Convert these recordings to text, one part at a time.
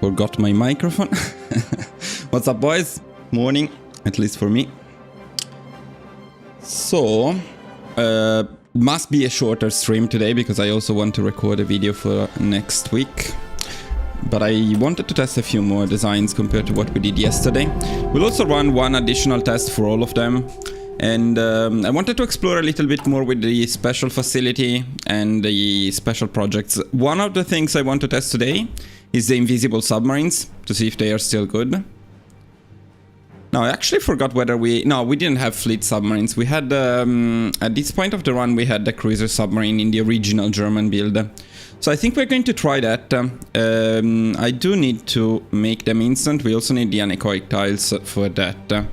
Forgot my microphone. What's up, boys? Morning, at least for me. So, must be a shorter stream today because I also want to record a video for next week. But I wanted to test a few more designs compared to what we did yesterday. We'll also run one additional test for all of them. And I wanted to explore a little bit more with the special facility and the special projects. One of the things I want to test today is the invisible submarines, to see if they are still good. Now, I actually forgot whether we... No, we didn't have fleet submarines. We had, at this point of the run, we had the cruiser submarine in the original German build. So I think we're going to try that. I do need to make them instant. We also need the anechoic tiles for that.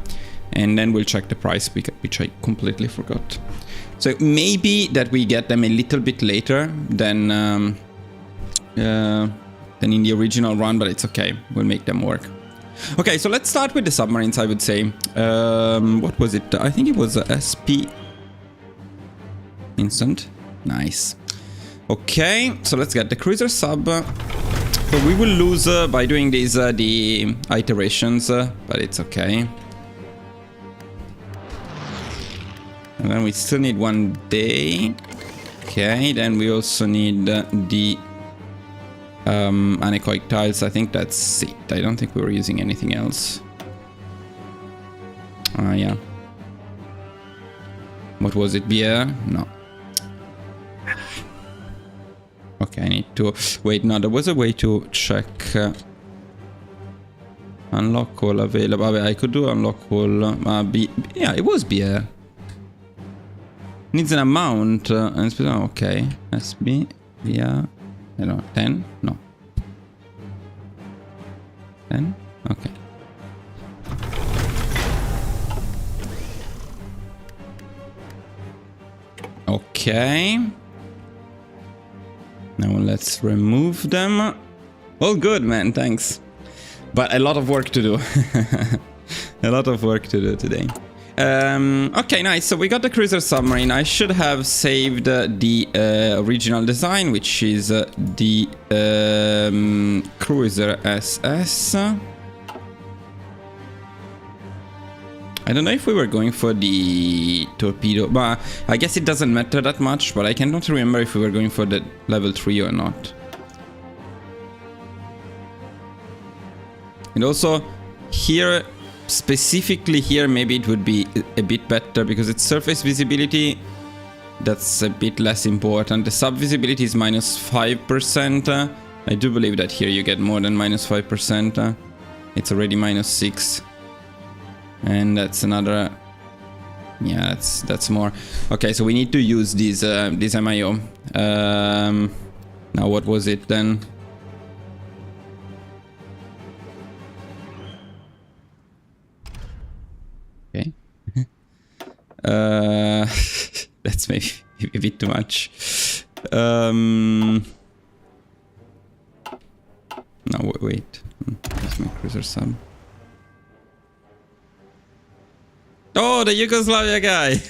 And then we'll check the price, which I completely forgot. So maybe that we get them a little bit later than in the original run, but it's okay. We'll make them work. Okay, so let's start with the submarines, I would say. What was it? I think it was SP. Instant. Nice. Okay, so let's get the cruiser sub. So we will lose by doing these the iterations, but it's okay. And then we still need 1 day. Okay, then we also need the anechoic tiles. I think that's it. I don't think we were using anything else. Yeah. What was it? Beer? No. Okay, I need to... Wait, no, there was a way to check... unlock all available. I could do unlock all... yeah, it was beer. Needs an amount. Okay. SB. Yeah. I don't know. 10? No. 10? Okay. Okay. Now let's remove them. All good, man. Thanks. But a lot of work to do. A lot of work to do today. Okay, nice. So we got the cruiser submarine. I should have saved the original design, which is the cruiser SS. I don't know if we were going for the torpedo, but I guess it doesn't matter that much, but I cannot remember if we were going for the level 3 or not. And also here, specifically here, maybe it would be a bit better because it's surface visibility. That's a bit less important. The sub visibility is -5%. I do believe that here you get more than -5%. It's already -6. And that's another... Yeah, that's more. Okay, so we need to use this MIO. Now what was it then? Okay. That's maybe a bit too much. No, wait. Where's my cruiser sub? Oh, the Yugoslavia guy!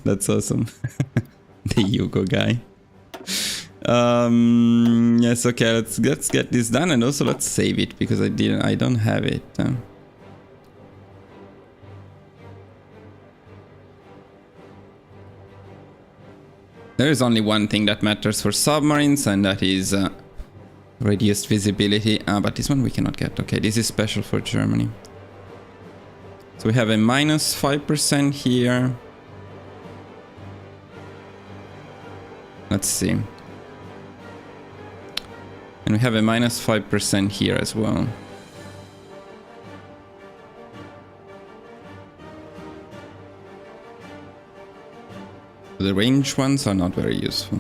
That's awesome. The Yugo guy. Yes, okay, let's get this done, and also let's save it because I don't have it. There is only one thing that matters for submarines, and that is reduced visibility. But this one we cannot get. Okay, this is special for Germany. So we have a -5% here. Let's see. And we have a -5% here as well. The range ones are not very useful.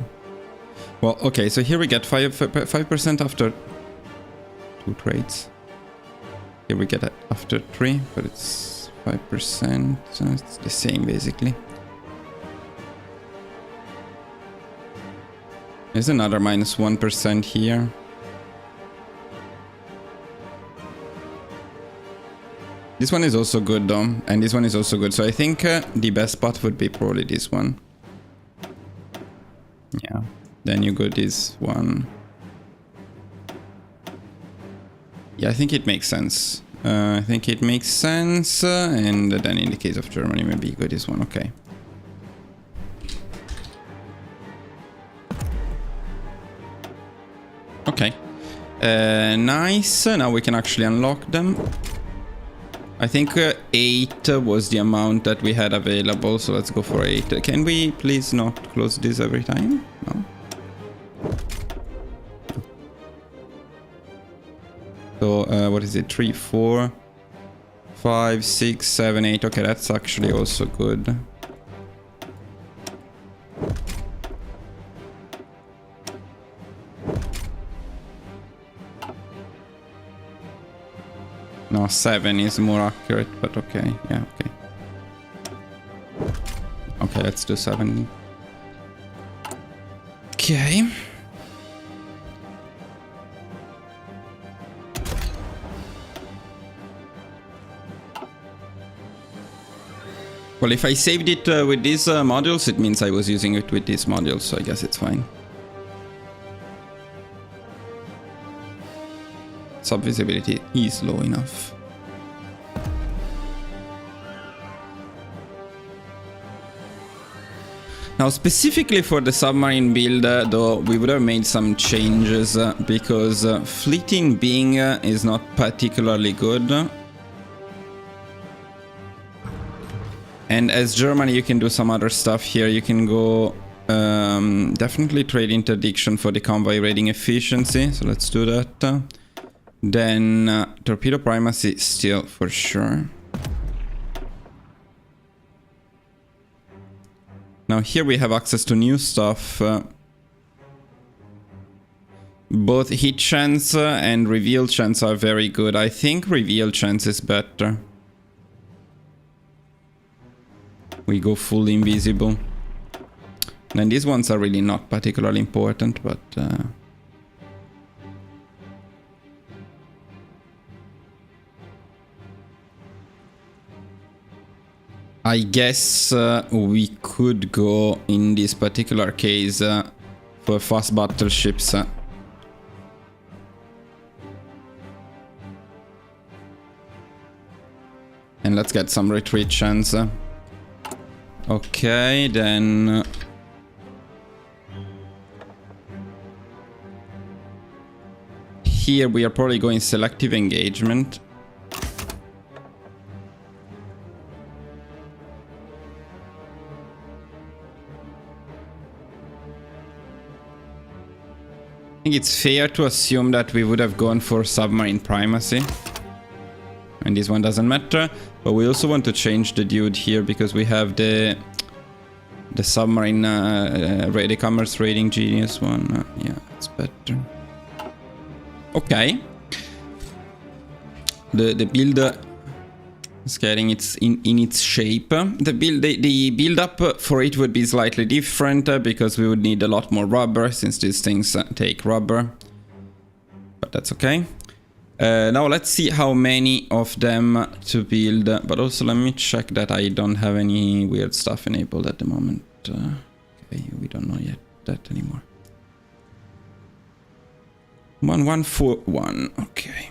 Well, okay, so here we get 5% after 2 trades. Here we get it after 3, but it's 5%, so it's the same basically. There's another -1% here. This one is also good though, and this one is also good, so I think the best spot would be probably this one. Yeah, then you go this one. Yeah, I think it makes sense. I think it makes sense. And then in the case of Germany, maybe go this one. Okay. Okay. Nice. Now we can actually unlock them. I think 8 was the amount that we had available, so let's go for 8. Can we please not close this every time? No. So, what is it? 3, 4, 5, 6, 7, 8. Okay, that's actually also good. No, 7 is more accurate, but okay. Yeah, okay. Okay, let's do 7. Okay. Well, if I saved it with these modules, it means I was using it with these modules, so I guess it's fine. Sub-visibility is low enough. Now, specifically for the submarine build, though, we would have made some changes because fleeting Bing is not particularly good. And as Germany, you can do some other stuff here. You can go definitely trade interdiction for the convoy raiding efficiency. So let's do that. Then torpedo primacy still for sure. Now here we have access to new stuff. Both hit chance and reveal chance are very good. I think reveal chance is better. We go fully invisible. And these ones are really not particularly important, but... I guess we could go, in this particular case, for fast battleships. And let's get some retreat chance. Okay, then... Here we are probably going selective engagement. I think it's fair to assume that we would have gone for submarine primacy. And this one doesn't matter. But we also want to change the dude here because we have the submarine the commerce raiding genius one. Yeah, it's better. Okay. The build is getting in its shape. The build up for it would be slightly different because we would need a lot more rubber since these things take rubber. But that's okay. Now let's see how many of them to build. But also let me check that I don't have any weird stuff enabled at the moment. Okay, we don't know yet that anymore. 1141. Okay.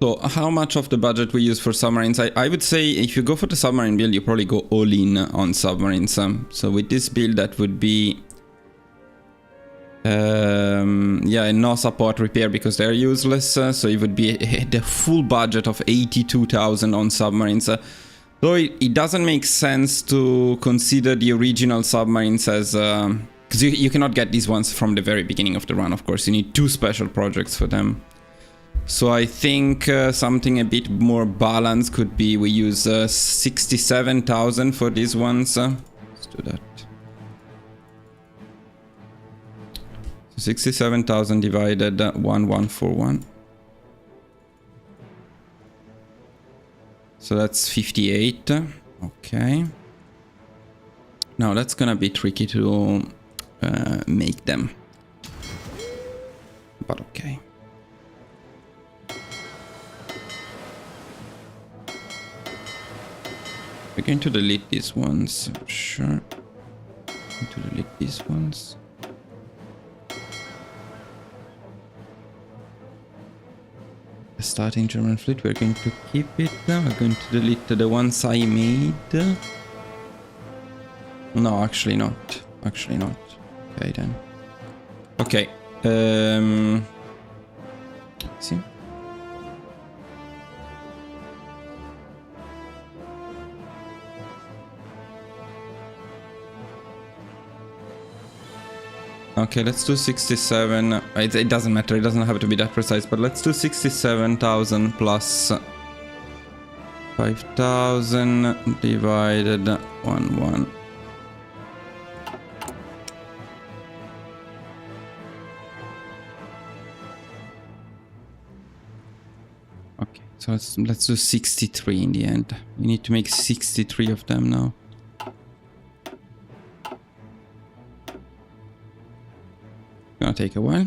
So how much of the budget we use for submarines? I would say if you go for the submarine build, you probably go all in on submarines. So with this build, that would be yeah, no support repair because they're useless. So it would be the full budget of 82,000 on submarines. Though it doesn't make sense to consider the original submarines as... because you cannot get these ones from the very beginning of the run, of course. You need 2 special projects for them. So I think something a bit more balanced could be we use 67,000 for these ones. Let's do that. So 67,000 divided 1141. So that's 58. Okay. Now that's gonna be tricky to make them. But okay. We're going to delete these ones, sure. to delete these ones. The starting German fleet, we're going to keep it. We're going to delete the ones I made. No, actually not. Actually not. Okay then. Okay. See? Okay, let's do 67. It doesn't matter, it doesn't have to be that precise, but let's do 67,000 plus 5,000 divided 1. Okay, so let's do 63 in the end. We need to make 63 of them now. Gonna take a while.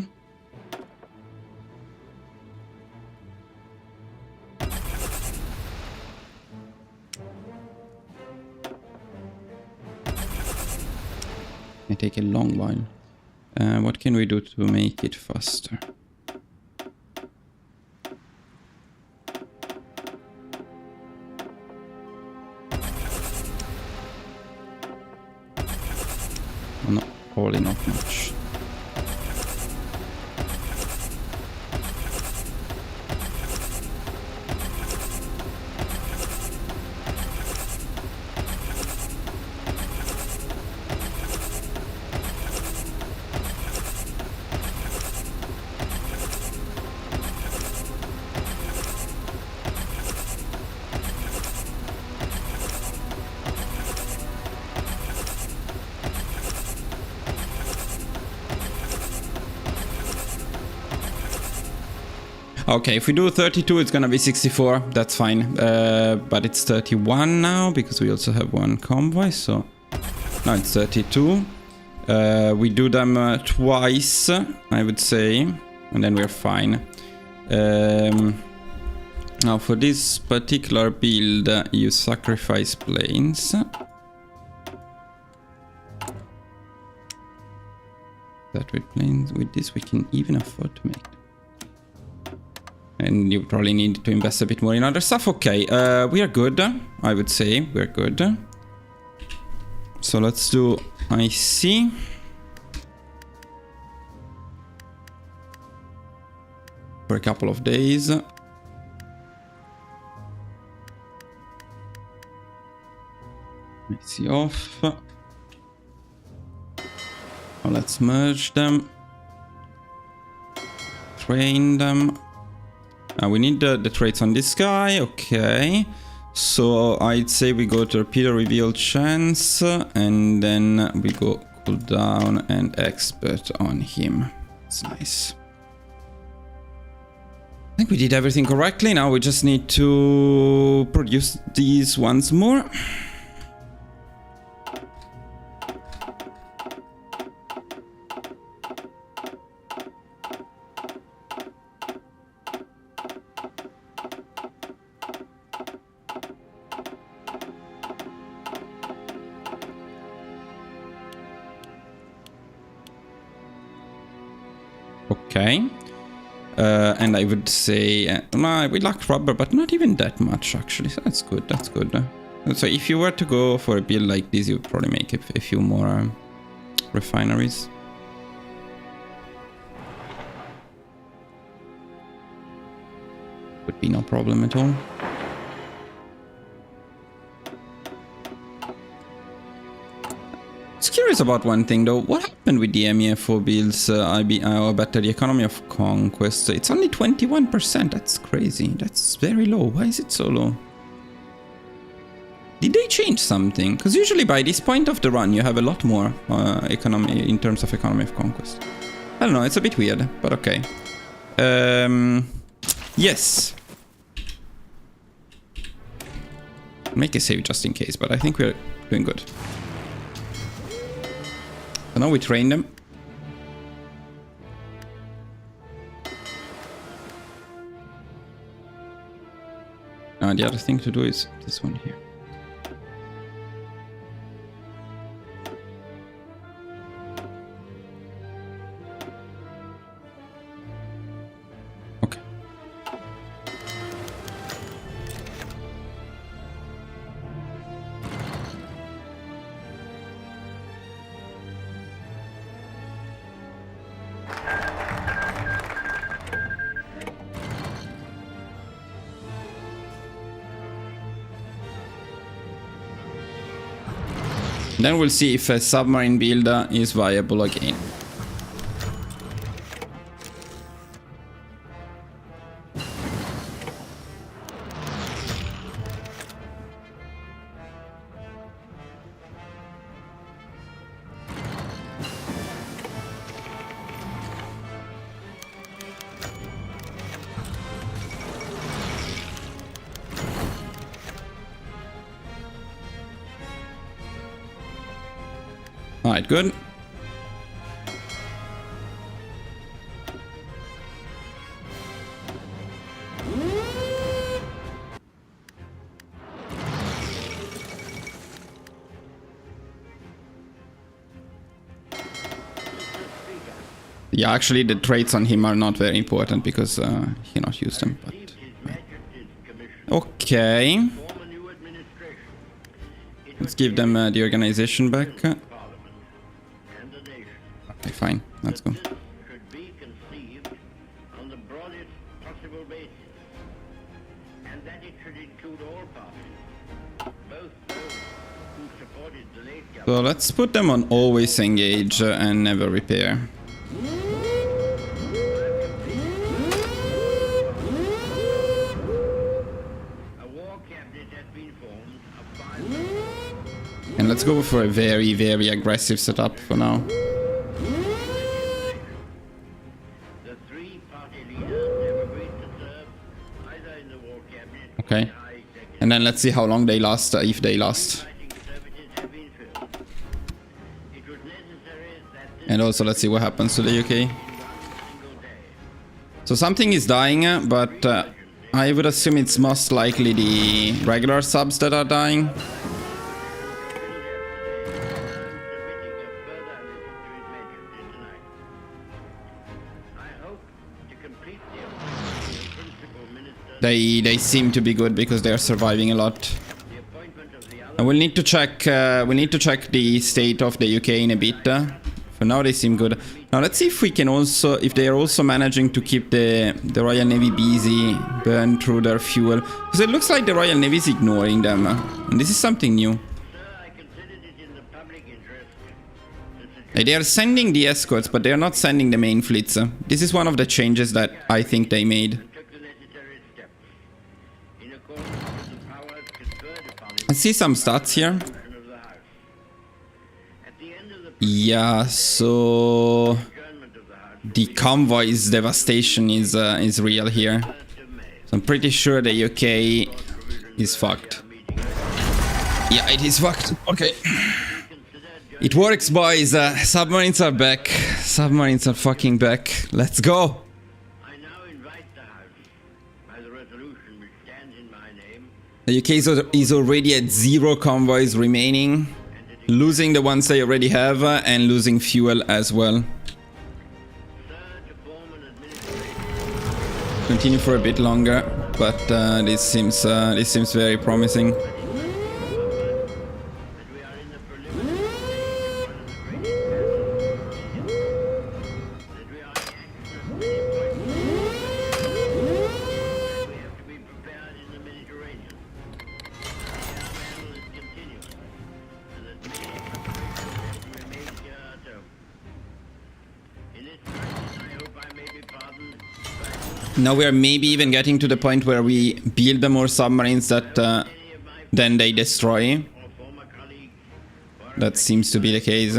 It take a long while. What can we do to make it faster? Not probably not much. Okay, if we do 32, it's gonna be 64. That's fine. But it's 31 now because we also have one convoy. So now it's 32. We do them twice, I would say, and then we're fine. Now for this particular build, you sacrifice planes. That with planes, with this we can even afford to make them. And you probably need to invest a bit more in other stuff. Okay, we are good, I would say. We're good. So let's do IC. For a couple of days. IC off. Now let's merge them. Train them. We need the traits on this guy, okay. So I'd say we go torpedo reveal chance, and then we go cooldown and expert on him. It's nice. I think we did everything correctly. Now we just need to produce these once more. Okay, and I would say we lack rubber, but not even that much actually, so that's good, that's good. So if you were to go for a build like this, you would probably make a few more refineries. Would be no problem at all. Curious about one thing though. What happened with the ME4 builds? Better, the economy of conquest. It's only 21%. That's crazy. That's very low. Why is it so low? Did they change something? Because usually by this point of the run, you have a lot more economy in terms of economy of conquest. I don't know. It's a bit weird, but okay. Yes. Make a save just in case, but I think we're doing good. So now we train them. The other thing to do is this one here. Then we'll see if a submarine build is viable again. Alright, good. Yeah, actually the traits on him are not very important because he not used them. But, okay. Let's give them the organization back. Okay, fine. Let's go. So let's put them on always engage and never repair. And let's go for a very, very aggressive setup for now. Okay. And then let's see how long they last, if they last. And also let's see what happens to the UK. So something is dying, but I would assume it's most likely the regular subs that are dying. They seem to be good because they are surviving a lot. And we'll need to check the state of the UK in a bit. For now they seem good. Now let's see if we can also, if they are also managing to keep the Royal Navy busy, burn through their fuel. Because it looks like the Royal Navy is ignoring them. And this is something new. They are sending the escorts, but they are not sending the main fleets. This is one of the changes that I think they made. I see some stats here. Yeah, so the convoy's devastation is real here. So I'm pretty sure the UK is fucked. Yeah, it is fucked. Okay. It works, boys. Submarines are back. Submarines are fucking back. Let's go. The UK is already at 0 convoys remaining, losing the ones they already have and losing fuel as well. Continue for a bit longer, but this seems very promising. Now we are maybe even getting to the point where we build more submarines that then they destroy. That seems to be the case.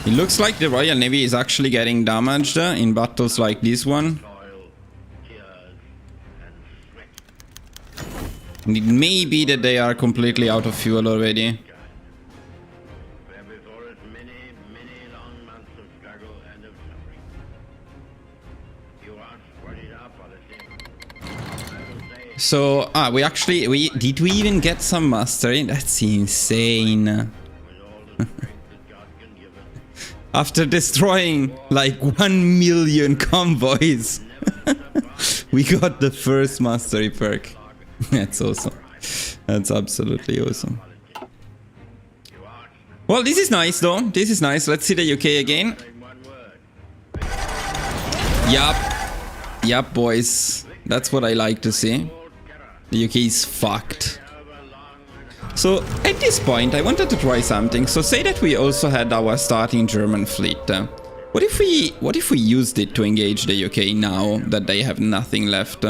It looks like the Royal Navy is actually getting damaged in battles like this one. And it may be that they are completely out of fuel already. So, did we even get some mastery? That's insane. After destroying like 1 million convoys, we got the first mastery perk. That's awesome. That's absolutely awesome. Well, this is nice though. This is nice. Let's see the UK again. Yup, boys. That's what I like to see. The UK is fucked. So at this point, I wanted to try something. So say that we also had our starting German fleet. What if we used it to engage the UK now that they have nothing left?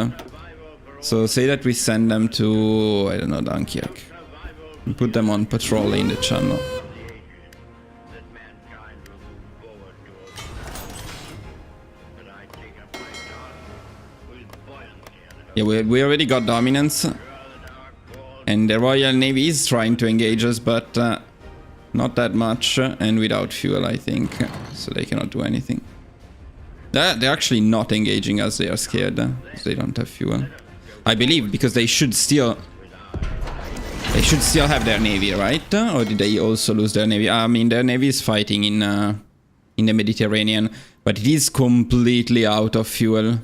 So say that we send them to, I don't know, Dunkirk. And put them on patrol in the channel. Yeah, we already got dominance. And the Royal Navy is trying to engage us, but not that much. And without fuel, I think. So they cannot do anything. They're actually not engaging us. They are scared. They don't have fuel. I believe, because they should still have their navy, right? Or did they also lose their navy? I mean, their navy is fighting in the Mediterranean, but it is completely out of fuel.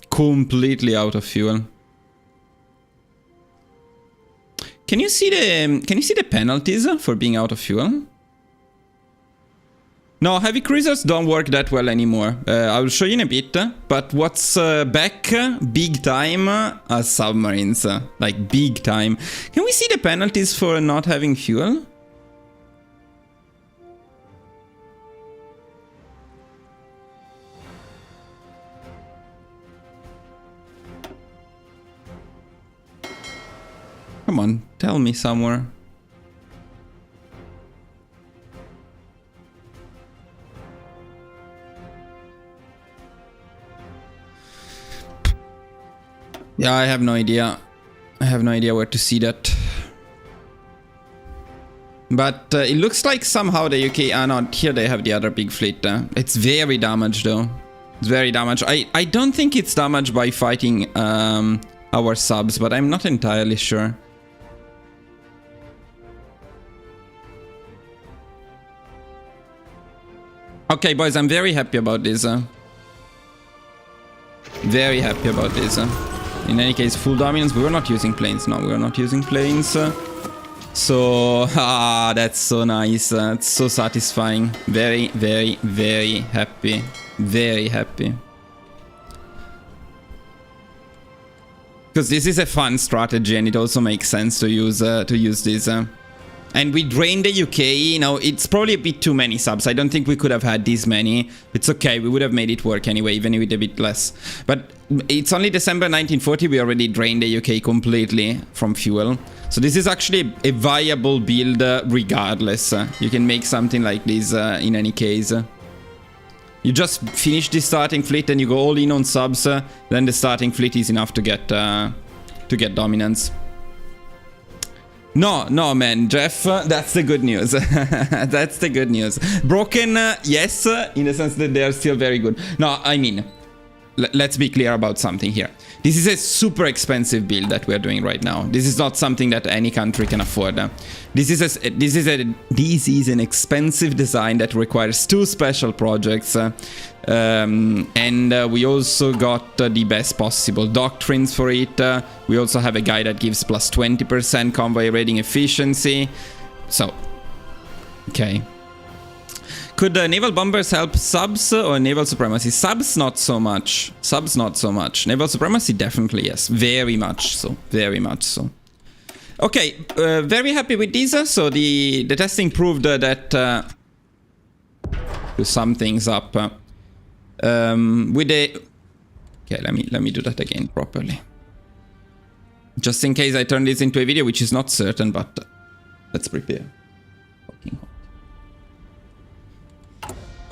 Completely out of fuel. Can you see the penalties for being out of fuel? No, heavy cruisers don't work that well anymore. I will show you in a bit. But what's back big time are submarines. Like big time. Can we see the penalties for not having fuel? Come on, tell me somewhere. Yeah, I have no idea. I have no idea where to see that. But it looks like somehow the UK are not here. They have the other big fleet. It's very damaged though. It's very damaged. I don't think it's damaged by fighting our subs, but I'm not entirely sure. Okay, boys, I'm very happy about this. Very happy about this. In any case, full dominance. We were not using planes. No, we were not using planes. So, that's so nice. It's so satisfying. Very, very, very happy. Very happy. Because this is a fun strategy, and it also makes sense to use this. And we drained the UK, you know, it's probably a bit too many subs. I don't think we could have had this many. It's okay, we would have made it work anyway, even with a bit less. But it's only December 1940, we already drained the UK completely from fuel. So this is actually a viable build regardless. You can make something like this in any case. You just finish the starting fleet and you go all in on subs, then the starting fleet is enough to get dominance. No, man, Jeff, that's the good news. That's the good news. Broken, yes, in the sense that they are still very good. No, I mean, let's be clear about something here. This is a super expensive build that we're doing right now. This is not something that any country can afford. This is an expensive design that requires 2 special projects. And we also got the best possible doctrines for it. We also have a guy that gives plus 20% convoy raiding efficiency. So, okay. Could naval bombers help subs or naval supremacy? Subs, not so much. Subs, not so much. Naval supremacy, definitely, yes. Very much so. Very much so. Okay, very happy with these. So the testing proved that to sum things up with the... Okay, let me do that again properly. Just in case I turn this into a video, which is not certain, but let's prepare. Fucking hot.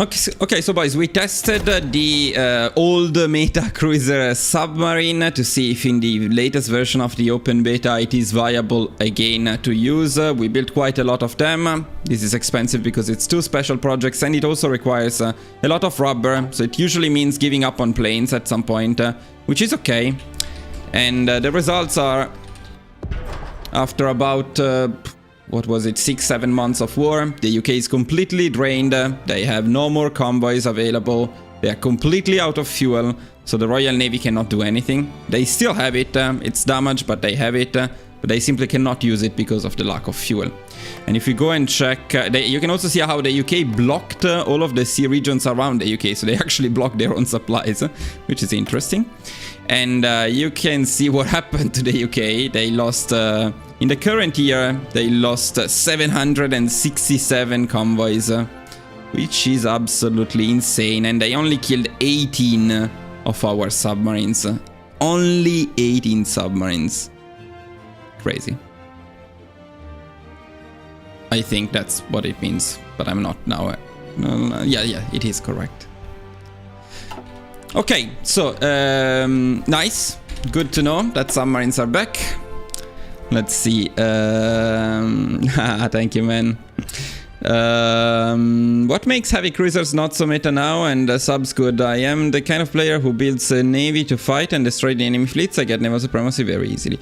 Okay, so boys, we tested the old meta cruiser submarine to see if in the latest version of the open beta it is viable again to use. We built quite a lot of them. This is expensive because it's 2 special projects and it also requires a lot of rubber, so it usually means giving up on planes at some point, which is okay. And the results are, after about... what was it, 6-7 months of war, the UK is completely drained, they have no more convoys available, they are completely out of fuel, so the Royal Navy cannot do anything. They still have it, it's damaged, but they have it. but they simply cannot use it because of the lack of fuel. And if you go and check, you can also see how the UK blocked all of the sea regions around the UK, so they actually blocked their own supplies, which is interesting. And you can see what happened to the UK. They lost, in the current year, they lost 767 convoys, which is absolutely insane. And they only killed 18 of our submarines. Only 18 submarines. Crazy. I think that's what it means, but I'm not now. Yeah, it is correct. Okay, so nice, good to know that submarines are back. Let's see. Thank you, man. What makes heavy cruisers not so meta now and subs good? I am the kind of player who builds a navy to fight and destroy the enemy fleets. I get naval supremacy very easily.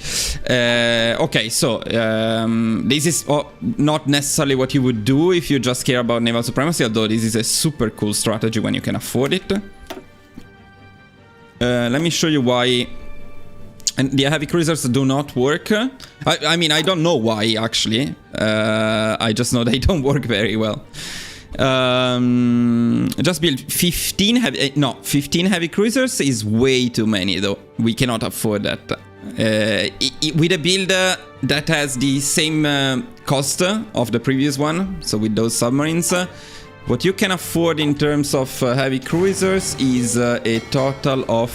Okay, so this is not necessarily what you would do if you just care about naval supremacy, although this is a super cool strategy when you can afford it. Let me show you why. And the heavy cruisers do not work. I mean, I don't know why, actually. I just know they don't work very well. Just build 15 heavy... no, 15 heavy cruisers is way too many, though. We cannot afford that. With a build that has the same cost of the previous one, so with those submarines, what you can afford in terms of heavy cruisers is a total of...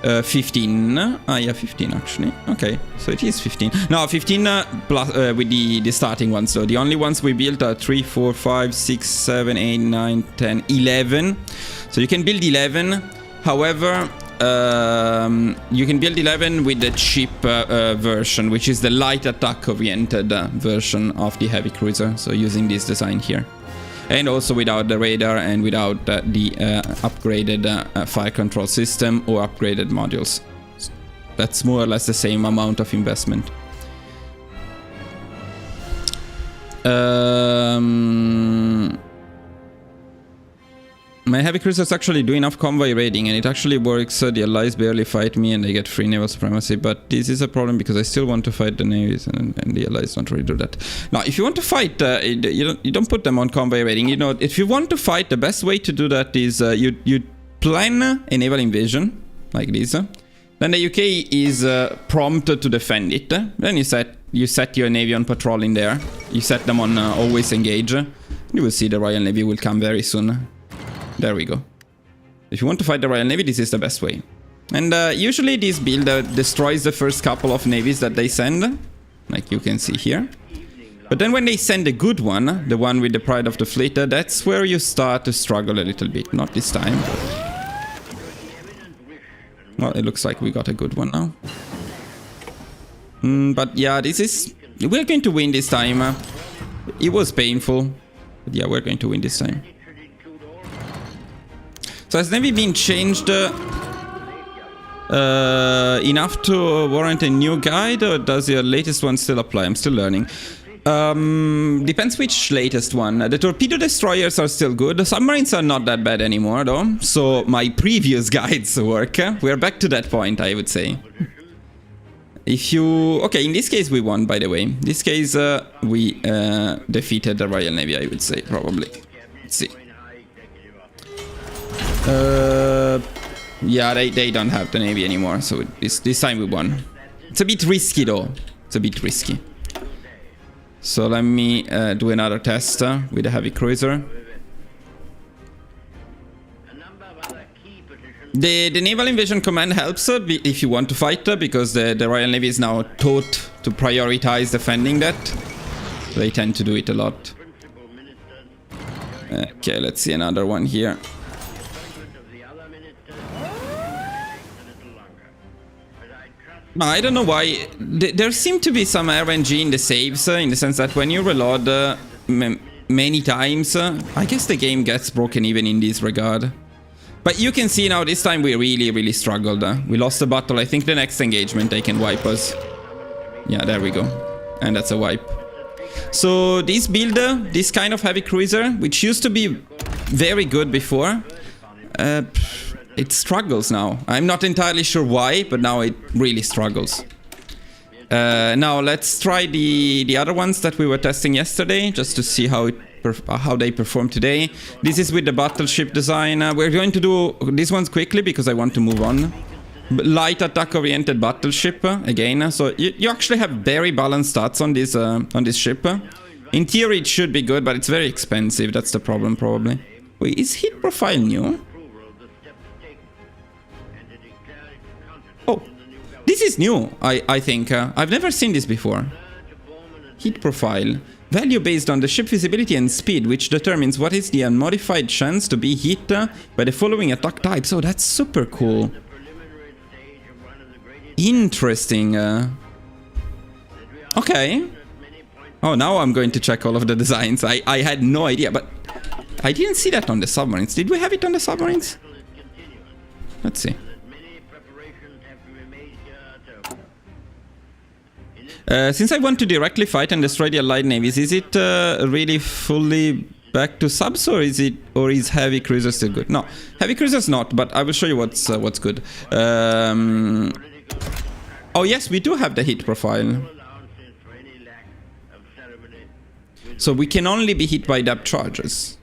15. Yeah, 15 actually. Okay, so it is 15. No, 15 plus with the starting ones. So the only ones we built are 3, 4, 5, 6, 7, 8, 9, 10, 11. So you can build 11. However, you can build 11 with the cheap version, which is the light attack oriented version of the heavy cruiser. So using this design here. And also without the radar and without the upgraded fire control system or upgraded modules. That's more or less the same amount of investment. My heavy cruisers actually do enough convoy raiding, and it actually works. The allies barely fight me and they get free naval supremacy, but this is a problem because I still want to fight the navies, and the allies don't really do that. Now, if you want to fight, you don't put them on convoy raiding. You know, if you want to fight, the best way to do that is you plan a naval invasion like this. Then the UK is prompted to defend it. Then you set your navy on patrol in there. You set them on always engage. You will see the Royal Navy will come very soon. There we go. If you want to fight the Royal Navy, this is the best way. And usually this build destroys the first couple of navies that they send, like you can see here. But then when they send a good one, the one with the pride of the fleet, that's where you start to struggle a little bit. Not this time. Well, it looks like we got a good one now. But yeah, we're going to win this time. It was painful. But yeah, we're going to win this time. So has Navy been changed enough to warrant a new guide, or does your latest one still apply? I'm still learning. Depends which latest one. The torpedo destroyers are still good. The submarines are not that bad anymore, though. So my previous guides work. We're back to that point, I would say. If you... Okay, in this case we won, by the way. In this case we defeated the Royal Navy, I would say, probably. Let's see. Yeah, they don't have the navy anymore, so this time we won. It's a bit risky though. It's a bit risky. So let me do another test with a heavy cruiser. The naval invasion command helps if you want to fight, because the Royal Navy is now taught to prioritize defending that. They tend to do it a lot. Okay, let's see another one here. I don't know why. There seem to be some RNG in the saves, in the sense that when you reload many times, I guess the game gets broken even in this regard. But you can see now this time we really struggled. We lost the battle. I think the next engagement they can wipe us. Yeah, there we go. And that's a wipe. So this build, this kind of heavy cruiser, which used to be very good before, it struggles now. I'm not entirely sure why, but now it really struggles. Now let's try the other ones that we were testing yesterday, just to see how they perform today. This is with the battleship design. We're going to do these ones quickly because I want to move on. Light attack oriented battleship again. So you actually have very balanced stats on this ship. In theory it should be good, but it's very expensive. That's the problem probably. Wait, is hit profile new? Oh, this is new, I think. I've never seen this before. Heat profile. Value based on the ship visibility and speed, which determines what is the unmodified chance to be hit by the following attack types. Oh, that's super cool. Interesting. Okay. Oh, now I'm going to check all of the designs. I had no idea, but I didn't see that on the submarines. Did we have it on the submarines? Let's see. Since I want to directly fight and destroy the Allied navies, is it really fully back to subs, or is heavy cruiser still good? No, heavy cruiser's not, but I will show you what's good. Oh yes, we do have the hit profile. So we can only be hit by depth charges,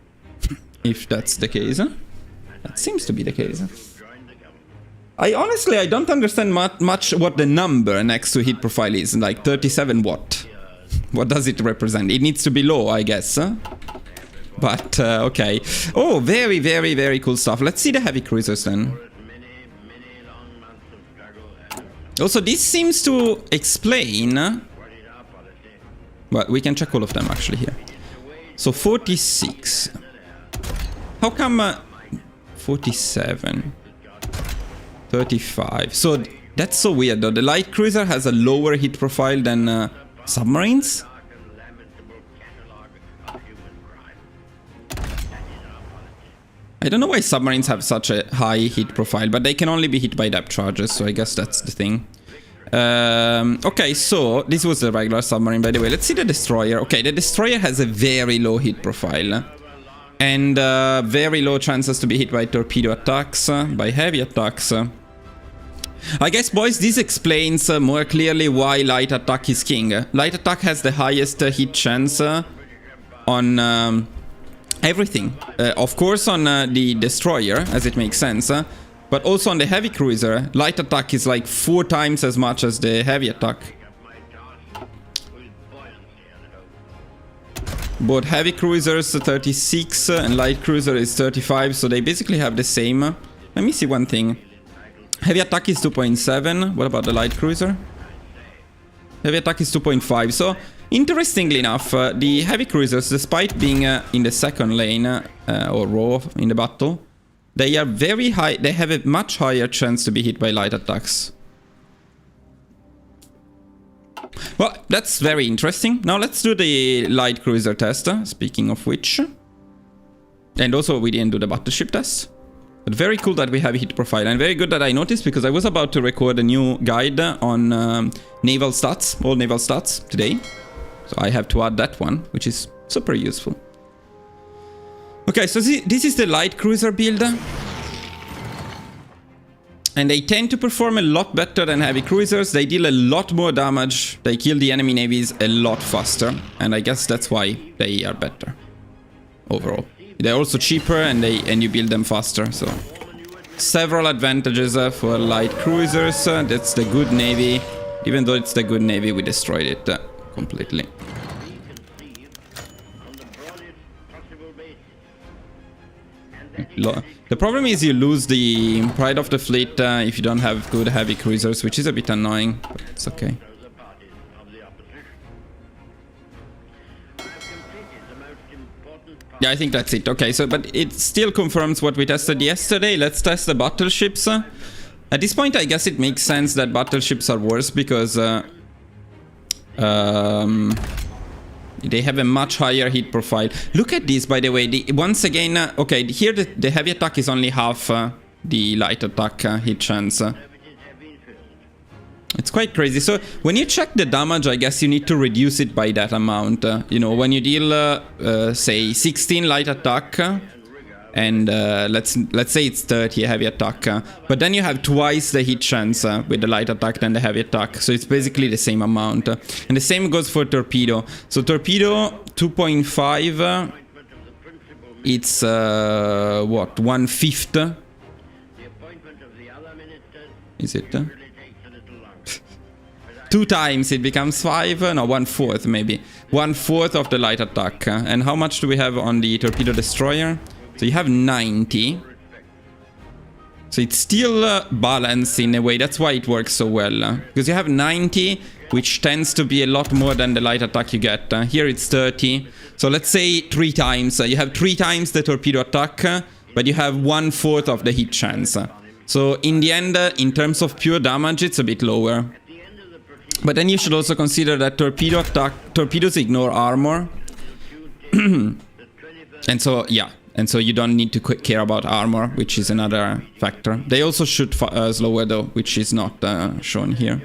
if that's the case. That seems to be the case. I don't understand much what the number next to hit profile is, like 37 watt. What does it represent? It needs to be low, I guess. But, okay. Oh, very, very, very cool stuff. Let's see the heavy cruisers then. Also, this seems to explain... Well, we can check all of them actually here. So 46. How come 47? 35. So that's so weird though. The light cruiser has a lower hit profile than submarines. I don't know why submarines have such a high hit profile, but they can only be hit by depth charges, so I guess that's the thing. Okay, so this was the regular submarine, by the way. Let's see the destroyer. Okay, the destroyer has a very low hit profile and very low chances to be hit by torpedo attacks, by heavy attacks. I guess, boys, this explains more clearly why light attack is king. Light attack has the highest hit chance on everything. Of course on the destroyer, as it makes sense. But also on the heavy cruiser, light attack is like 4 times as much as the heavy attack. Both heavy cruisers 36 and light cruiser is 35, so they basically have the same. Let me see one thing. Heavy attack is 2.7. What about the light cruiser? Heavy attack is 2.5. So interestingly enough, the heavy cruisers, despite being in the second lane or row in the battle, they are very high. They have a much higher chance to be hit by light attacks. Well, that's very interesting. Now let's do the light cruiser test, speaking of which. And also we didn't do the battleship test. But very cool that we have a hit profile. And very good that I noticed, because I was about to record a new guide on naval stats, all naval stats today. So I have to add that one, which is super useful. Okay, so this is the light cruiser build. And they tend to perform a lot better than heavy cruisers. They deal a lot more damage. They kill the enemy navies a lot faster. And I guess that's why they are better overall. They're also cheaper and you build them faster. So several advantages for light cruisers. That's the good navy. Even though it's the good navy, we destroyed it completely. The problem is you lose the pride of the fleet if you don't have good heavy cruisers, which is a bit annoying, but it's okay. Yeah, I think that's it. Okay, so but it still confirms what we tested yesterday. Let's test the battleships. At this point, I guess it makes sense that battleships are worse because they have a much higher hit profile. Look at this, by the way. Once again, okay, here the heavy attack is only half the light attack hit chance. It's quite crazy. So when you check the damage, I guess you need to reduce it by that amount. You know, when you deal, say, 16 light attack and let's say it's 30 heavy attack, but then you have twice the hit chance with the light attack than the heavy attack, so it's basically the same amount. And the same goes for torpedo. So torpedo 2.5, it's what, 1/5? Is it? 2 times it becomes 5, no, 1/4 maybe. 1/4 of the light attack. And how much do we have on the torpedo destroyer? So you have 90. So it's still balanced in a way, that's why it works so well. Because you have 90, which tends to be a lot more than the light attack you get. Here it's 30. So let's say 3 times. You have 3 times the torpedo attack, but you have 1/4 of the hit chance. So in the end, in terms of pure damage, it's a bit lower. But then you should also consider that torpedoes ignore armor. And so, yeah. And so you don't need to care about armor, which is another factor. They also shoot slower though, which is not shown here.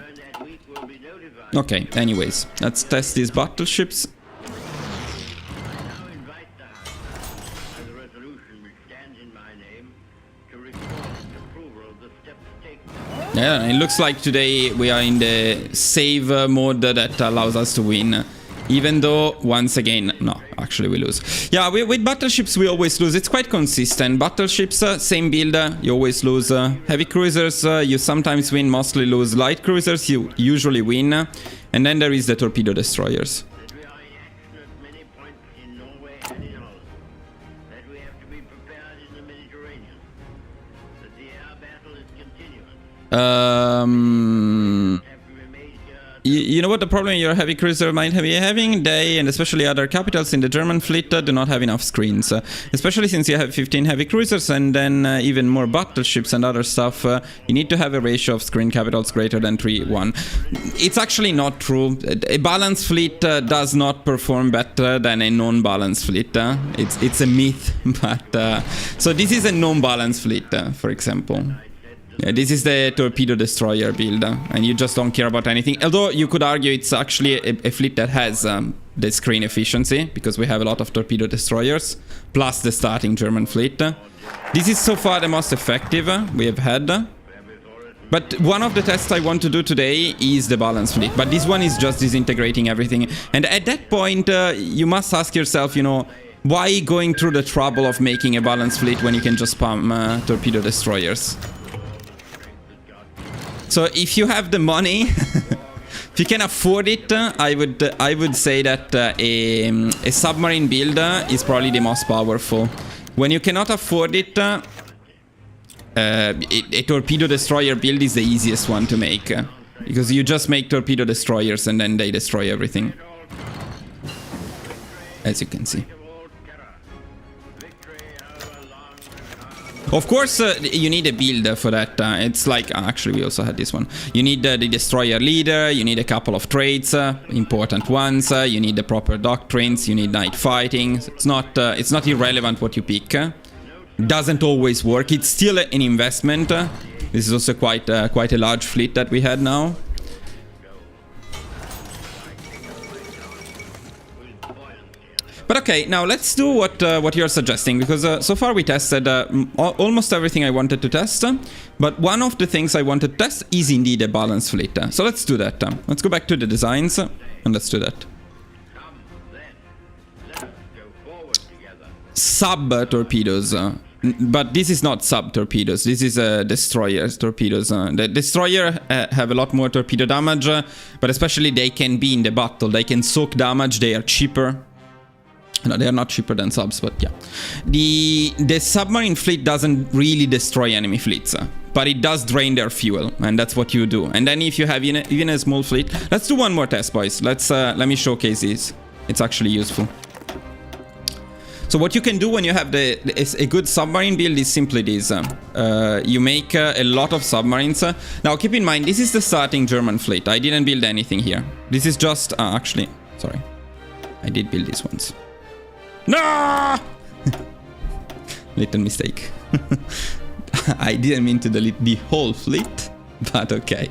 Okay, anyways, let's test these battleships. Yeah, it looks like today we are in the save mode that allows us to win. Even though, once again, no, actually we lose. Yeah, with battleships we always lose. It's quite consistent. Battleships, same build, you always lose. Heavy cruisers, you sometimes win, mostly lose. Light cruisers, you usually win. And then there is the torpedo destroyers. You know what the problem your heavy cruiser might be having? They, and especially other capitals in the German fleet, do not have enough screens. Especially since you have 15 heavy cruisers and then even more battleships and other stuff, you need to have a ratio of screen capitals greater than 3:1. It's actually not true. A balanced fleet does not perform better than a non-balanced fleet. It's a myth, but... so this is a non-balanced fleet, for example. Yeah, this is the torpedo destroyer build, and you just don't care about anything. Although you could argue it's actually a fleet that has the screen efficiency, because we have a lot of torpedo destroyers, plus the starting German fleet. This is so far the most effective we have had. But one of the tests I want to do today is the balanced fleet. But this one is just disintegrating everything. And at that point, you must ask yourself, you know, why going through the trouble of making a balanced fleet when you can just spam torpedo destroyers? So if you have the money, if you can afford it, I would say that a submarine build is probably the most powerful. When you cannot afford it, a torpedo destroyer build is the easiest one to make, because you just make torpedo destroyers and then they destroy everything, as you can see. Of course, you need a build for that. It's like, actually we also had this one. You need the destroyer leader, you need a couple of traits, important ones, you need the proper doctrines, you need night fighting. It's not irrelevant what you pick. Doesn't always work. It's still an investment. This is also quite a large fleet that we had now. But okay, now let's do what you're suggesting, because so far we tested almost everything I wanted to test, but one of the things I wanted to test is indeed a balanced fleet. So let's do that. Let's go back to the designs and let's do that. Sub-torpedoes. But this is not sub-torpedoes, this is destroyers, torpedoes. The destroyer have a lot more torpedo damage, but especially they can be in the battle, they can soak damage, they are cheaper. No, they are not cheaper than subs, but yeah. The submarine fleet doesn't really destroy enemy fleets, but it does drain their fuel, and that's what you do. And then if you have even a small fleet... Let's do one more test, boys. Let me showcase this. It's actually useful. So what you can do when you have a good submarine build is simply this. You make a lot of submarines. Now keep in mind, this is the starting German fleet. I didn't build anything here. This is just... actually, sorry. I did build these ones. No! Little mistake. I didn't mean to delete the whole fleet, but okay.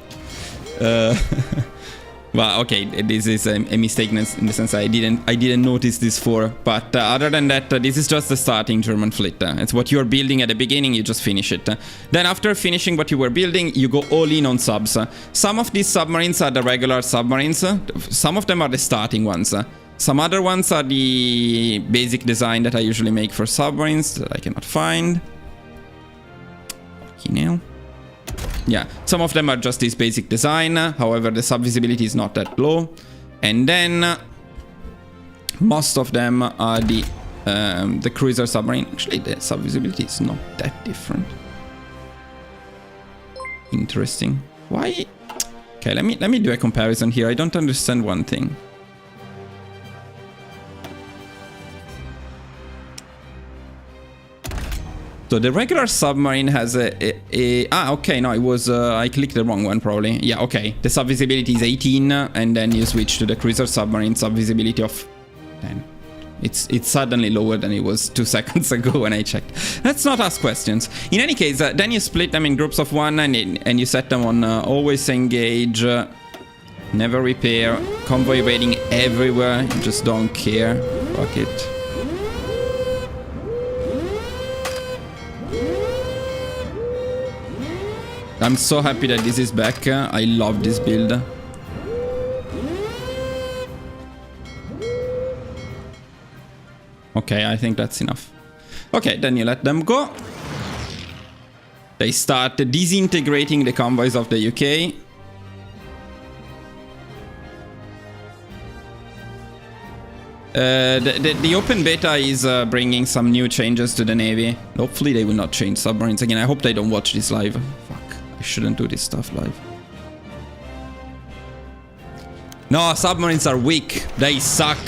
Well, okay, this is a mistake in the sense I didn't notice this for. But other than that, this is just the starting German fleet. It's what you're building at the beginning, you just finish it. Then after finishing what you were building, you go all in on subs. Some of these submarines are the regular submarines. Some of them are the starting ones. Some other ones are the basic design that I usually make for submarines that I cannot find. Okay, now. Yeah, some of them are just this basic design, however the sub-visibility is not that low. And then most of them are the cruiser submarine. Actually, the sub-visibility is not that different. Interesting. Why? Okay, let me do a comparison here. I don't understand one thing. So the regular submarine has okay, no, it was, I clicked the wrong one probably. Yeah, okay, the sub-visibility is 18, and then you switch to the cruiser submarine sub-visibility of 10. It's suddenly lower than it was 2 seconds ago when I checked. Let's not ask questions. In any case, then you split them in groups of 1 and you set them on always engage, never repair, convoy raiding everywhere, you just don't care, fuck it. I'm so happy that this is back. I love this build. Okay, I think that's enough. Okay, then you let them go. They start disintegrating the convoys of the UK. The open beta is bringing some new changes to the Navy. Hopefully they will not change submarines again. I hope they don't watch this live. Fuck. I shouldn't do this stuff live. No, submarines are weak. They suck.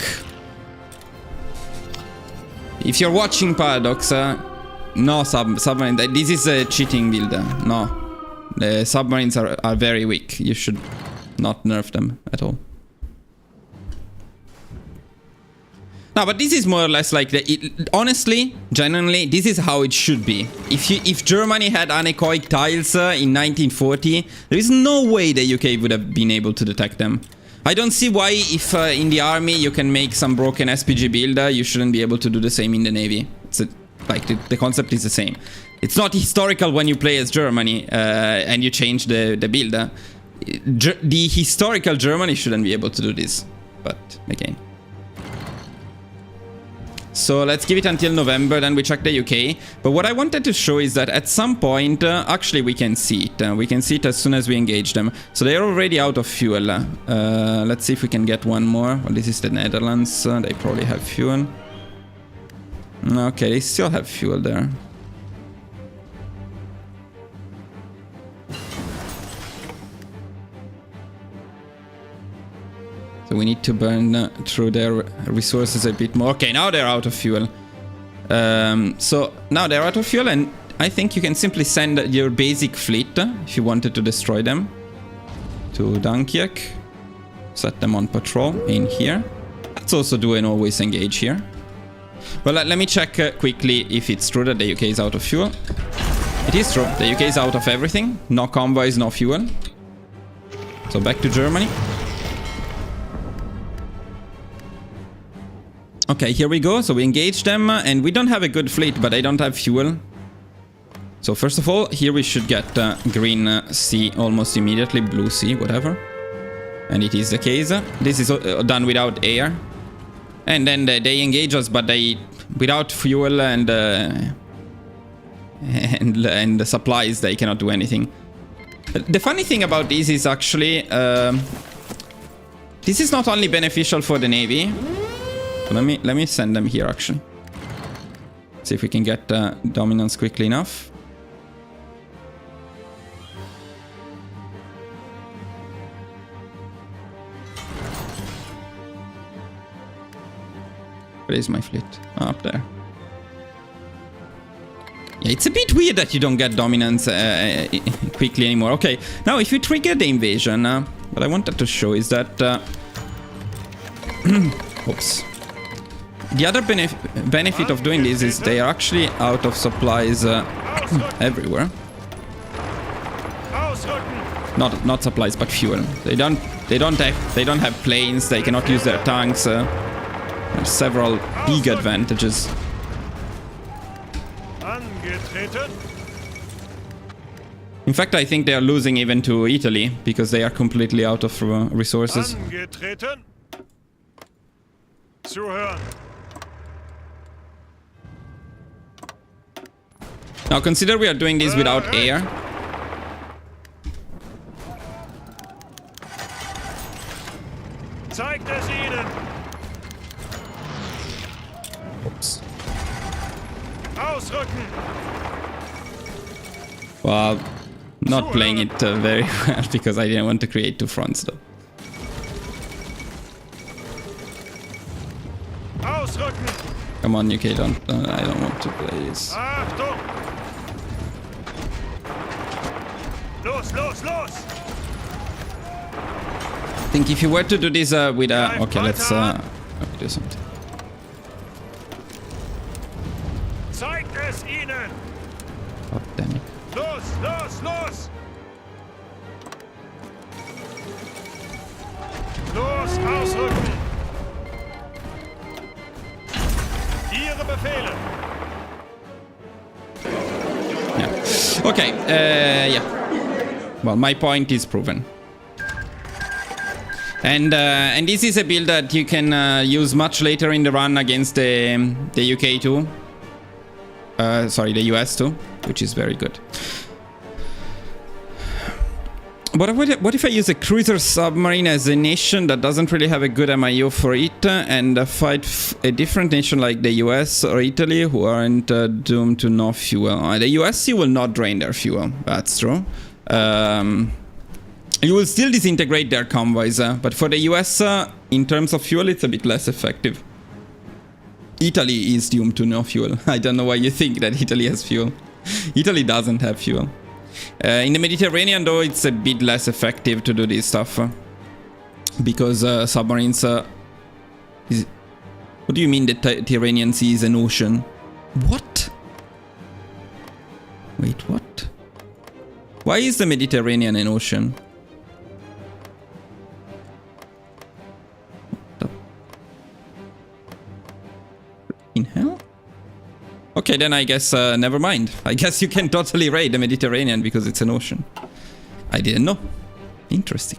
If you're watching Paradox, no submarine. This is a cheating build. No. The submarines are very weak. You should not nerf them at all. No, but this is more or less like honestly, genuinely, this is how it should be. If Germany had anechoic tiles in 1940, there is no way the UK would have been able to detect them. I don't see why, if in the army you can make some broken SPG build, you shouldn't be able to do the same in the Navy. It's like the concept is the same. It's not historical when you play as Germany and you change the build. The historical Germany shouldn't be able to do this, but again. So let's give it until November, then we check the UK. But what I wanted to show is that at some point, actually we can see it. We can see it as soon as we engage them. So they're already out of fuel. Let's see if we can get one more. Well, this is the Netherlands. They probably have fuel. Okay, they still have fuel there. So we need to burn through their resources a bit more. Okay, now they're out of fuel. So now they're out of fuel, and I think you can simply send your basic fleet, if you wanted to destroy them, to Dunkirk. Set them on patrol in here. Let's also do an always engage here. Well, let me check quickly if it's true that the UK is out of fuel. It is true. The UK is out of everything. No convoys, no fuel. So back to Germany. Okay, here we go. So we engage them, and we don't have a good fleet, but they don't have fuel. So first of all, here we should get green sea almost immediately, blue sea, whatever. And it is the case. This is done without air. And then they engage us, but they without fuel and the supplies, they cannot do anything. The funny thing about this is actually this is not only beneficial for the Navy. Let me send them here actually. See if we can get dominance quickly enough. Where is my fleet? Oh, up there. Yeah, it's a bit weird that you don't get dominance quickly anymore. Okay, now if you trigger the invasion, what I wanted to show is that... oops. The other benefit of doing this is they are actually out of supplies Everywhere. Not supplies, but fuel. They They don't have planes. They cannot use their tanks. There's several big advantages. In fact, I think they are losing even to Italy because they are completely out of resources. Now consider we are doing this without air. Oops. Well, not playing it very well because I didn't want to create two fronts though. Come on, UK, don't. I don't want to play this. I think if you were to do this with a... Okay, let's do something. Oh, damn it. Ausrücken! Ihre Befehle! Yeah. Okay, yeah. Well, my point is proven. And this is a build that you can use much later in the run against the UK too. Sorry, the US too, which is very good. But what if I use a cruiser submarine as a nation that doesn't really have a good MIO for it and fight a different nation like the US or Italy who aren't doomed to no fuel? The US, you will not drain their fuel, that's true. You will still disintegrate their convoys, but for the US, in terms of fuel, it's a bit less effective. Italy is doomed to no fuel. I don't know why you think that Italy has fuel. Italy doesn't have fuel. In the Mediterranean, though, it's a bit less effective to do this stuff. Because submarines... What do you mean the Mediterranean Sea is an ocean? What? Wait, what? Why is the Mediterranean an ocean? What the... in hell? Okay, then I guess, never mind. I guess you can totally raid the Mediterranean because it's an ocean. I didn't know. Interesting.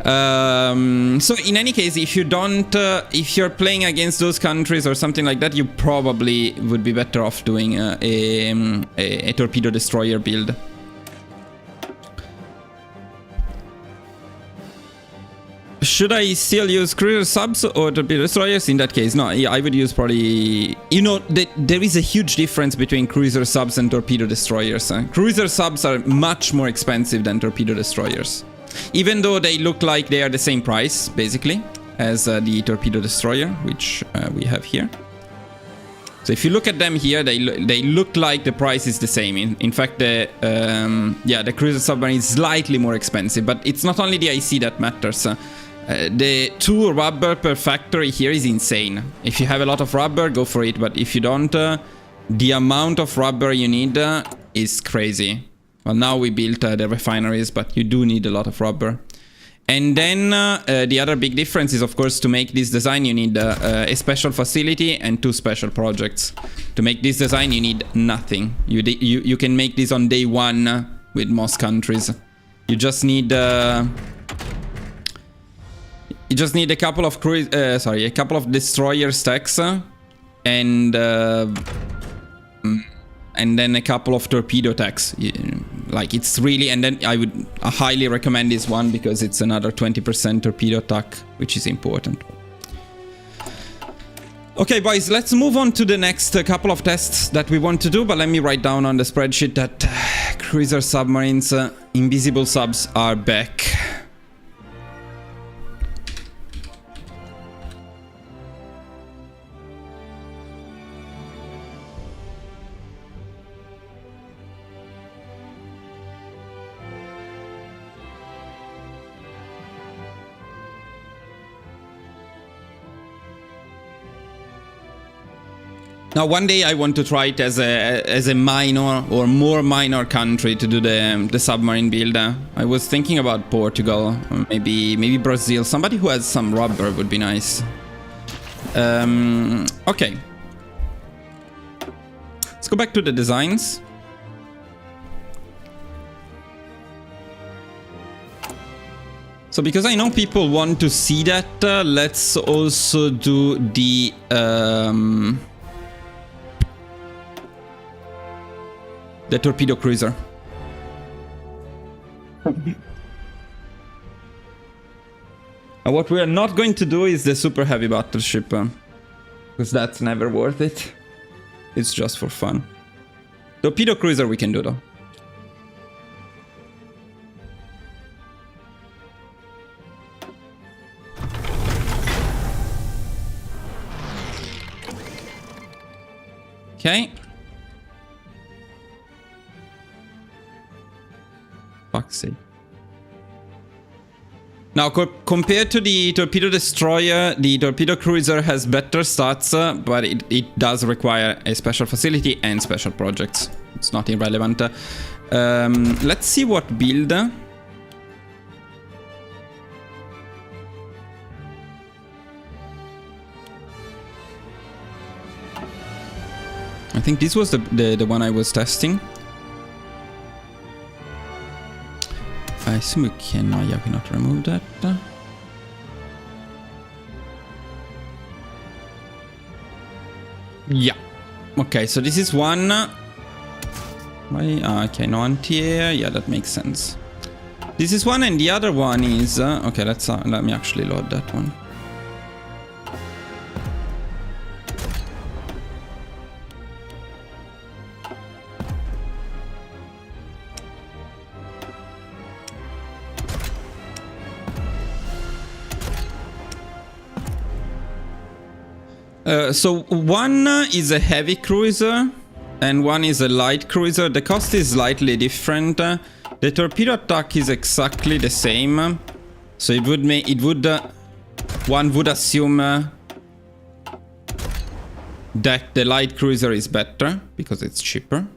So in any case, if you don't, if you're playing against those countries or something like that, you probably would be better off doing a torpedo destroyer build. Should I still use cruiser subs or torpedo destroyers? In that case, no, yeah, I would use probably... You know, there is a huge difference between cruiser subs and torpedo destroyers. Cruiser subs are much more expensive than torpedo destroyers. Even though they look like they are the same price, basically, as the torpedo destroyer, which we have here. So if you look at them here, they look like the price is the same. In fact, the cruiser submarine is slightly more expensive, but it's not only the IC that matters. The 2 rubber per factory here is insane. If you have a lot of rubber, go for it. But if you don't, the amount of rubber you need is crazy. Well, now we built the refineries, but you do need a lot of rubber. And then the other big difference is, of course, to make this design, you need a special facility and 2 special projects. To make this design, you need nothing. You can make this on day 1 with most countries. You just need... You just need a couple of a couple of destroyer stacks and then a couple of torpedo attacks. Like it's really, and then I highly recommend this one because it's another 20% torpedo attack, which is important. Okay, boys, let's move on to the next couple of tests that we want to do, but let me write down on the spreadsheet that cruiser submarines, invisible subs are back. Now, one day I want to try it as a minor or more minor country to do the submarine build. I was thinking about Portugal, or maybe Brazil. Somebody who has some rubber would be nice. Okay. Let's go back to the designs. So because I know people want to see that, let's also do the torpedo cruiser. What we are not going to do is the super heavy battleship, because that's never worth it. It's just for fun. Torpedo cruiser we can do though. Okay. Fuck's sake. Now, compared to the torpedo destroyer, the torpedo cruiser has better stats, but it does require a special facility and special projects. It's not irrelevant. Let's see what build. I think this was the one I was testing. I assume we cannot remove that. Yeah. Okay, so this is one. Okay, no anti-air. Yeah, that makes sense. This is one, and the other one is... okay, let me actually load that one. So one is a heavy cruiser and one is a light cruiser. The cost is slightly different. The torpedo attack is exactly the same. So it would make one would assume that the light cruiser is better because it's cheaper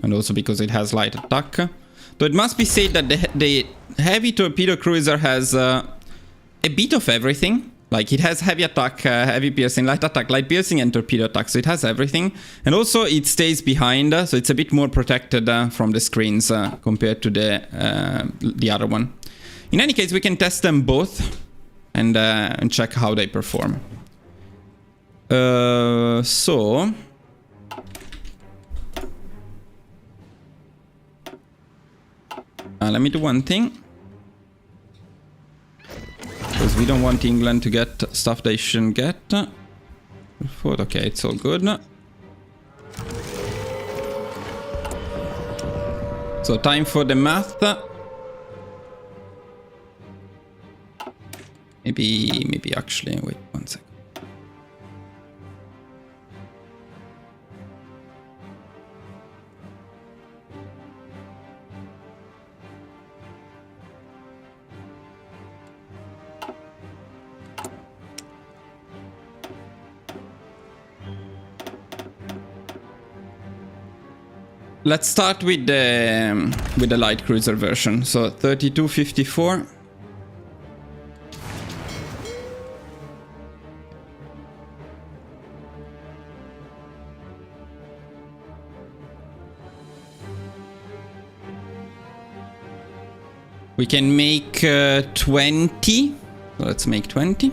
and also because it has light attack. So it must be said that the heavy torpedo cruiser has a bit of everything. Like, it has heavy attack, heavy piercing, light attack, light piercing, and torpedo attack. So it has everything. And also, it stays behind, so it's a bit more protected from the screens compared to the other one. In any case, we can test them both and check how they perform. So... let me do one thing. Because we don't want England to get stuff they shouldn't get. Okay, it's all good. So time for the math. Maybe actually, wait one second. Let's start with the light cruiser version. So 3254. We can make 20. So let's make 20.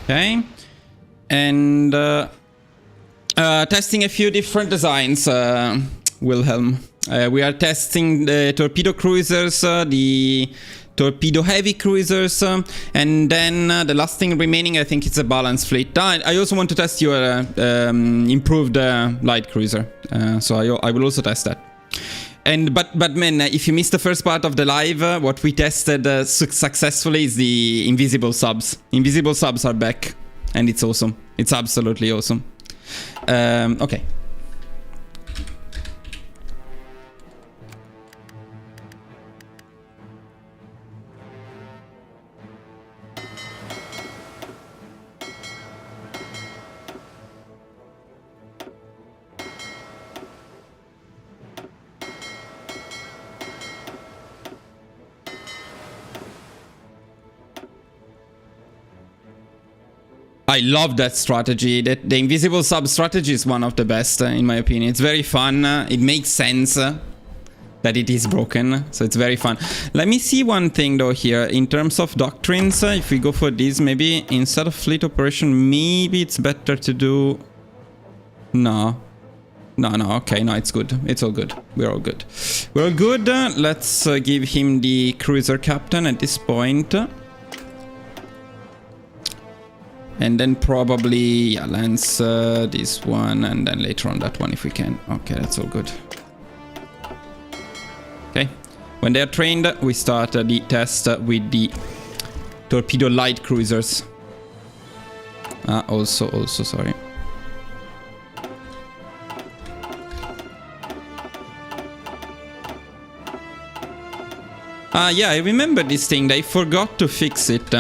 Okay, and testing a few different designs, Wilhelm. We are testing the torpedo cruisers, the torpedo heavy cruisers, and then the last thing remaining, I think it's a balanced fleet. I also want to test your improved light cruiser, so I will also test that. And but man, if you missed the first part of the live, what we tested successfully is the invisible subs. Invisible subs are back, and it's awesome. It's absolutely awesome. Okay. I love that strategy. That the invisible sub strategy is one of the best, in my opinion. It's very fun. It makes sense that it is broken, so it's very fun. Let me see one thing though here in terms of doctrines. If we go for this, maybe instead of fleet operation, maybe it's better to do. No. Okay, no, it's good. It's all good. We're all good. We're all good. Let's give him the cruiser captain at this point. And then probably, yeah, lance this one, and then later on that one if we can. Okay, that's all good. Okay, when they are trained, we start the test with the torpedo light cruisers. Also, sorry. Yeah, I remember this thing. They forgot to fix it.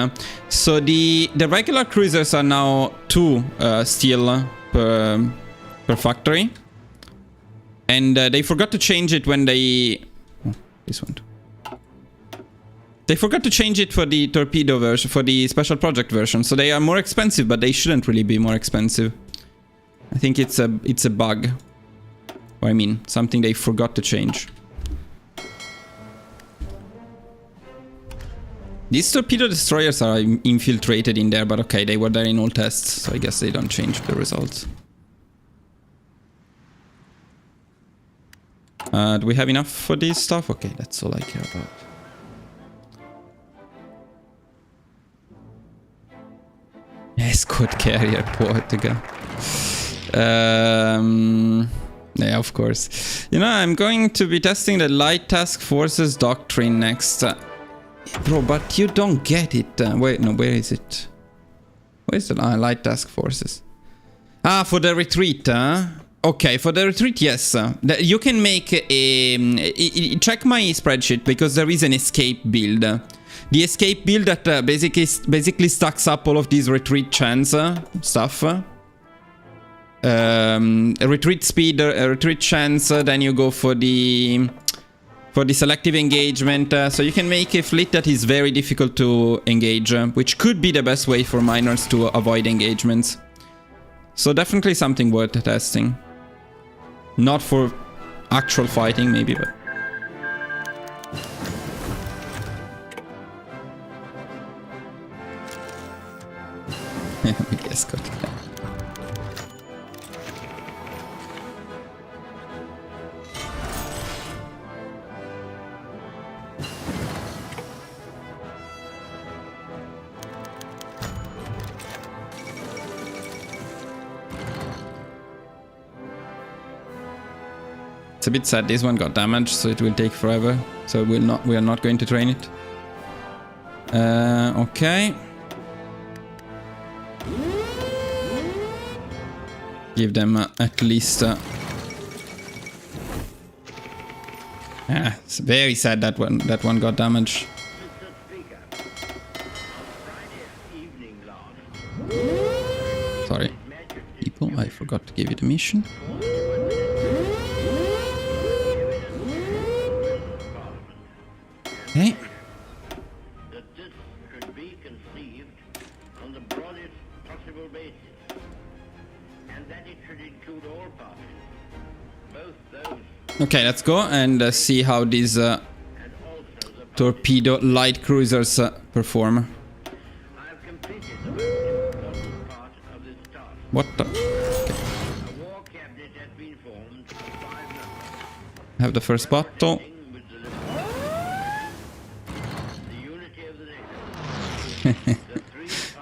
So the regular cruisers are now 2 steel per factory, and they forgot to change it when they. Oh, this one. They forgot to change it for the torpedo version, for the special project version. So they are more expensive, but they shouldn't really be more expensive. I think it's a bug. Or I mean, something they forgot to change. These torpedo destroyers are infiltrated in there, but okay, they were there in all tests, so I guess they don't change the results. Do we have enough for this stuff? Okay, that's all I care about. Escort carrier, Portugal. Yeah, of course. You know, I'm going to be testing the Light Task Forces doctrine next. Bro, but you don't get it. Wait, no, where is it? Where is the Light Task Forces? For the retreat, Okay, for the retreat, yes. You can make a... check my spreadsheet, because there is an escape build. The escape build that basically stacks up all of these retreat chance stuff. Retreat speed, retreat chance, then you go for the selective engagement, so you can make a fleet that is very difficult to engage, which could be the best way for miners to avoid engagements. So definitely something worth testing. Not for actual fighting, maybe, but... Yes, good. It's a bit sad this one got damaged, so it will take forever. So we are not going to train it. Okay. Give them at least... it's very sad that one got damaged. Sorry, people, I forgot to give you the mission. Okay. That this should be conceived on the broadest possible basis, and that it should include all parties, both those. Okay, let's go and see how these torpedo light cruisers perform. I have completed the most important part of this task. What the? A war cabinet has been formed of 5 members. have the first battle.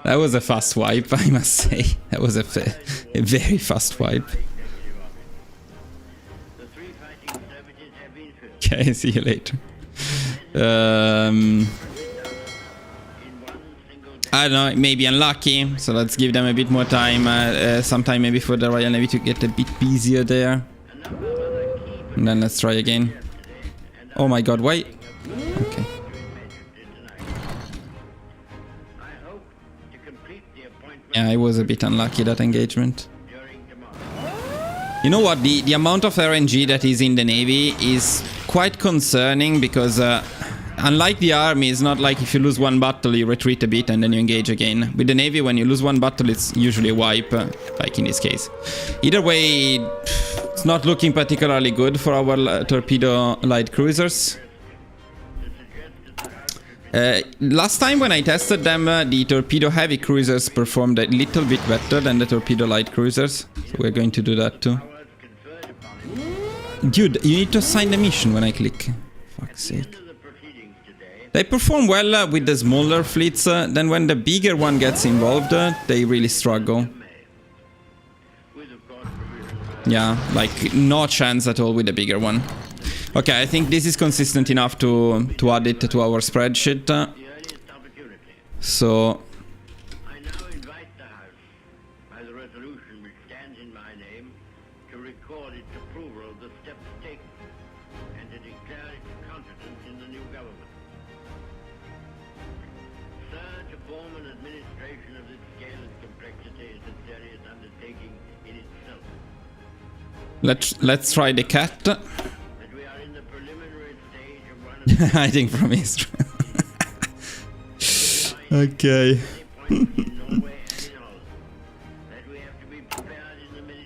That was a fast wipe, I must say. That was a very fast wipe. Okay, see you later. I don't know, maybe unlucky, so let's give them a bit more time, sometime maybe for the Royal Navy to get a bit busier there. And then let's try again. Oh my god, why? Okay. Yeah, I was a bit unlucky that engagement. You know what, the amount of RNG that is in the Navy is quite concerning because unlike the army, it's not like if you lose one battle, you retreat a bit and then you engage again. With the Navy, when you lose one battle, it's usually a wipe, like in this case. Either way, it's not looking particularly good for our torpedo light cruisers. Last time when I tested them, the torpedo heavy cruisers performed a little bit better than the torpedo light cruisers. So we're going to do that too. Dude, you need to assign the mission when I click. Fuck's sake. They perform well with the smaller fleets, then when the bigger one gets involved, they really struggle. Yeah, like no chance at all with the bigger one. Okay, I think this is consistent enough to add it to our spreadsheet. So I now invite the House, by the resolution which stands in my name, to record its approval of the steps taken and to declare its confidence in the new government. Sir, to form an administration of this scale and complexity is a serious undertaking in itself. let's try the cat. That we are in the preliminary stage of one of the Hiding from Israel. Okay.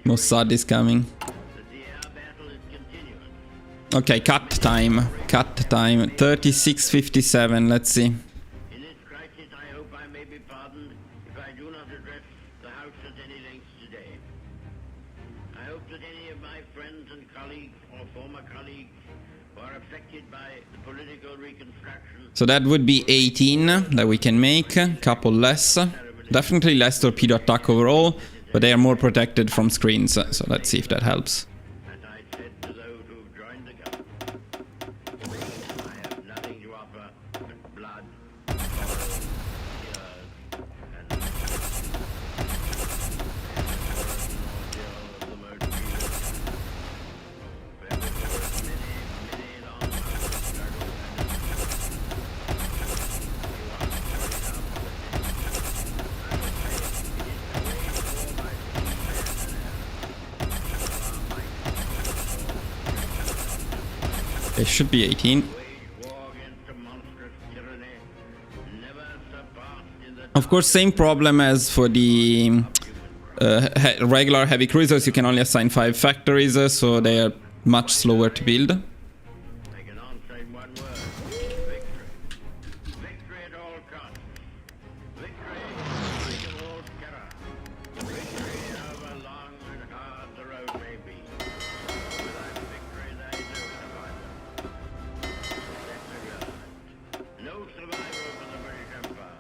Mossad is coming. Okay, cut time. Cut time. 36:57. Let's see. In this crisis, I hope I may be pardoned if I do not address the House at any length today. I hope that any of my friends and colleagues or former colleagues who are affected by the political reconstruction. So that would be 18 that we can make. Couple less. Definitely less torpedo attack overall, but they are more protected from screens. So let's see if that helps. And I said to those who have joined the government, I have nothing to offer but blood, sorrow, tears, and the most beautiful. There were many long hours of struggle It should be 18. Of course, same problem as for the regular heavy cruisers. You can only assign 5 factories, so they are much slower to build. I can answer in one word. Victory. Victory at all costs. Victory like an old terror. Victory however long and hard the road may be. Without victory there is no survival. Let's be realized. No survival for the British Empire.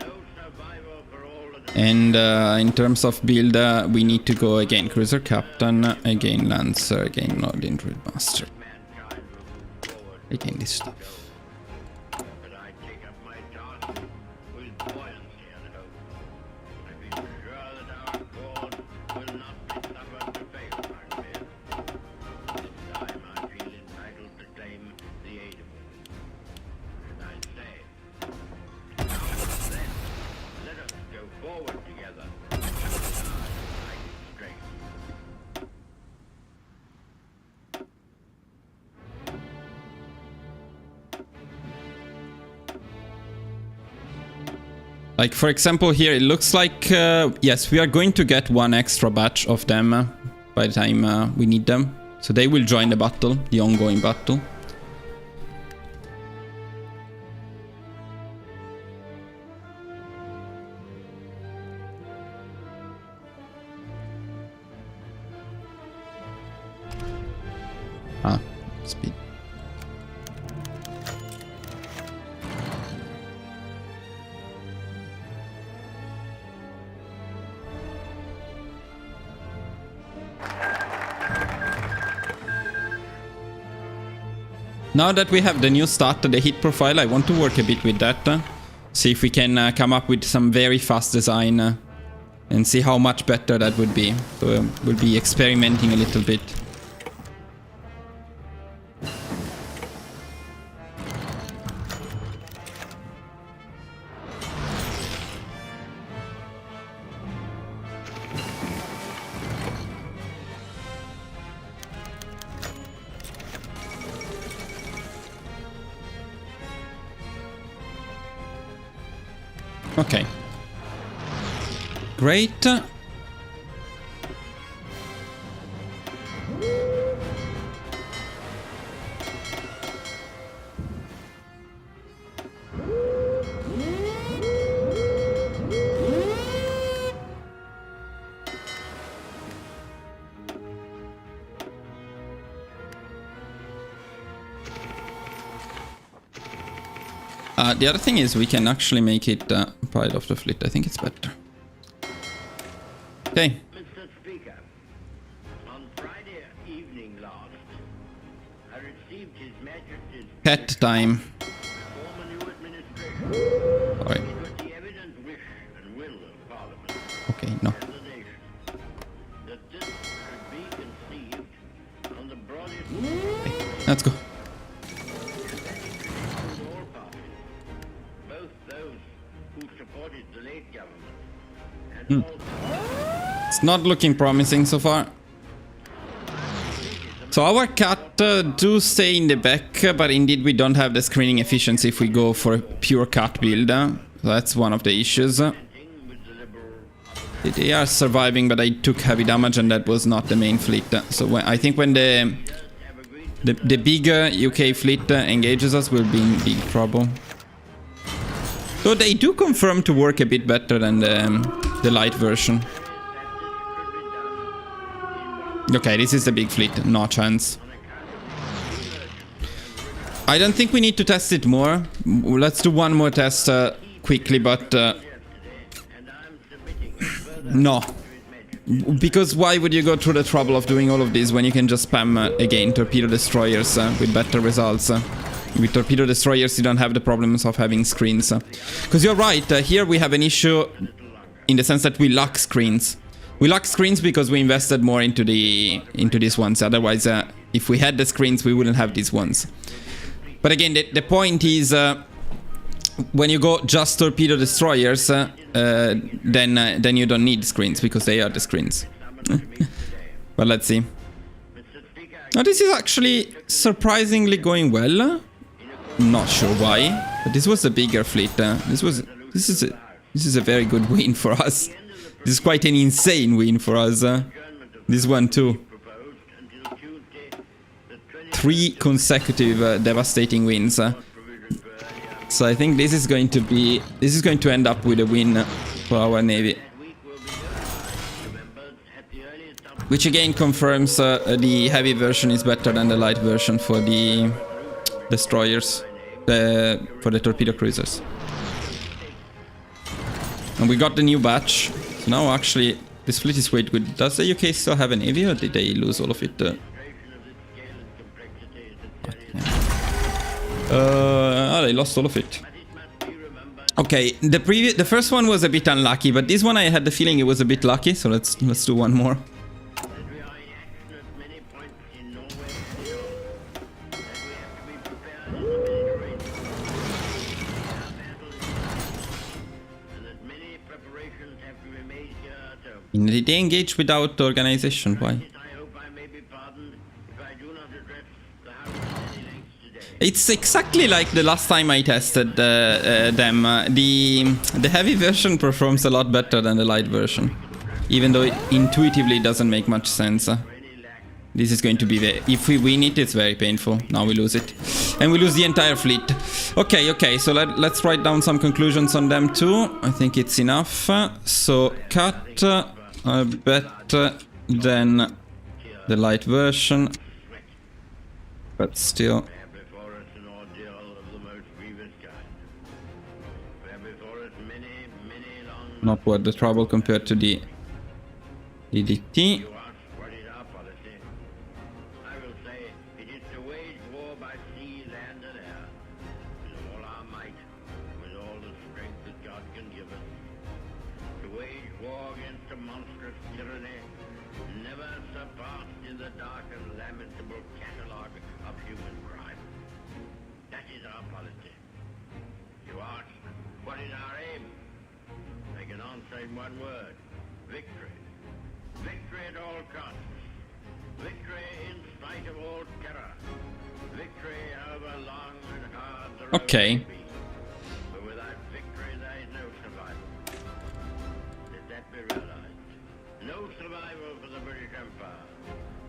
No survival for all of the... And in terms of build, we need to go again cruiser captain, again lancer, again Lord Indrid master. mankind will move forward. Again this stuff. But I take up my task with buoyancy and hope. I feel sure that our cause will not be suffered to fail, my friend. This time I feel entitled to claim the aid of all. And I say, now then, let us go forward together with our united strength. Like for example here, it looks like, yes, we are going to get 1 extra batch of them by the time we need them. So they will join the battle, the ongoing battle. Speed. Now that we have the new start, the hit profile, I want to work a bit with that. See if we can come up with some very fast design and see how much better that would be. So we'll be experimenting a little bit. Okay. Great. The other thing is we can actually make it part of the fleet. I think it's better. Okay. Mr. Speaker, on Friday evening last, I received His Majesty's Pet time. former new administration. Sorry. It was the evident wish and will of Parliament Okay, no. and the nation that this should be conceived on the broadest Okay, let's go. with all parties, both those who supported the late government and all It's not looking promising so far. So our cut do stay in the back, but indeed we don't have the screening efficiency if we go for a pure cut build. So that's one of the issues. with the liberal They are surviving, but I took heavy damage and that was not the main fleet. So I think when the bigger UK fleet engages us, we'll be in big trouble. So they do confirm to work a bit better than the light version. Okay, this is the big fleet, no chance. I don't think we need to test it more. Let's do one more test quickly, but no. Because why would you go through the trouble of doing all of this when you can just spam again torpedo destroyers with better results? With torpedo destroyers you don't have the problems of having screens. Because you're right, here we have an issue in the sense that we lack screens. We lack screens because we invested more into these ones. Otherwise, if we had the screens, we wouldn't have these ones. But again, the point is, when you go just torpedo destroyers, then you don't need screens because they are the screens. But let's see. Now this is actually surprisingly going well. Not sure why, but this was a bigger fleet. This is a very good win for us. This is quite an insane win for us. This one too. 3 consecutive devastating wins. So I think this is going to end up with a win for our navy. Which again confirms the heavy version is better than the light version for the destroyers, for the torpedo cruisers. And we got the new batch. So now actually this fleet is quite good. Does the UK still have a navy or did they lose all of it? They lost all of it. Okay, the first one was a bit unlucky, but this one I had the feeling it was a bit lucky, so let's do one more. Did they engage without organization? Why? It's exactly like the last time I tested them. The heavy version performs a lot better than the light version, even though it intuitively doesn't make much sense. This is going to be if we win it, it's very painful. Now we lose it, and we lose the entire fleet. Okay. So let's write down some conclusions on them too. I think it's enough. So cut better than the light version. but still Bear before us an ordeal of the most grievous kind. Bear before us many, many long not worth the trouble compared to the DDT. You ask what is our policy. I will say it is to wage war by sea, land, and air, with all our might, with all the strength that God can give us. To wage war against a monstrous tyranny, never surpassed in the dark and lamentable catalogue of human crime. That is our policy. You ask, what is our aim? I can answer in one word: victory. Victory at all costs. Victory in spite of all terror. Victory however long and hard the road Okay. may be. But without victory there is no survival. Let that be realized. No survival for the British Empire.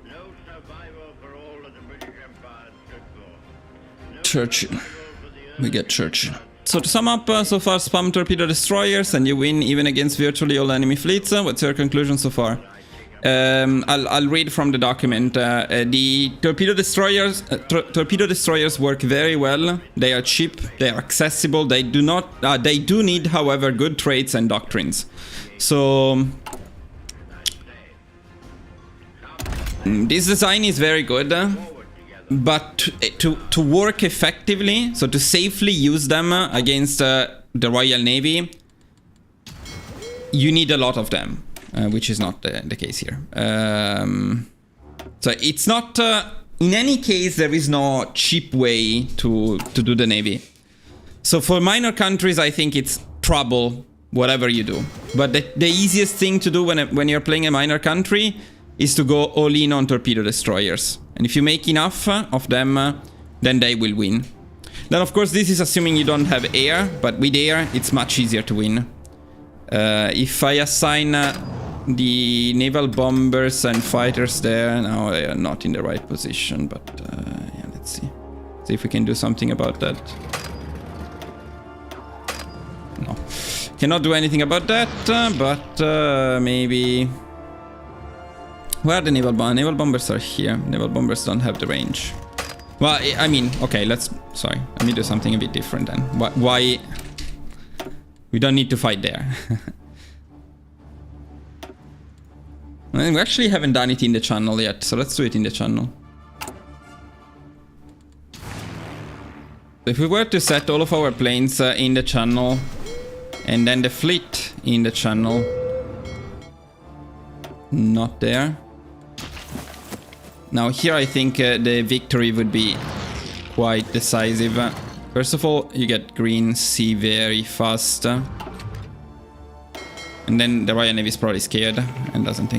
No survival for all that the British Empire stood for. No Churchill. survival for the We get Churchill. So to sum up, so far spam torpedo destroyers and you win even against virtually all enemy fleets. What's your conclusion so far? I'll read from the document. The torpedo destroyers work very well. They are cheap. They are accessible. They do not. They do need, however, good traits and doctrines. So this design is very good. But to work effectively, so to safely use them against the Royal Navy, you need a lot of them, which is not the case here. So it's not, in any case, there is no cheap way to do the Navy. So for minor countries, I think it's trouble, whatever you do. But the easiest thing to do when you're playing a minor country is to go all in on torpedo destroyers. And if you make enough of them, then they will win. Then of course this is assuming you don't have air, but with air it's much easier to win. If I assign the naval bombers and fighters there, now they are not in the right position, but yeah, let's see. See if we can do something about that. No. Cannot do anything about that, but maybe... Where are the naval bombers? Naval bombers are here. Naval bombers don't have the range. Well, I mean, okay, sorry. Let me do something a bit different then. Why? We don't need to fight there. We actually haven't done it in the channel yet, so let's do it in the channel. If we were to set all of our planes in the channel, and then the fleet in the channel, not there. Now here I think the victory would be quite decisive. First of all, you get Green Sea very fast. And then the Royal Navy is probably scared and doesn't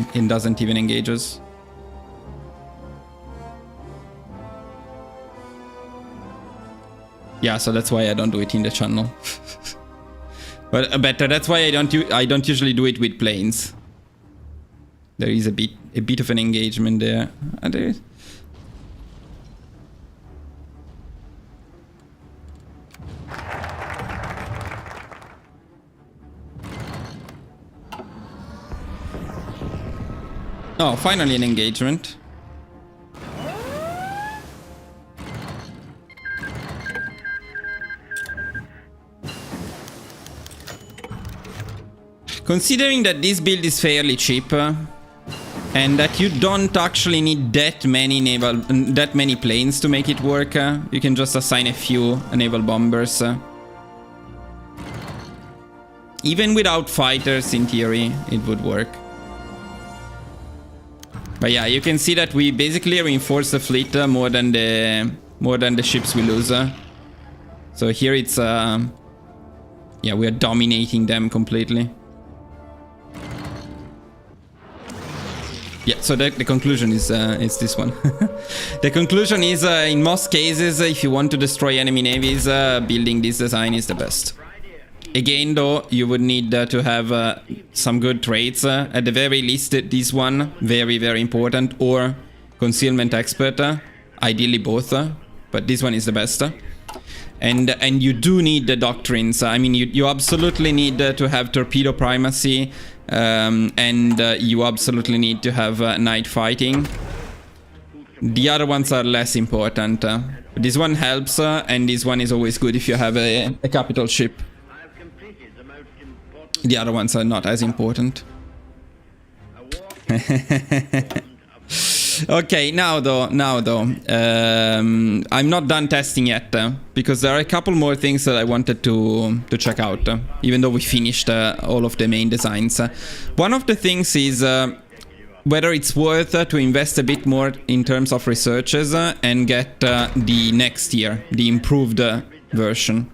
even engage us. Yeah, so that's why I don't do it in the channel. But better, that's why I don't usually do it with planes. There is a bit of an engagement there. There is. Oh, finally an engagement. Considering that this build is fairly cheap, and that you don't actually need that many planes to make it work, you can just assign a few naval bombers. Even without fighters, in theory, it would work. But yeah, you can see that we basically reinforce the fleet more than the ships we lose. So here it's yeah, we are dominating them completely. Yeah, so the conclusion is this one. The conclusion is, in most cases, if you want to destroy enemy navies, building this design is the best. Again, though, you would need to have some good traits. At the very least, this one, very, very important, or concealment expert. Ideally both, but this one is the best. And you do need the doctrines. I mean, you absolutely need to have torpedo primacy. And you absolutely need to have night fighting. The other ones are less important. This one helps, and this one is always good if you have a capital ship. I've completed the most important The other ones are not as important. Okay, now though, I'm not done testing yet, because there are a couple more things that I wanted to check out, even though we finished all of the main designs. One of the things is whether it's worth to invest a bit more in terms of researches and get the next year, the improved version.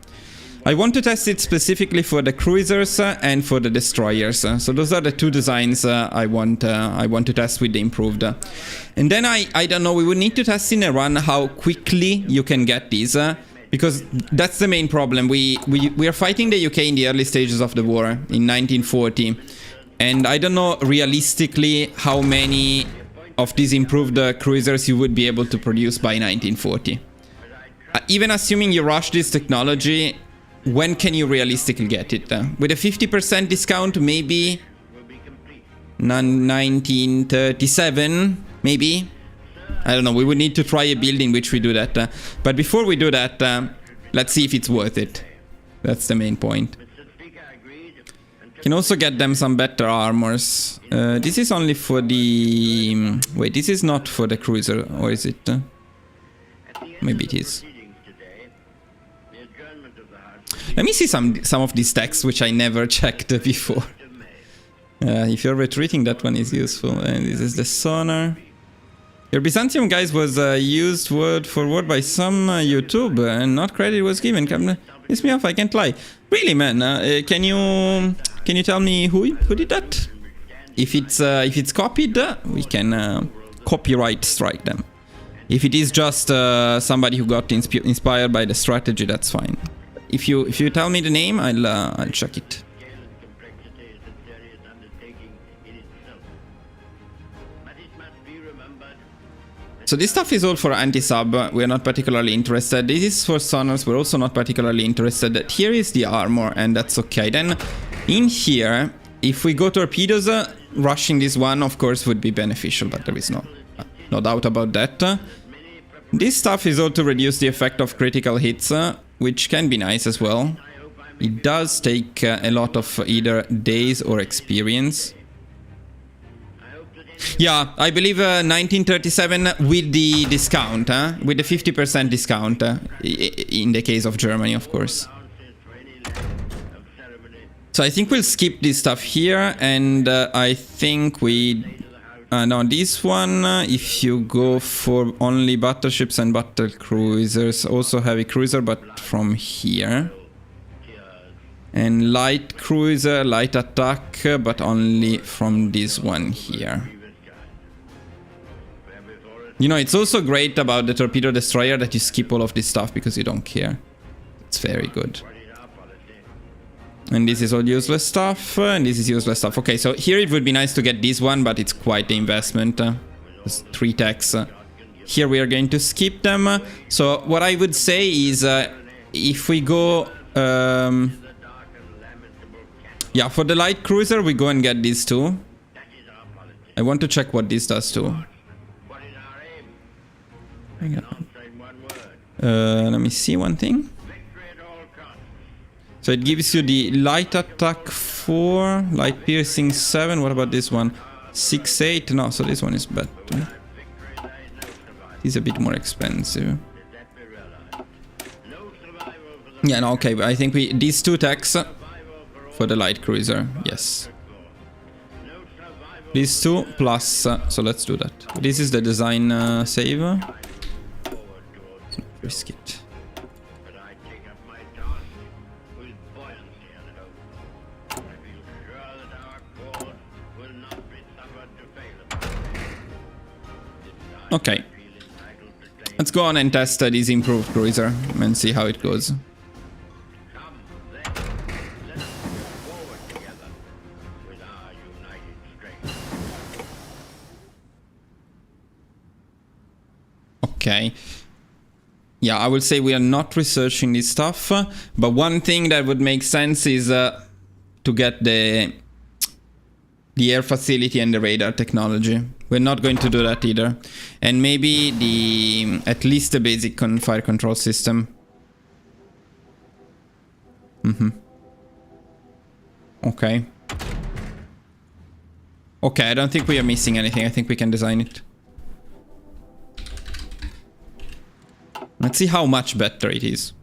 I want to test it specifically for the cruisers and for the destroyers. So those are the two designs I want to test with the improved. And then I don't know, we would need to test in a run how quickly you can get these, because that's the main problem. We are fighting the UK in the early stages of the war in 1940, and I don't know realistically how many of these improved cruisers you would be able to produce by 1940. Even assuming you rush this technology, when can you realistically get it? With a 50% discount, maybe 1937, maybe? I don't know, we would need to try a build in which we do that. But before we do that, let's see if it's worth it. That's the main point. Can also get them some better armors. This is only for the... Wait, this is not for the cruiser, or is it? Maybe it is. Let me see some of these texts which I never checked before. If you're retreating, that one is useful. And this is the sonar. Your Byzantium, guys, was used word for word by some YouTube, and not credit was given. Piss me off, I can't lie. Really, man? Can you tell me who did that? If it's copied, we can copyright strike them. If it is just somebody who got inspired by the strategy, that's fine. If you tell me the name, I'll check it. So this stuff is all for anti-sub. We're not particularly interested. This is for sonars. We're also not particularly interested. Here is the armor, and that's okay. Then in here, if we go torpedoes, rushing this one, of course, would be beneficial, but there is no doubt about that. This stuff is all to reduce the effect of critical hits, which can be nice as well. It does take a lot of either days or experience. Yeah, I believe 1937 with the discount, with the 50% discount, in the case of Germany, of course. So I think we'll skip this stuff here, and I think we... no, this one, if you go for only battleships and battle cruisers, also heavy cruiser, but from here. And light cruiser, light attack, but only from this one here. You know, it's also great about the torpedo destroyer that you skip all of this stuff because you don't care. It's very good. And this is all useless stuff, and this is useless stuff. Okay, so here it would be nice to get this one, but it's quite the investment. It's 3 techs. Here we are going to skip them. So what I would say is, if we go... yeah, for the light cruiser, we go and get these two. I want to check what this does too. Let me see one thing. So it gives you the light attack 4, light piercing 7. What about this one? 6, 8. No, so this one is better. It's a bit more expensive. Yeah, no, okay. But I think these 2 techs for the light cruiser. Yes. These 2 plus. So let's do that. This is the design save. Risk it. Okay. Let's go on and test this improved cruiser and see how it goes. Okay. Yeah, I would say we are not researching this stuff, but one thing that would make sense is to get the air facility and the radar technology, we're not going to do that either. And maybe at least the basic fire control system. Okay. Okay, I don't think we are missing anything. I think we can design it. Let's see how much better it is.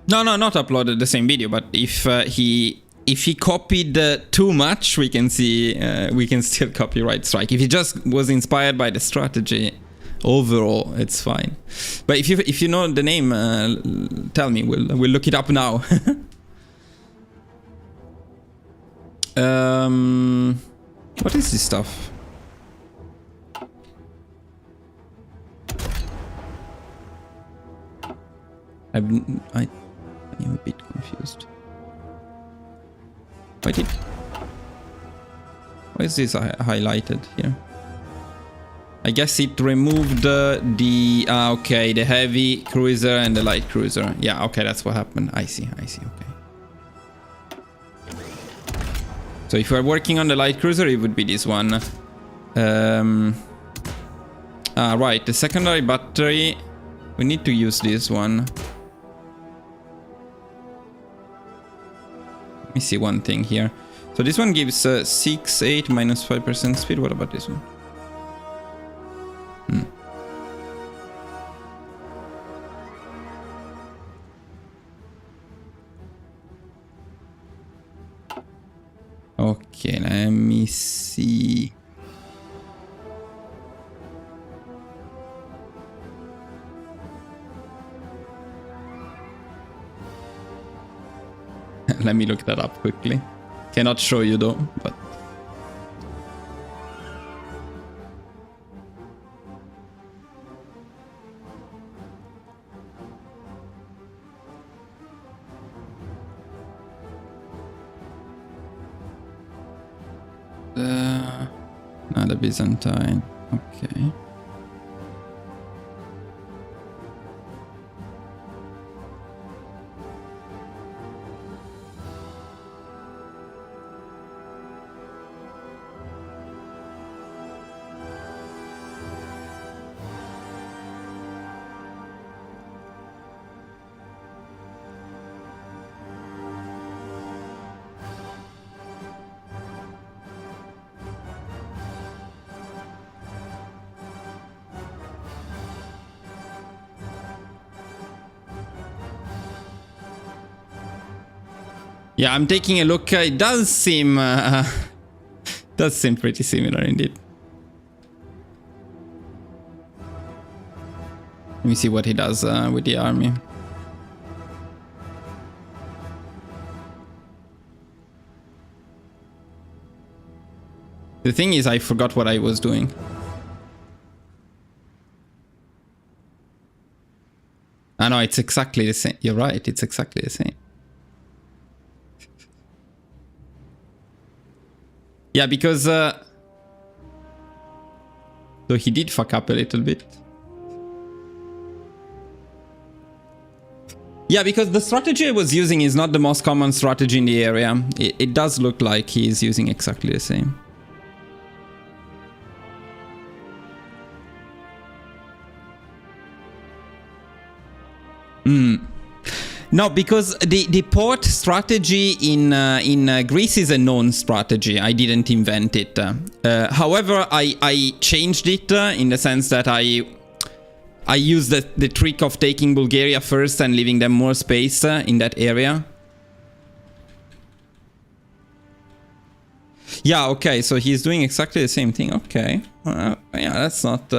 No, not uploaded the same video, but if he copied too much, we can see we can still copyright strike. If he just was inspired by the strategy, overall it's fine. But if you know the name, tell me. We'll look it up now. What is this stuff? I'm a bit confused. Why is this highlighted here? I guess it removed the heavy cruiser and the light cruiser. Yeah, okay, that's what happened. I see, okay. So if we're working on the light cruiser, it would be this one. Right, the secondary battery, we need to use this one. Let me see one thing here. So this one gives 6, 8, minus 5% speed. What about this one? Okay, let me see. Let me look that up quickly. Cannot show you though, but... the Byzantine, okay. Yeah, I'm taking a look. It does seem pretty similar indeed. Let me see what he does with the army. The thing is, I forgot what I was doing. I know, it's exactly the same. You're right, it's exactly the same. Yeah, because... so he did fuck up a little bit. Yeah, because the strategy I was using is not the most common strategy in the area. It does look like he's using exactly the same. No, because the port strategy in Greece is a known strategy. I didn't invent it. However, I changed it in the sense that I used the trick of taking Bulgaria first and leaving them more space in that area. Yeah, okay, so he's doing exactly the same thing. Okay, yeah, that's not...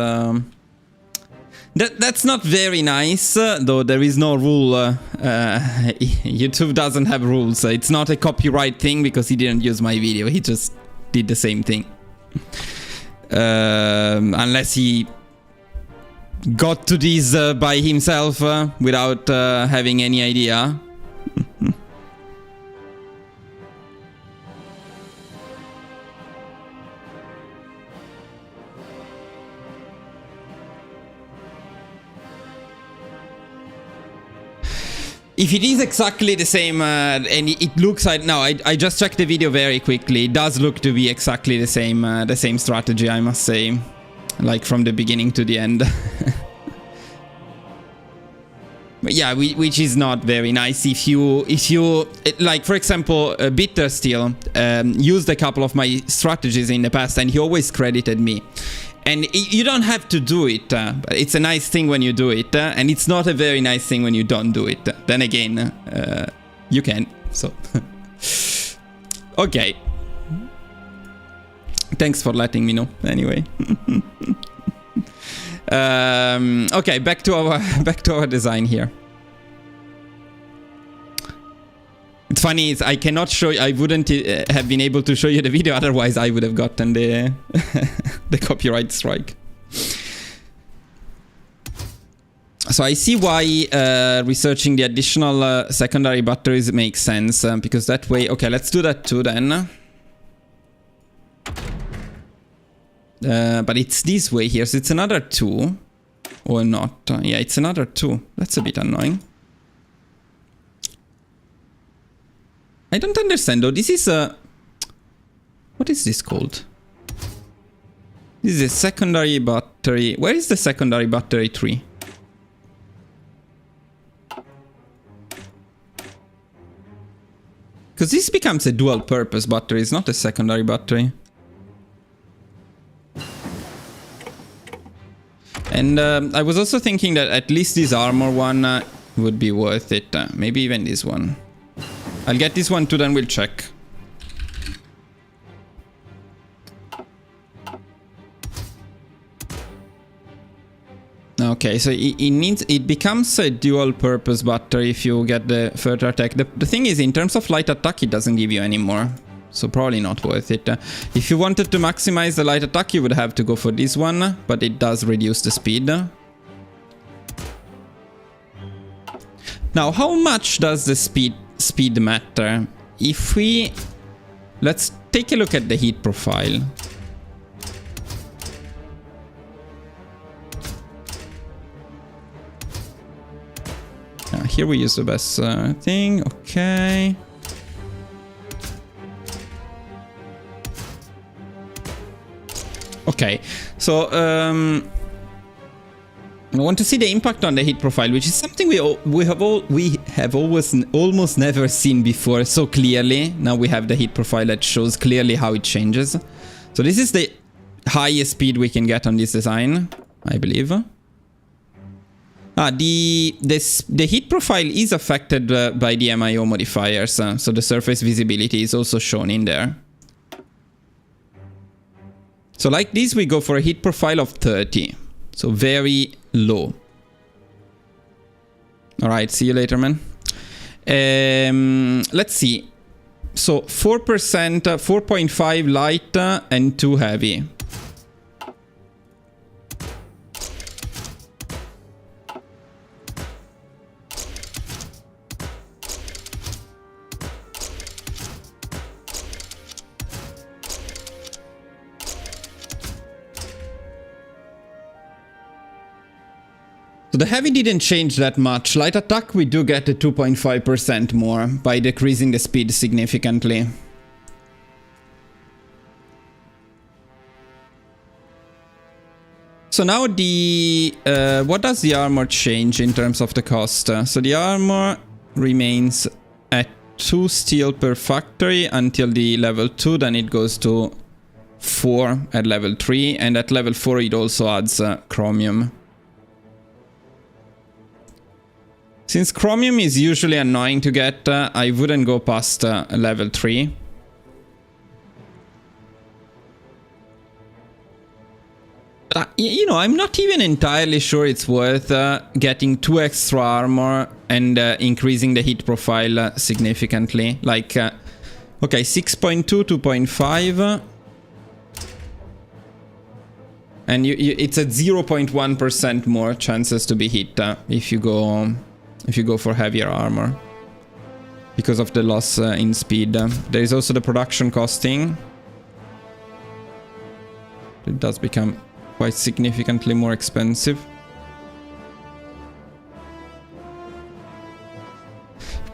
That's not very nice, though there is no rule. YouTube doesn't have rules. It's not a copyright thing because he didn't use my video. He just did the same thing. Unless he got to this by himself without having any idea. If it is exactly the same, and it looks like... No, I just checked the video very quickly. It does look to be exactly the same strategy, I must say. Like, from the beginning to the end. But yeah, which is not very nice. If you like, for example, Bitter Steel used a couple of my strategies in the past, and he always credited me. And you don't have to do it, but it's a nice thing when you do it, and it's not a very nice thing when you don't do it. Then again, you can, so... Okay. Thanks for letting me know, anyway. Okay, back to our design here. It's funny, I cannot show you, I wouldn't have been able to show you the video, otherwise I would have gotten the the copyright strike. So I see why researching the additional secondary batteries makes sense, because that way... Okay, let's do that too then. But it's this way here, so it's another 2. Or not. Yeah, it's another 2. That's a bit annoying. I don't understand though. This is a... What is this called? This is a secondary battery. Where is the secondary battery 3? Because this becomes a dual purpose battery, it's not a secondary battery. And I was also thinking that at least this armor one would be worth it. Maybe even this one. I'll get this one too, then we'll check. Okay, so it becomes a dual purpose battery if you get the further attack. The thing is, in terms of light attack, it doesn't give you any more. So probably not worth it. If you wanted to maximize the light attack, you would have to go for this one, but it does reduce the speed. Now, how much does the speed matter? If we... Let's take a look at the heat profile. Here we use the best thing. Okay. Okay, so I want to see the impact on the heat profile, which is something we have almost never seen before so clearly. Now we have the heat profile that shows clearly how it changes. So this is the highest speed we can get on this design, I believe. The heat profile is affected by the MIO modifiers, so the surface visibility is also shown in there. So like this, we go for a heat profile of 30. So very low. Alright, see you later, man. Let's see. So 4%, 4.5 light and 2 heavy. So the heavy didn't change that much. Light attack, we do get a 2.5% more by decreasing the speed significantly. So now the... what does the armor change in terms of the cost? So the armor remains at 2 steel per factory until the level 2, then it goes to 4 at level 3, and at level 4 it also adds chromium. Since chromium is usually annoying to get, I wouldn't go past level 3. But, you know, I'm not even entirely sure it's worth getting 2 extra armor and increasing the heat profile significantly. Like, okay, 6.2, 2.5. And it's at 0.1% more chances to be hit if you go for heavier armor, because of the loss in speed. There is also the production costing. It does become quite significantly more expensive.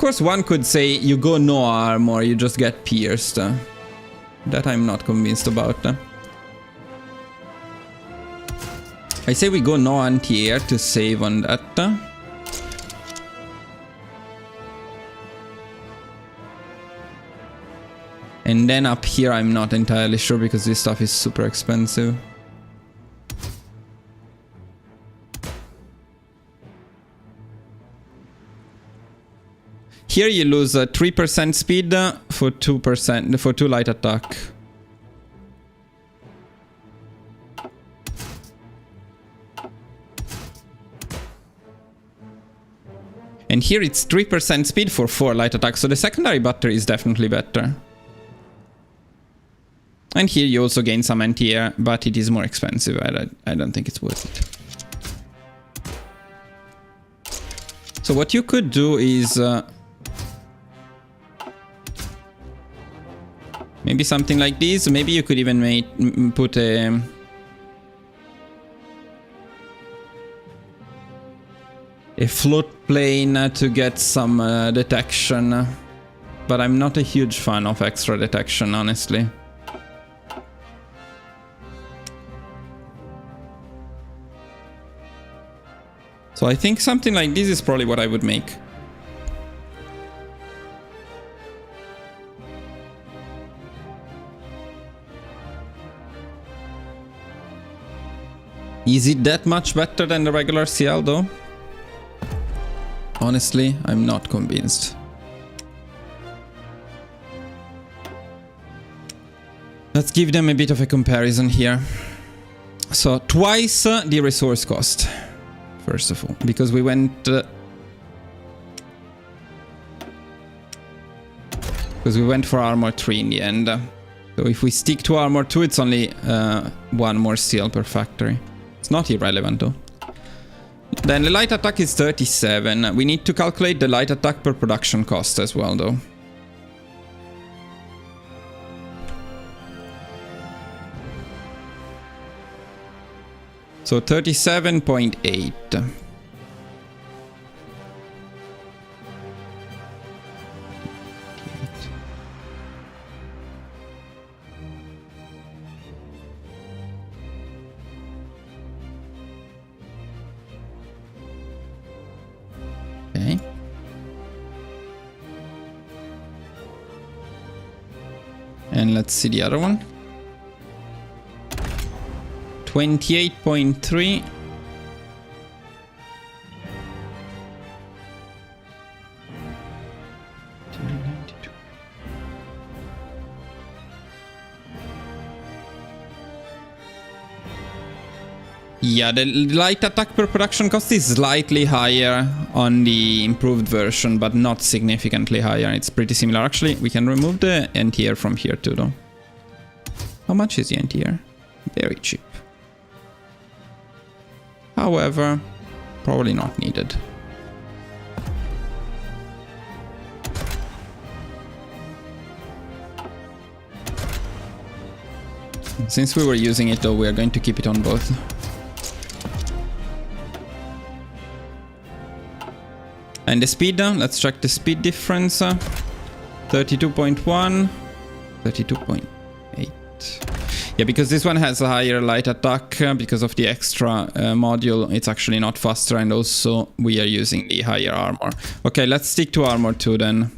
course, one could say you go no armor, you just get pierced. That I'm not convinced about. I say we go no anti-air to save on that. And then up here I'm not entirely sure because this stuff is super expensive. Here you lose 3% speed for 2% for 2 light attack. And here it's 3% speed for 4 light attack, so the secondary battery is definitely better. And here you also gain some anti-air, but it is more expensive. I don't think it's worth it. So what you could do is maybe something like this. Maybe you could even put a float plane to get some detection. But I'm not a huge fan of extra detection, honestly. So I think something like this is probably what I would make. Is it that much better than the regular CL though? Honestly, I'm not convinced. Let's give them a bit of a comparison here. So twice the resource cost. First of all, because we went for armor 3 in the end. So if we stick to armor 2, it's only 1 more steel per factory. It's not irrelevant though. Then the light attack is 37. We need to calculate the light attack per production cost as well though. So 37.8. Okay. And let's see the other one. 28.3. Yeah, the light attack per production cost is slightly higher on the improved version, but not significantly higher. It's pretty similar. Actually, we can remove the anti-air from here too, though. How much is the anti-air? Very cheap. However, probably not needed. Since we were using it though, we are going to keep it on both. And the speed, let's check the speed difference. 32.1, 32.8. Yeah, because this one has a higher light attack because of the extra module. It's actually not faster, and also we are using the higher armor. Okay, let's stick to armor 2 then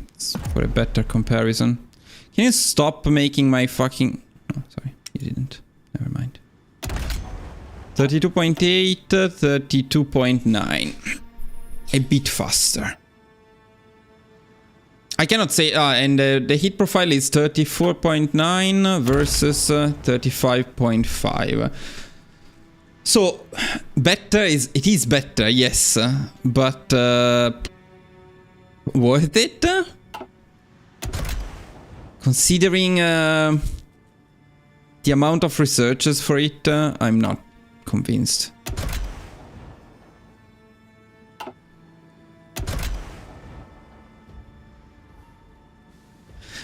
for a better comparison. Can you stop making my fucking... Oh, sorry, you didn't. Never mind. 32.8, 32.9. A bit faster. I cannot say, and the heat profile is 34.9 versus 35.5. So better it is better, yes, but worth it? Considering the amount of researches for it, I'm not convinced.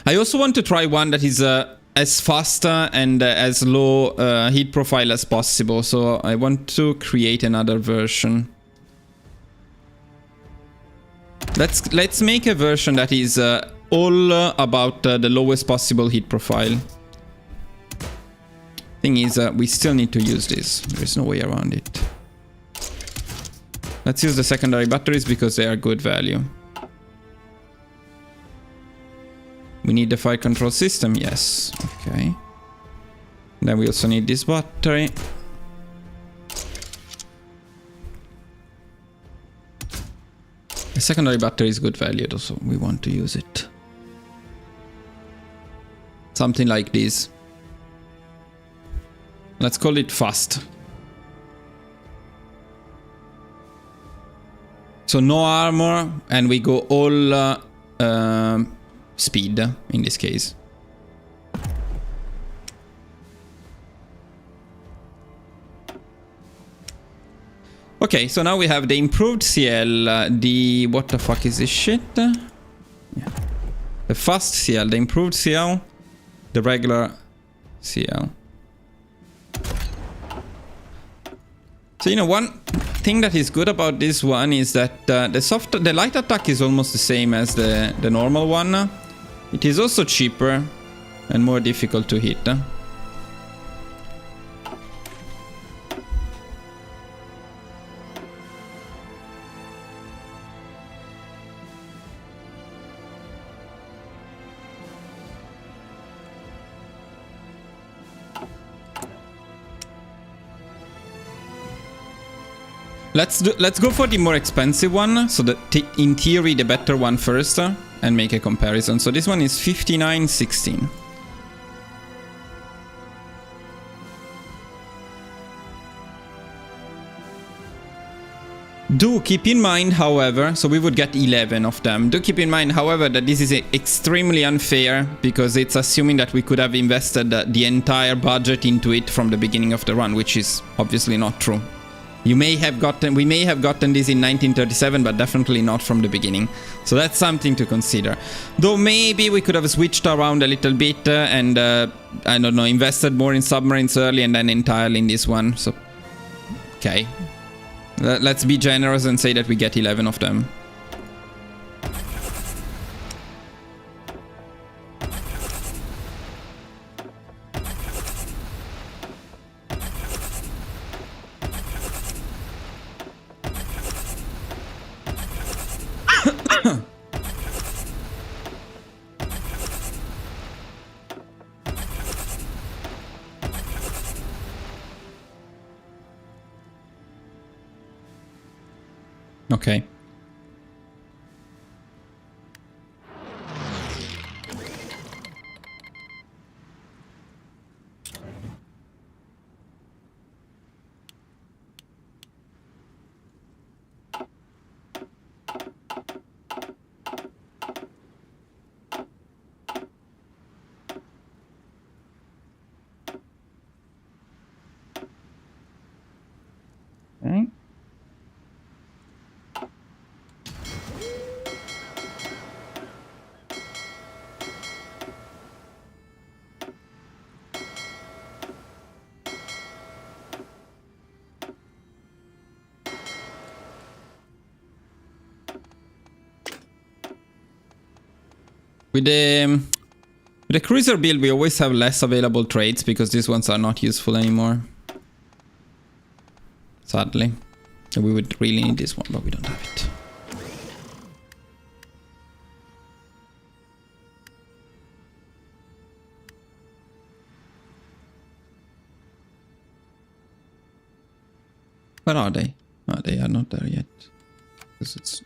I also want to try one that is as fast and as low heat profile as possible, so I want to create another version. Let's make a version that is all about the lowest possible heat profile. Thing is, we still need to use this. There's no way around it. Let's use the secondary batteries because they are good value. We need the fire control system, yes. Okay. Then we also need this battery. The secondary battery is good value, so we want to use it. Something like this. Let's call it fast. So no armor, and we go all speed in this case. Okay, so now we have the improved CL, the... what the fuck is this shit? Yeah. The fast CL, the improved CL, the regular CL. So, you know, one thing that is good about this one is that the light attack is almost the same as the normal one. It is also cheaper and more difficult to hit. Let's go for the more expensive one, so that in theory the better one first, and make a comparison. So this one is 59.16. Do keep in mind, however, so we would get 11 of them. Do keep in mind, however, that this is extremely unfair because it's assuming that we could have invested the entire budget into it from the beginning of the run, which is obviously not true. We may have gotten this in 1937, but definitely not from the beginning. So that's something to consider. Though maybe we could have switched around a little bit and, I don't know, invested more in submarines early and then entirely in this one. So, okay. Let's be generous and say that we get 11 of them. Okay. Okay. With the cruiser build, we always have less available trades because these ones are not useful anymore. Sadly. We would really need this one, but we don't have it. Where are they? Oh, they are not there yet. Because it's...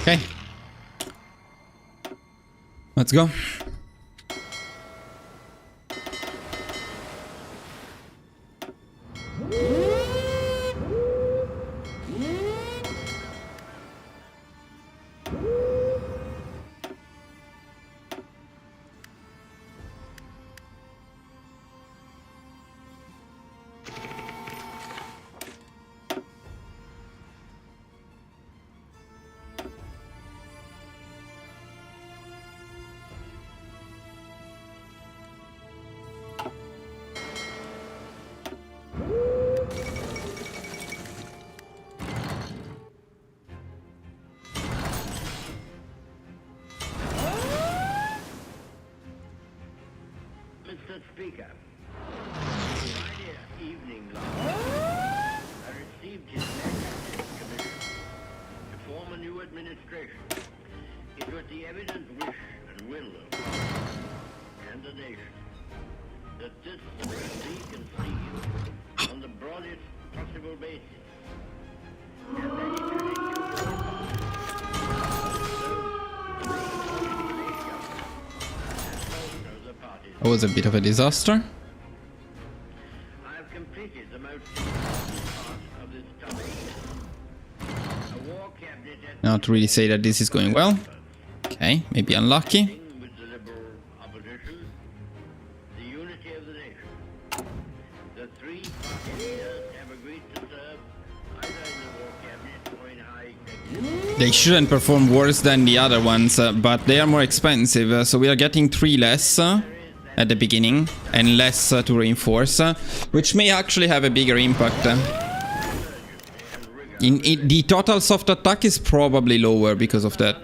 Okay. Let's go. Mr. Speaker, Friday evening last, I received His Majesty's commission to form a new administration. It was the evident wish and will of Congress and the nation that this be conceived on the broadest possible basis, and that it should That was a bit of a disaster. I have completed the most important part of this topic. A war cabinet at Not really say that this is going well. Okay, maybe unlucky. with the liberal opposition, the unity of the nation. The three party leaders have agreed to serve either in the war cabinet or in high executive. They shouldn't perform worse than the other ones, but they are more expensive. So we are getting 3 less at the beginning and less to reinforce, which may actually have a bigger impact. The total soft attack is probably lower because of that.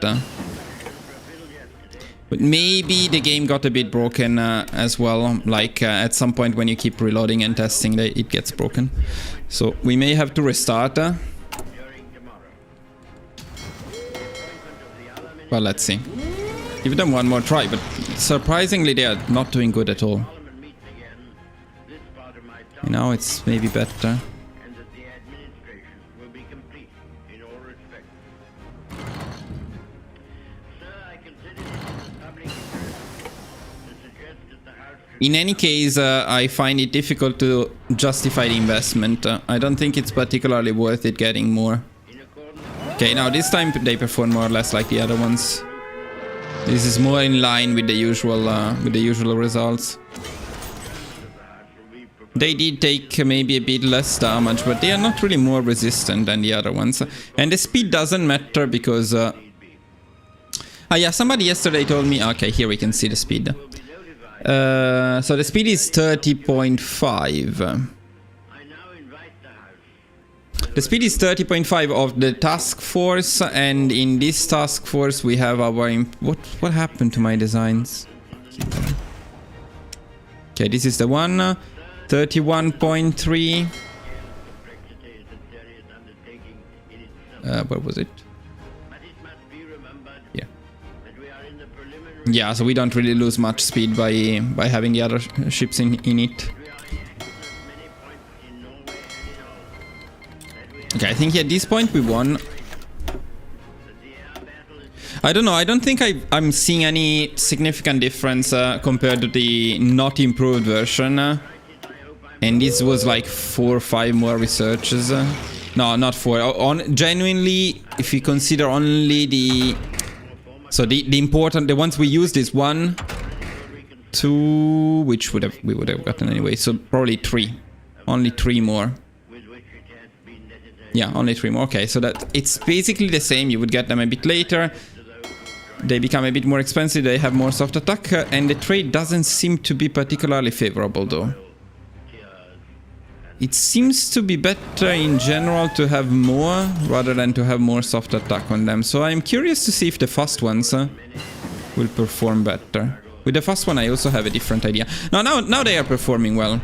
But maybe the game got a bit broken as well, like at some point when you keep reloading and testing, it gets broken. So we may have to restart. Well, let's see. Give them one more try, but surprisingly they are not doing good at all. Parliament meets again. This part of my topic, Now it's maybe better. and that the administration will be complete in all respects. Sir, I consider it in the public interest to suggest that the House should In any case, I find it difficult to justify the investment. I don't think it's particularly worth it getting more. in accordance Okay, now this time they perform more or less like the other ones. This is more in line with the usual results. They did take maybe a bit less damage, but they are not really more resistant than the other ones. And the speed doesn't matter because... yeah, somebody yesterday told me... Okay, here we can see the speed. So the speed is 30.5. I now invite the House. The speed is 30.5 of the task force, and in this task force we have our... What happened to my designs? Okay, this is the one. 31.3. Complexity is a serious undertaking in itself. What was it? But it must be remembered Yeah. that we are in the preliminary. Yeah, so we don't really lose much speed by having the other ships in it. We are in excess of many points in Norway and in all. That we have Okay, I think at this point we won. that the air battle is I don't know, I don't think I'm seeing any significant difference compared to the not improved version. And this was like 4 or 5 more researches. No, not 4. Genuinely, if you consider only the... So the important, the ones we used is 1, 2, which we would have gotten anyway. So probably 3. Only 3 more. with which it has been necessary Yeah, only 3 more. Okay, so that it's basically the same. You would get them a bit later. They become a bit more expensive. They have more soft attack, and the trade doesn't seem to be particularly favorable, though. It seems to be better in general to have more rather than to have more soft attack on them. So I'm curious to see if the fast ones will perform better. With the fast one, I also have a different idea. Now they are performing well,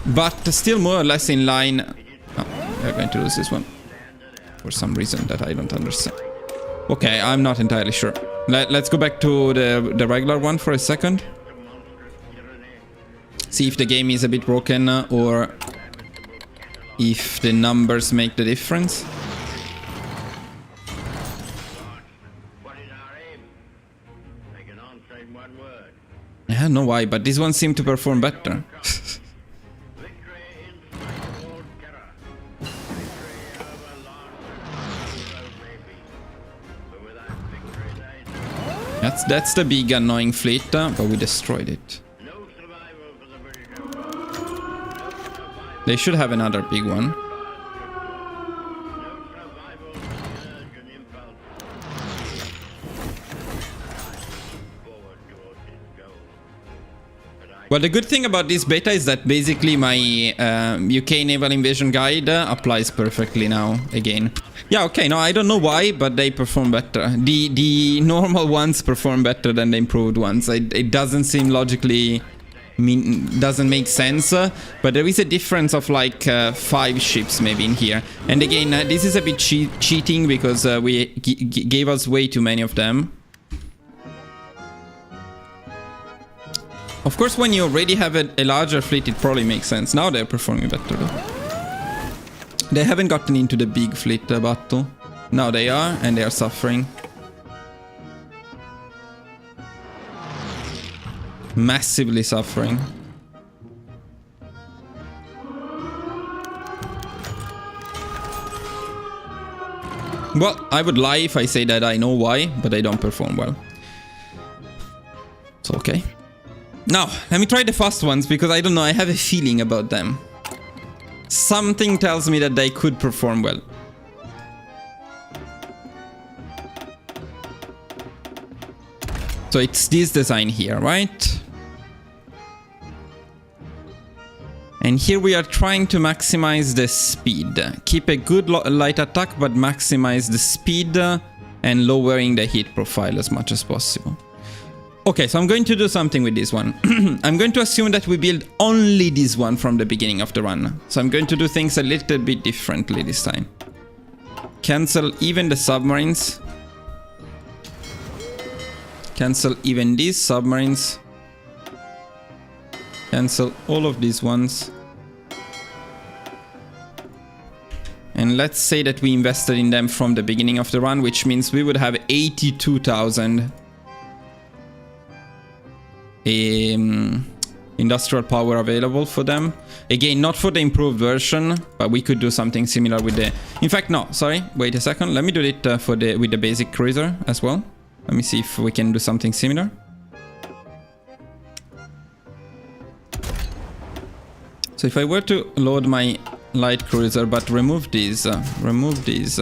but still more or less in line. Oh, we're going to lose this one for some reason that I don't understand. Okay, I'm not entirely sure. Let's go back to the regular one for a second. See if the game is a bit broken or if the numbers make the difference. don't know why, but this one seemed to perform better. Victory in Stronghold Terror. Victory over Lord maybe. But without victory, there is That's the big annoying fleet, but we destroyed it. no survival for the British Empire. No survival. They should have another big one. No survival for the urge and impulse. Forward towards his goal. But I Well, the good thing about this beta is that basically my UK naval invasion guide applies perfectly now again. Yeah, okay, no, I don't know why, but they perform better. The normal ones perform better than the improved ones. It doesn't seem logically... doesn't make sense, but there is a difference of like 5 ships maybe in here. And again, this is a bit cheating because we gave us way too many of them. Of course, when you already have a larger fleet, it probably makes sense. Now they're performing better though. They haven't gotten into the big fleet battle. Now they are, and they are suffering. Massively suffering. Well, I would lie if I say that I know why, but they don't perform well. It's okay. Now, let me try the fast ones, because I don't know, I have a feeling about them. Something tells me that they could perform well. So it's this design here, right? And here we are trying to maximize the speed. Keep a good light attack, but maximize the speed and lowering the heat profile as much as possible. Okay, so I'm going to do something with this one. I'm going to assume that we build only this one from the beginning of the run. So I'm going to do things a little bit differently this time. Cancel even the submarines. Cancel even these submarines. Cancel all of these ones. And let's say that we invested in them from the beginning of the run, which means we would have 82,000 industrial power available for them. Again, not for the improved version, but we could do something similar with the... In fact, no, sorry, wait a second. Let me do it with the basic cruiser as well. Let me see if we can do something similar. So if I were to load my light cruiser, but remove these, remove these,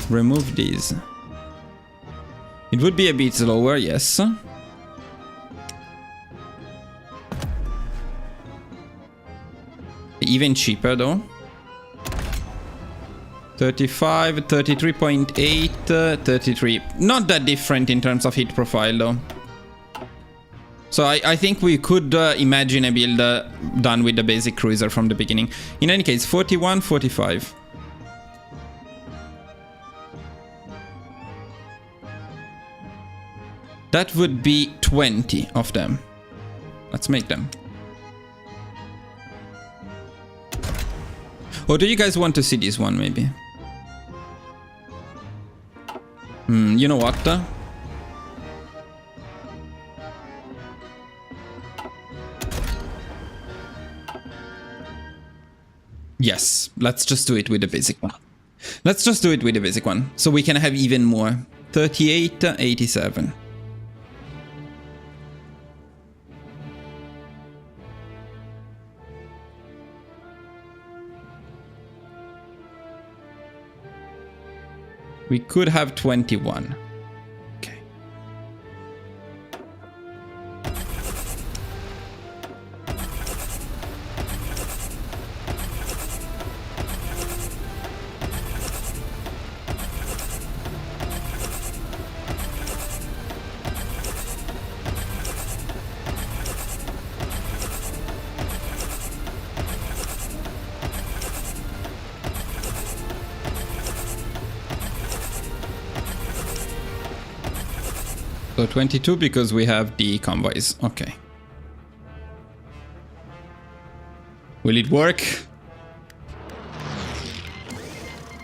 remove these. It would be a bit slower, yes. Even cheaper though. 35, 33.8, 33. Not that different in terms of heat profile though. So I think we could imagine a build done with the basic cruiser from the beginning. In any case, 41, 45. That would be 20 of them. Let's make them. Or do you guys want to see this one maybe? You know what? Yes, let's just do it with the basic one. Let's just do it with the basic one, so we can have even more. 38, 87. We could have 21. Okay. So 22 because we have the convoys. Okay. Will it work?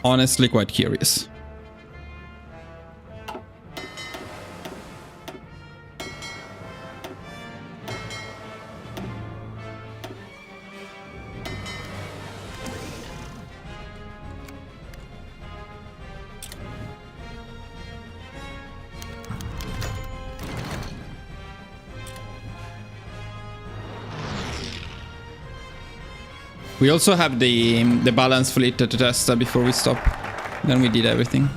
Honestly, quite curious. We also have the balance fleet to test before we stop. Then we did everything.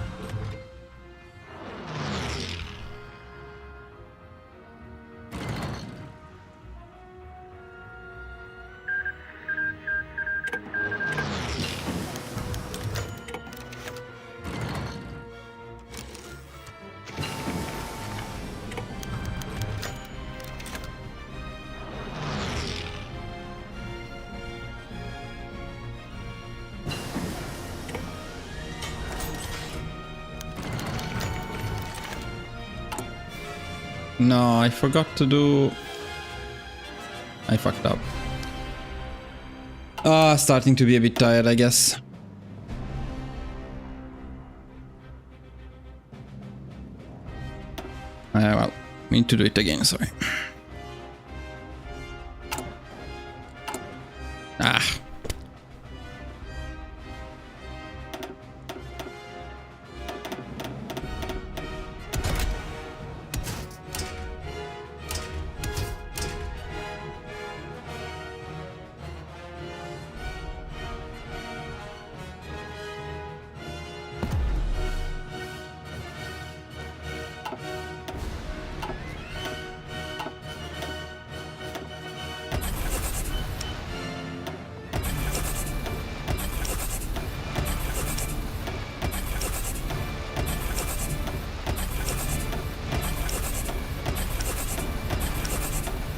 No, I forgot to do... I fucked up. Starting to be a bit tired, I guess. Well, we need to do it again, sorry. Ah.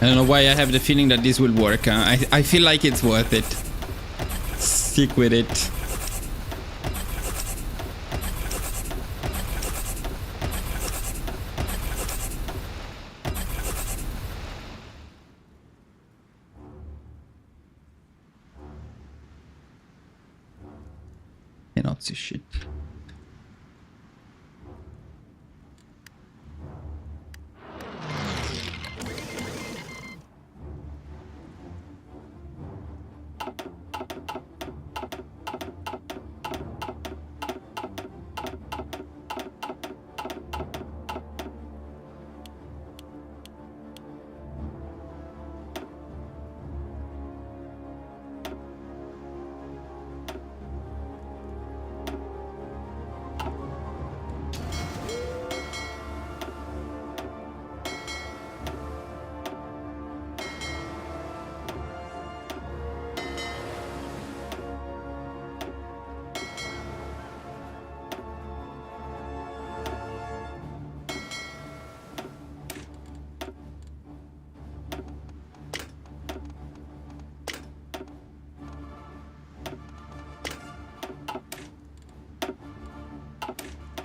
I don't know why I have the feeling that this will work. I feel like it's worth it. Stick with it. Cannot see shit.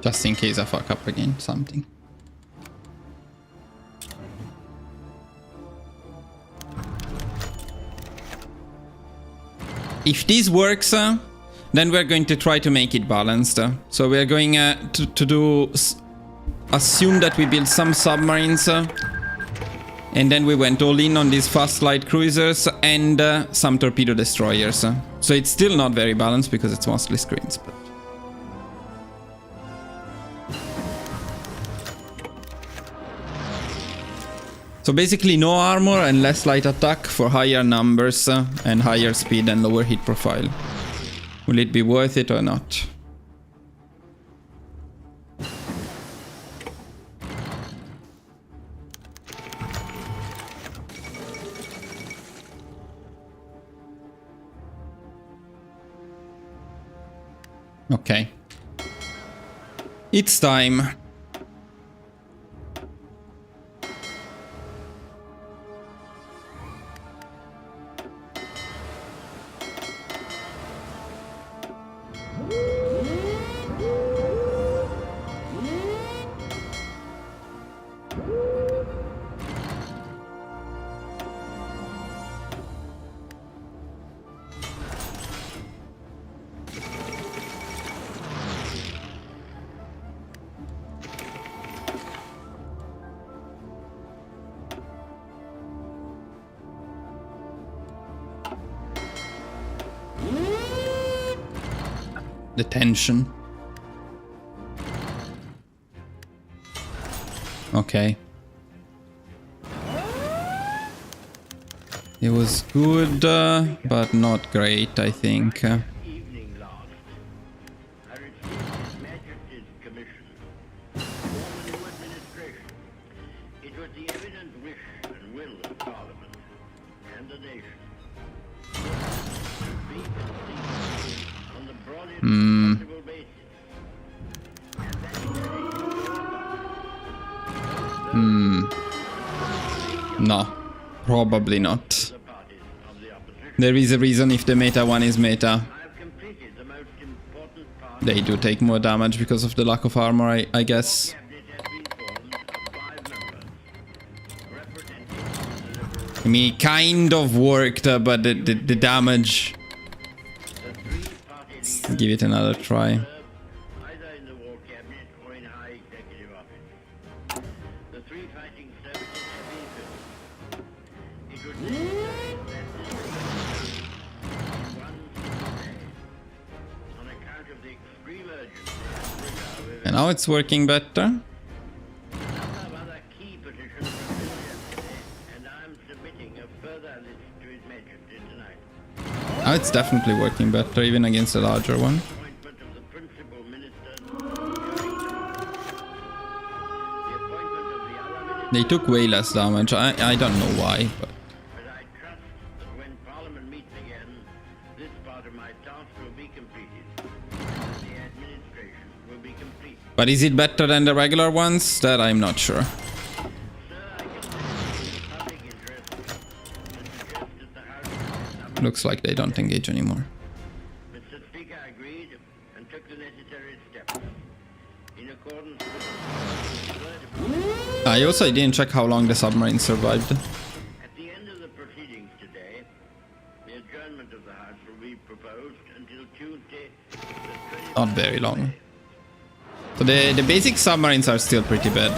Just in case I fuck up again, something. If this works, then we're going to try to make it balanced. So we're going to assume that we build some submarines. And then we went all in on these fast light cruisers and some torpedo destroyers. So it's still not very balanced because it's mostly screens. But so basically no armor and less light attack for higher numbers and higher speed and lower hit profile. Will it be worth it or not? Okay. It's time. The tension. Okay. It was good, but not great, I think. Evening last, I received His Majesty's commission to form a new administration. It was the evident wish and will of Parliament and the nation to be conceived on the broadest possible basis. And that is No, probably not. the parties of the opposition. There is a reason if the meta one is meta. I have completed the most important part. They do take more damage because of the lack of armor, I guess. Cabinet has been formed of 5 members, representing the Liberal. I mean, it kind of worked, but the damage... The 3 parties Let's give it another try. either in the War Cabinet or in high executive office. The 3 fighting services have been filled. It was necessary that this be done in one single day, on account of the extreme urgency of the And now it's working better. A number of other key petitions were filled yesterday, and I'm submitting a further list to His Majesty tonight. Now it's definitely working better, even against a larger one. Appointment of the principal ministers during tomorrow. The appointment of the other ministers, They took way less damage. I don't know why, but... but I trust that when Parliament meets again, this part of my task will be completed, and the administration will be complete. But is it better than the regular ones? That I'm not sure. Sir, I can say in the public interest to suggest that the House is numbered. Looks like they don't engage anymore. Mr. Speaker agreed and took the necessary steps in accordance with the I also didn't check how long the submarine survived. At the end of the proceedings today, the adjournment of the House will be proposed until Tuesday, the 20th. Not very long. So the basic submarines are still pretty bad.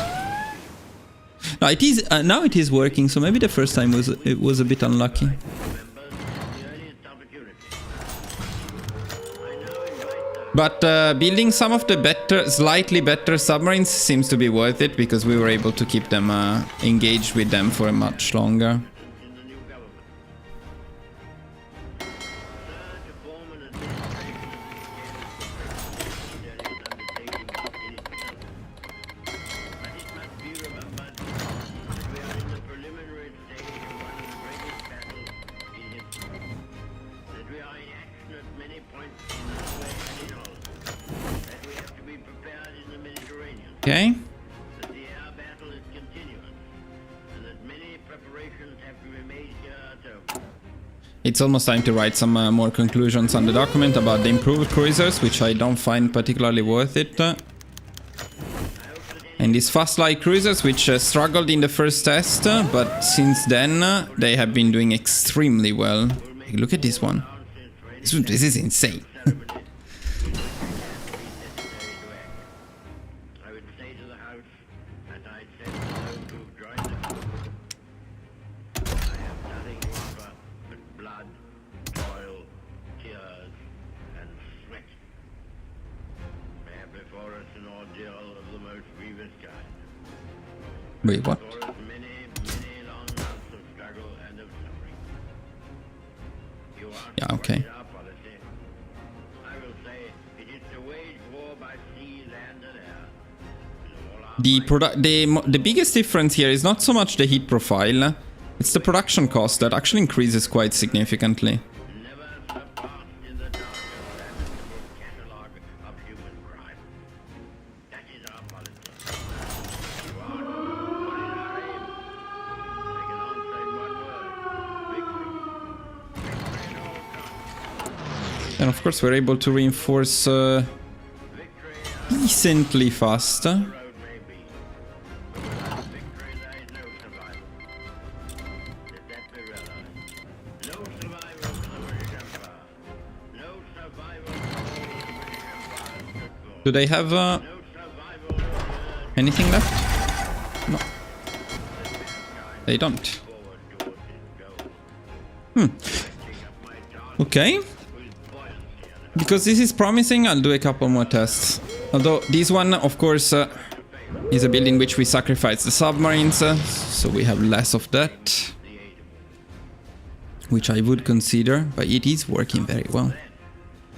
No, it is now it is working. So maybe the first time was a bit unlucky. Members at the earliest opportunity. I now invite the But building some of the slightly better submarines seems to be worth it because we were able to keep them engaged with them for much longer. in the new government. Sir, to form an administration of this scale is a serious undertaking in itself. But it must be remembered that we are in the preliminary stage of one of the greatest battles in history. That we are in action at many points in Norway and in Holland. That we have to be prepared in the Mediterranean. Okay. That the air battle is continuous. And that many preparations have to be made here at home. It's almost time to write some more conclusions on the document about the improved cruisers, which I don't find particularly worth it. And these fast light cruisers, which struggled in the first test, but since then they have been doing extremely well. Look at this one. This is insane. I would say to the House, as I said to those who've joined us, I have nothing to offer but blood, toil, tears, and sweat. We have before us an ordeal of the most grievous kind. Wait, what? Before us many, many long months of struggle and of suffering. You ask Yeah, what okay. is our policy. I will say it is to wage war by sea, land, and air. With all our The biggest difference here is not so much the heat profile, it's the production cost that actually increases quite significantly. never surpassed in the dark and lamentable catalogue of human crime. That is our policy. You ask, what is our aim? I can answer in one word. Victory. Victory at all costs. And of course we're able to reinforce Victory decently fast. the road may be. But without victory there is no survival. Let that be realized. No survival for the British Empire. No survival for all the British Empire stood for. Do they have No survival for the anything left? No, they don't. forward towards its goal. Take up my task Okay. with buoyancy and Because this is promising, I'll do a couple more tests. Although this one, of course, is a build in which we sacrifice the submarines, so we have less of that. the aid of which I would consider, but it is working very well.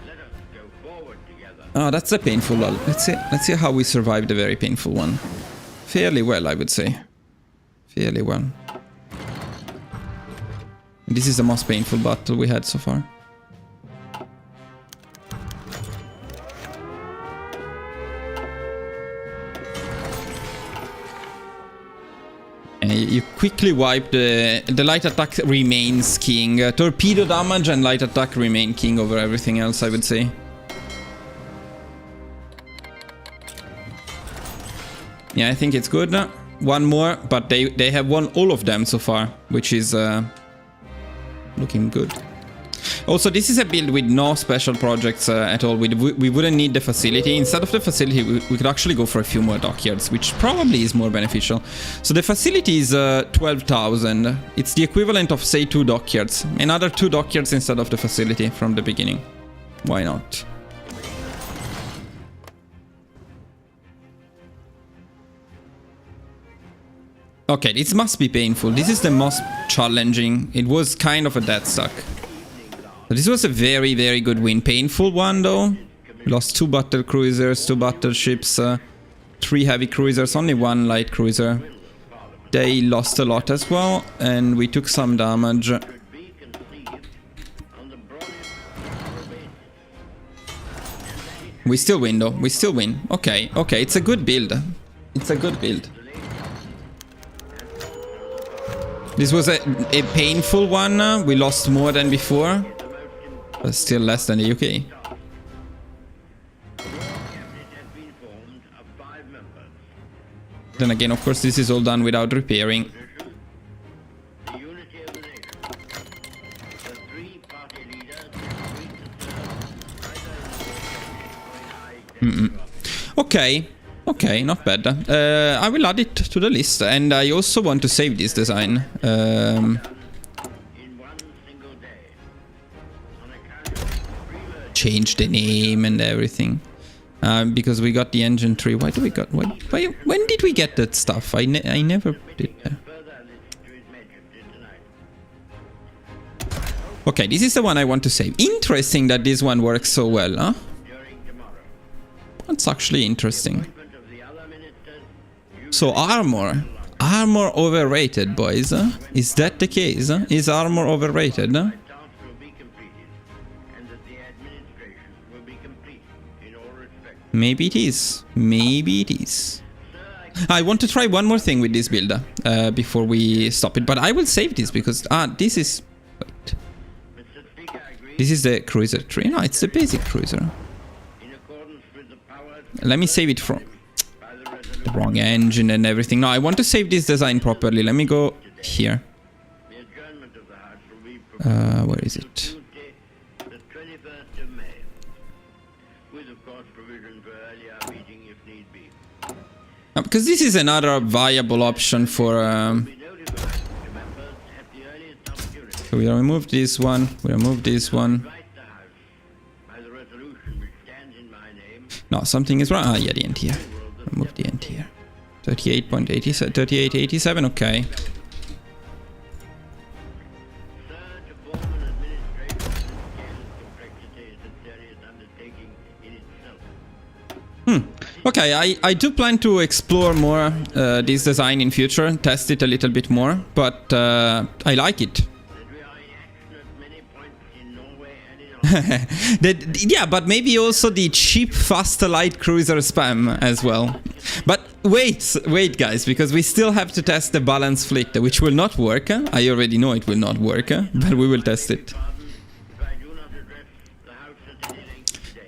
Let us go forward together. Oh, that's a painful one. Let's see how we survived a very painful one. Fairly well, I would say. Fairly well. This is the most painful battle we had so far. You quickly wipe the light attack remains king. Torpedo damage and light attack remain king over everything else, I would say. Yeah, I think it's good. One more, but they have won all of them so far, which is looking good. Also, this is a build with no special projects at all. We wouldn't need the facility. Instead of the facility, we could actually go for a few more dockyards, which probably is more beneficial. So the facility is 12,000. It's the equivalent of, say, 2 dockyards. Another 2 dockyards instead of the facility from the beginning. Why not? Okay, this must be painful. This is the most challenging. It was kind of a dead stuck. So this was a very, very good win. Painful one, though. We lost 2 battle cruisers, 2 battleships, 3 heavy cruisers, only 1 light cruiser. They lost a lot as well, and we took some damage. We still win, though. We still win. Okay, okay. It's a good build. It's a good build. This was a painful one. We lost more than before. But still less than the UK. Then again, of course, this is all done without repairing. Okay. Okay, not bad. I will add it to the list. And I also want to save this design. Change the name and everything, because we got the engine tree. Why do we got? When did we get that stuff? I never did that. Okay, this is the one I want to save. Interesting that this one works so well, huh? That's actually interesting. So armor overrated, boys. Is that the case? Is armor overrated? Maybe it is. Maybe it is. I want to try one more thing with this build before we stop it. But I will save this because... this is... Wait. This is the cruiser tree. No, it's the basic cruiser. Let me save it from... the wrong engine and everything. No, I want to save this design properly. Let me go here. Where is it? Because this is another viable option for... So we remove this one, we remove this one. No, something is wrong. Yeah, the end here. Remove the end here. 38.87, 38.87, okay. Okay, I do plan to explore more this design in future, test it a little bit more, but I like it. Yeah, but maybe also the cheap, fast light cruiser spam as well. But wait guys, because we still have to test the balanced fleet, which will not work. I already know it will not work, but we will test it.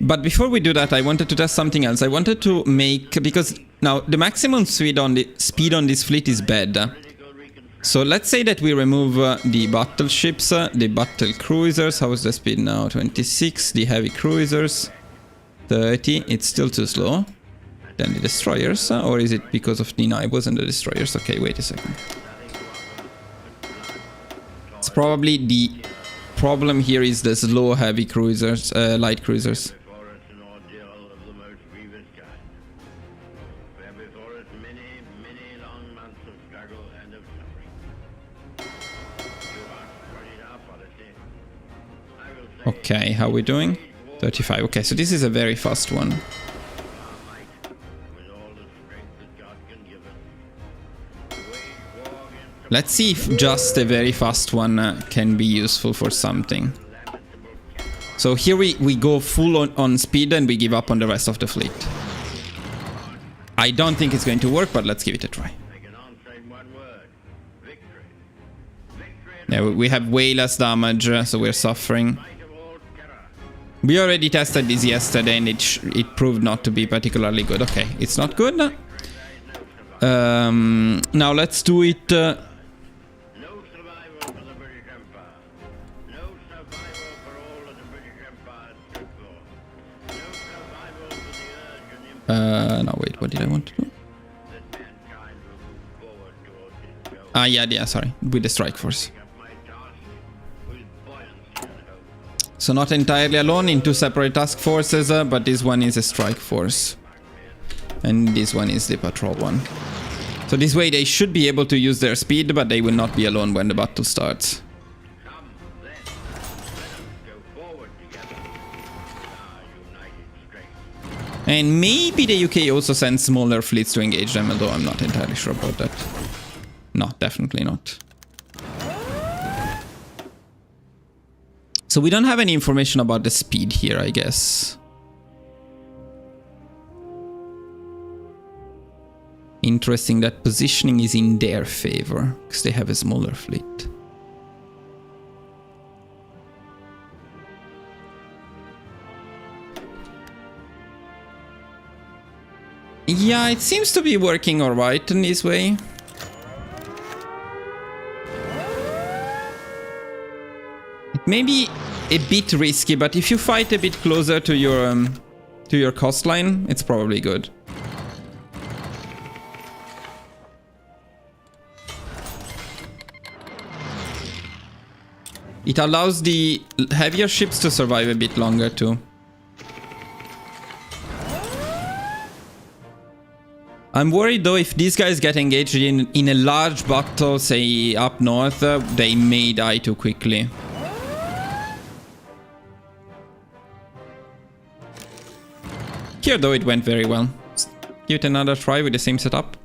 But before we do that, I wanted to test something else. I wanted to make, because now the maximum speed on this fleet is bad. So let's say that we remove the battleships, the battle cruisers. How is the speed now? 26. The heavy cruisers, 30. It's still too slow. Then the destroyers, or is it because of the knives and the destroyers? Okay, wait a second. It's probably the problem here is the slow heavy cruisers, light cruisers. Okay, how are we doing? 35. Okay, so this is a very fast one. With all the strength that God can give us. To wage war against the Let's see if just a very fast one can be useful for something. lamentable cannibal. So here we go full on speed and we give up on the rest of the fleet. I don't think it's going to work, but let's give it a try. I can answer in one word. Victory. Victory in Yeah, we have way less damage, so we're suffering. spite of all terror. We already tested this yesterday and it proved not to be particularly good. Okay, it's not good. Now let's do it. No survival for the British Empire. No survival for all of the British Empire stood for. No survival for the urge and impulse No, wait, what did I want to do? that mankind will move forward towards its goal. Yeah, sorry, with the strike force. Take up my task with buoyancy and hope. So not entirely alone in two separate task forces, but this one is a strike force. And this one is the patrol one. So this way they should be able to use their speed, but they will not be alone when the battle starts. Come, then, let us go forward together with our united strength. And maybe the UK also sends smaller fleets to engage them, although I'm not entirely sure about that. No, definitely not. So we don't have any information about the speed here, I guess. Interesting that positioning is in their favor, because they have a smaller fleet. Yeah, it seems to be working alright in this way. It may be a bit risky, but if you fight a bit closer to your coastline, it's probably good. It allows the heavier ships to survive a bit longer too. I'm worried though, if these guys get engaged in a large battle, say up north, they may die too quickly. Here though it went very well. Let's give it another try with the same setup.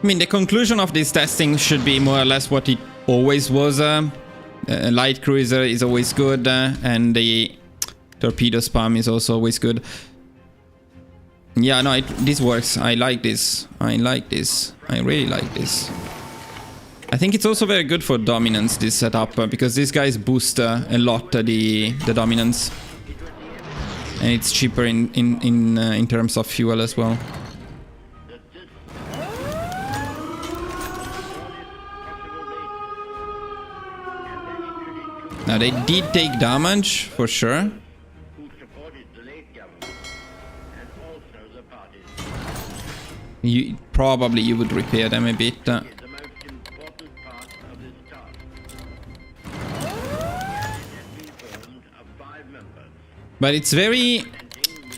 I mean, the conclusion of this testing should be more or less what it always was. A light cruiser is always good, and the torpedo spam is also always good. Yeah, no, this works. I like this. I like this. I really like this. I think it's also very good for dominance, this setup, because these guys boost a lot the dominance. And it's cheaper in terms of fuel as well. Now they did take damage, for sure. Who supported the late government and also the parties. Probably you would repair them a bit. Is the most important part of this task. It has been formed of 5 members. But it's very...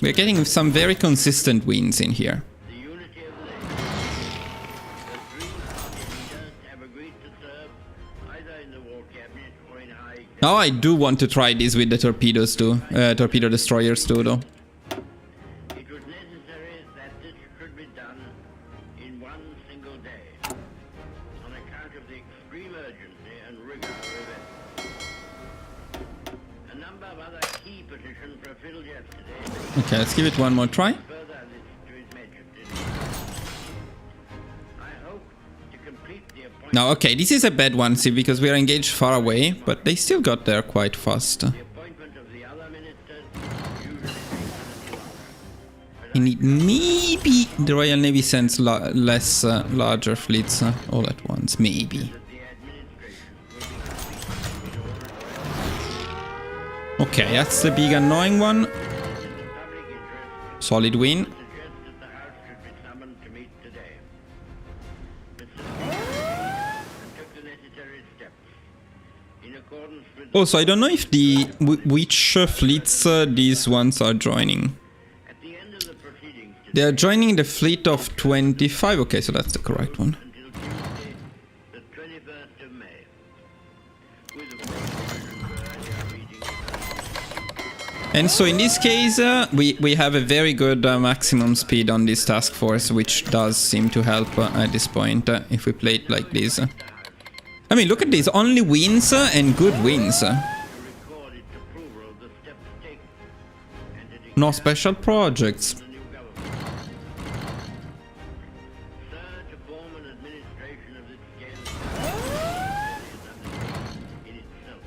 We're getting some very consistent wins in here. The unity of the nation. The 3 party leaders have agreed to serve either in the war cabinet or in high. Now I do want to try this with the torpedoes too. Torpedo destroyers too, though. It was necessary that this should be done in one single day on account of the extreme urgency and rigor of events. A number of other key petitions were filled yesterday. Okay, let's give it one more try. Further this to His Majesty. I hope to complete the appointment. Now, okay, this is a bad one, see, because we are engaged far away, but they still got there quite fast. The appointment of the other ministers usually takes a little longer. And it maybe the Royal Navy sends less larger fleets all at once, maybe. That the administration will be complete. Okay, that's the big annoying one. In the public interest, Solid win. suggest that the House should be summoned to meet today. Mr. Speaker took the necessary steps in accordance with Also, I don't know if which fleets these ones are joining. At the end of the proceedings They are joining the fleet of 25. Okay, so that's the correct one. until Tuesday, the 21st of May. With the version for earlier reading. And so in this case, we have a very good maximum speed on this task force, which does seem to help at this point if we play it like this. I mean, look at this, only wins and good wins. Record its approval of the steps taken. And to No special projects. the new government. Sir, to form an administration of this scale in itself.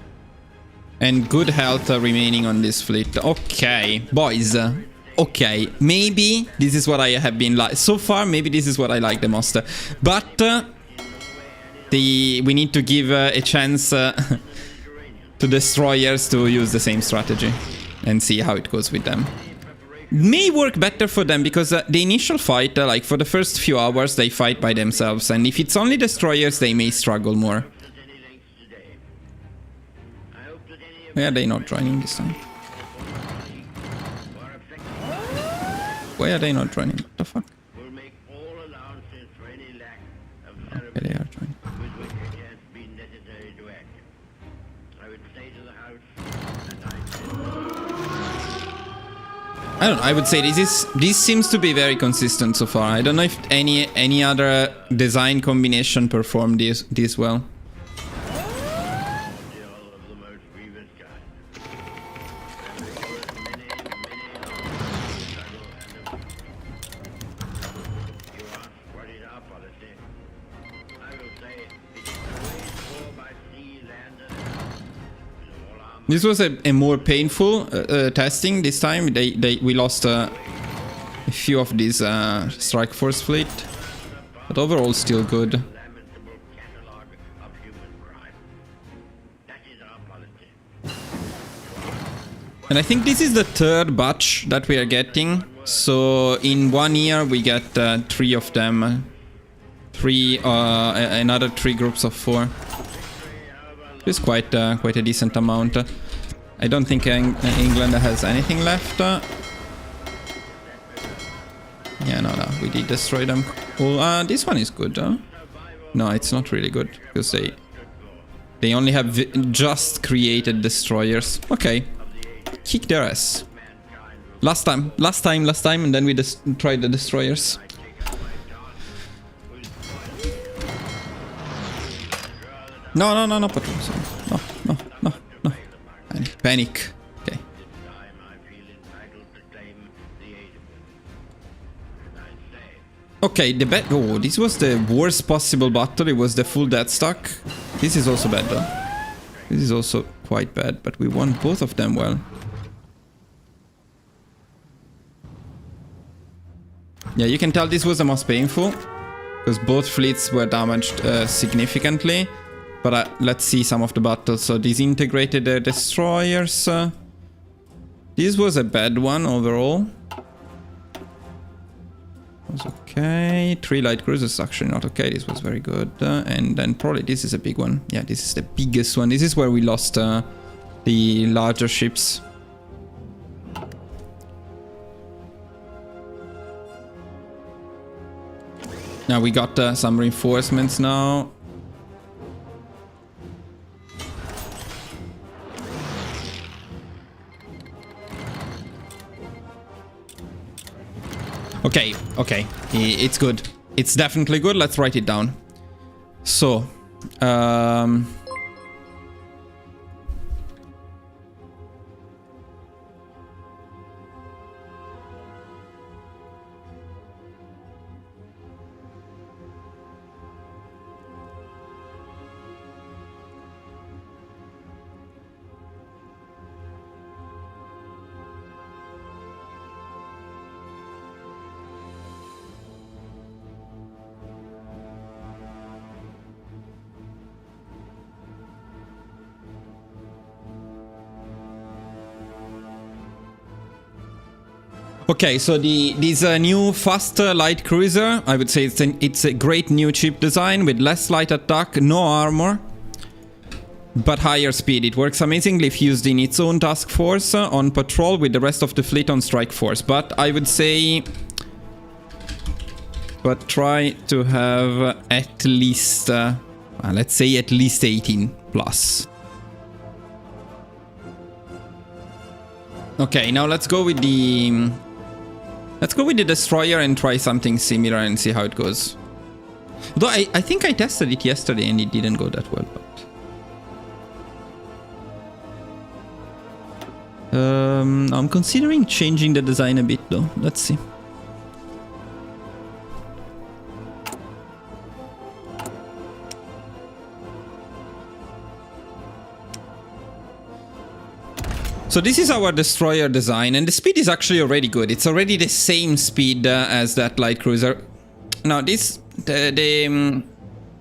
And good health remaining on this fleet. Okay, boys. Okay, maybe this is what I have been like. So far, maybe this is what I like the most. But we need to give a chance to destroyers to use the same strategy and see how it goes with them. May work better for them because the initial fight, like for the first few hours, they fight by themselves. And if it's only destroyers, they may struggle more. At any lengths today. I hope that any of Why are they not joining this time? our effective Why are they not joining? What the fuck? will make all allowances for any lack of Okay, they are joining. with which it has been necessary to act. I would say to the House, and I don't know, I would say this seems to be very consistent so far. I don't know if any other design combination performed this well. still of the most grievous kind. And because many struggle and you ask what is our policy. I will say it is to wage war by sea, land, and air. With all our This was a more painful testing this time. We lost a few of these strike force fleet, but overall still good. lamentable catalogue of human crime. That is our policy. And I think this is the third batch that we are getting. So in 1 year we get 3 of them. Another 3 groups of 4. It's quite a decent amount. I don't think England has anything left. Yeah, no, we did destroy them. Well, this one is good, huh? No, it's not really good because they only have just created destroyers. Okay, kick their ass. Last time, and then we tried the destroyers. No, patrols. No. Panic. Okay. Time I feel entitled to claim the aid of women. And I say, Okay, oh, this was the worst possible battle. It was the full death stock. This is also bad though. This is also quite bad, but we won both of them well. Yeah, you can tell this was the most painful because both fleets were damaged significantly. But let's see some of the battles. So disintegrated destroyers. This was a bad one overall. Was okay. 3 light cruisers actually not okay. This was very good. And then probably this is a big one. Yeah, this is the biggest one. This is where we lost the larger ships. Now we got some reinforcements now. Okay, it's good. It's definitely good. Let's write it down. So, okay, so this new fast light cruiser, I would say it's a great new cheap design with less light attack, no armor, but higher speed. It works amazingly if used in its own task force on patrol with the rest of the fleet on strike force. But I would say but try to have at least, let's say at least 18 plus. Okay, now let's go with the destroyer and try something similar and see how it goes. Though I think I tested it yesterday and it didn't go that well. But I'm considering changing the design a bit though. Let's see. So this is our destroyer design, and the speed is actually already good. It's already the same speed as that light cruiser. Now the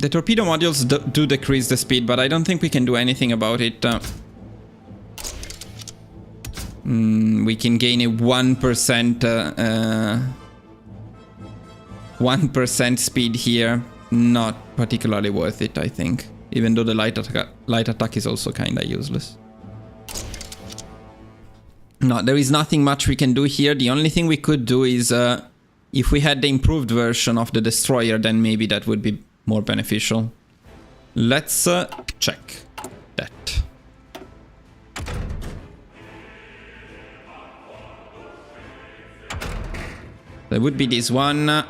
torpedo modules do decrease the speed, but I don't think we can do anything about it. We can gain a 1% speed here. Not particularly worth it, I think. Even though the light attack is also kinda useless. No, there is nothing much we can do here. The only thing we could do is, if we had the improved version of the destroyer, then maybe that would be more beneficial. Let's check that. There would be this one.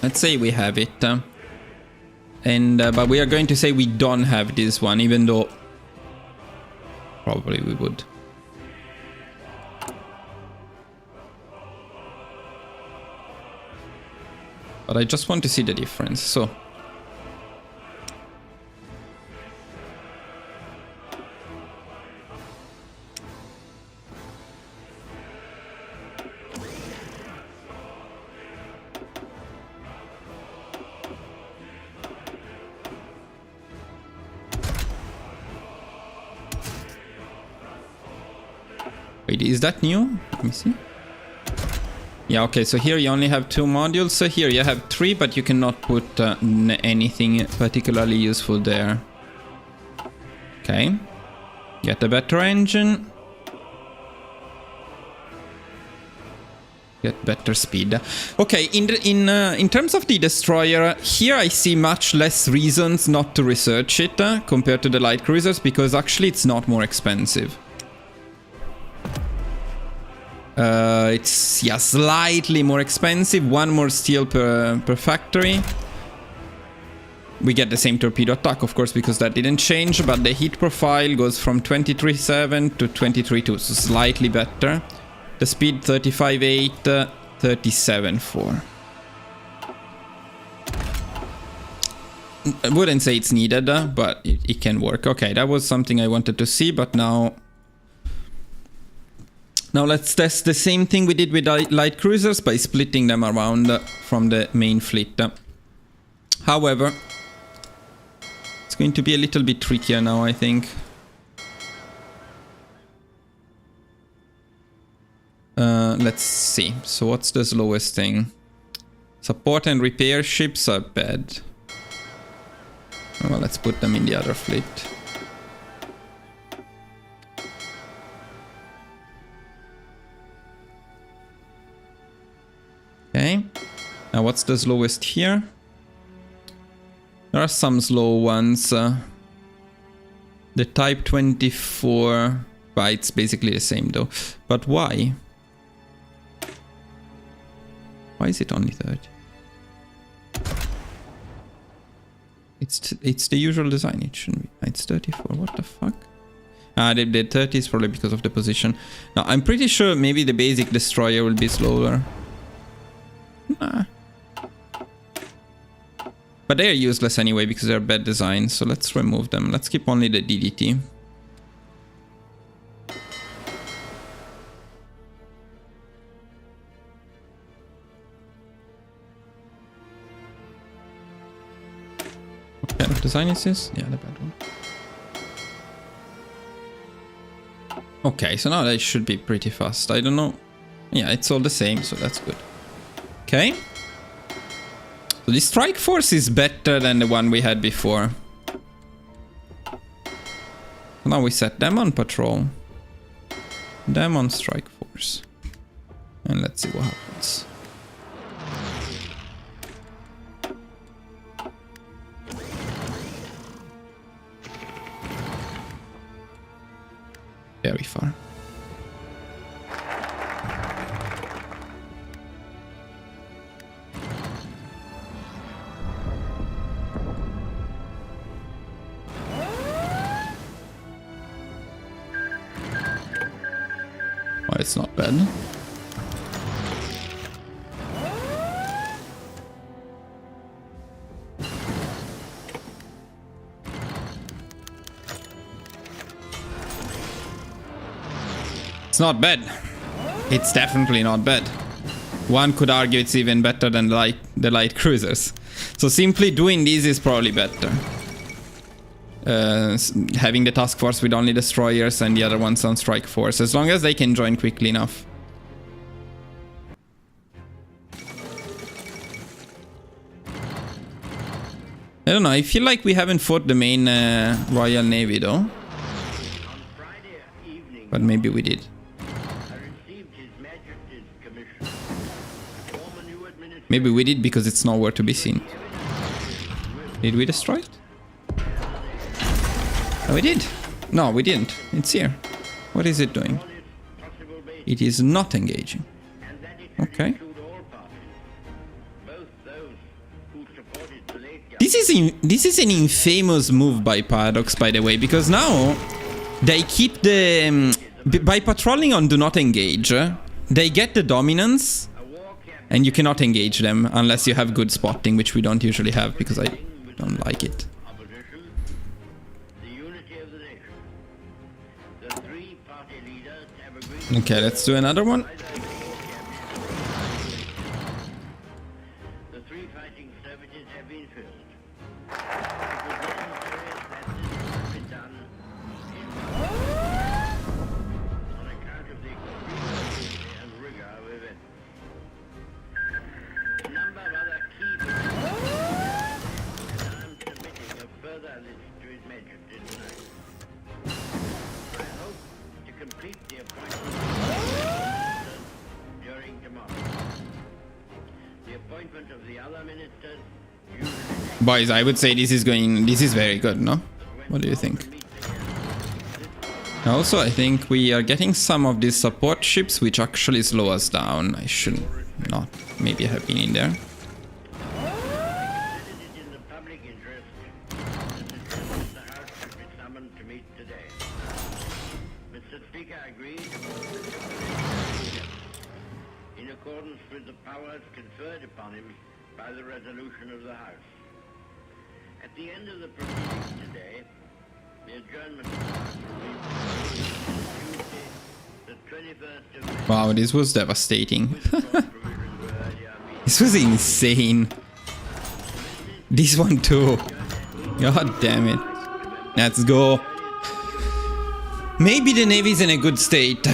Let's say we have it, but we are going to say we don't have this one, even though probably we would. But I just want to see the difference, so. Wait, is that new? Let me see. Yeah, okay, so here you only have 2 modules. So here you have 3, but you cannot put anything particularly useful there. Okay. Get a better engine. Get better speed. Okay, in terms of the destroyer, here I see much less reasons not to research it compared to the light cruisers, because actually it's not more expensive. It's, yeah, slightly more expensive. 1 more steel per factory. We get the same torpedo attack, of course, because that didn't change, but the heat profile goes from 23.7 to 23.2, so slightly better. The speed 35.8, 37.4. I wouldn't say it's needed, but it can work. Okay, that was something I wanted to see, but now let's test the same thing we did with light cruisers by splitting them around from the main fleet. However, it's going to be a little bit trickier now, I think. Let's see. So what's the slowest thing? Support and repair ships are bad. Well, let's put them in the other fleet. Okay. Now what's the slowest here? There are some slow ones. The Type 24... Well, it's basically the same though. But why? Why is it only 30? It's the usual design. It shouldn't be. It's 34. What the fuck? Ah, the 30 is probably because of the position. Now, I'm pretty sure maybe the basic destroyer will be slower. Nah. But they are useless anyway because they're bad designs. So let's remove them. Let's keep only the DDT. What kind of design is this? Yeah, the bad one. Okay, so now they should be pretty fast. I don't know. Yeah, it's all the same, so that's good. Okay. So the strike force is better than the one we had before. Now we set them on patrol. Them on strike force. And let's see what happens. Very far. Well, it's not bad. It's not bad. It's definitely not bad. One could argue it's even better than the light cruisers. So simply doing this is probably better. Having the task force with only destroyers and the other ones on strike force, as long as they can join quickly enough. I don't know, I feel like we haven't fought the main Royal Navy though. But maybe we did. Maybe we did because it's nowhere to be seen. Did we destroy it? Oh, we did. No, we didn't. It's here. What is it doing? It is not engaging. Okay. This is an infamous move by Paradox, by the way, because now they keep the... by patrolling on do not engage, they get the dominance and you cannot engage them unless you have good spotting, which we don't usually have because I don't like it. Okay, let's do another one. The three fighting services have been filled. It was necessary that this be done on account of the extreme and rigor of events. A number of other key and I'm submitting a further list to His Majesty tonight. I hope to complete the appointment during tomorrow. The appointment of the other ministers usually... Boys, I would say this is very good, no? What do you think? Also, I think we are getting some of these support ships which actually slow us down. I should not maybe have been in there. in the public interest that the House should be summoned to meet today. Mr. Speaker agreed in accordance with the powers conferred upon him by the resolution of the House. At the end of the proceedings today, the adjournment of the House will be Tuesday, the 21st of May. Wow, this was devastating. Provisions were earlier meeting. This was insane. This one too. God damn it. Let's go. Maybe the Navy's in a good state.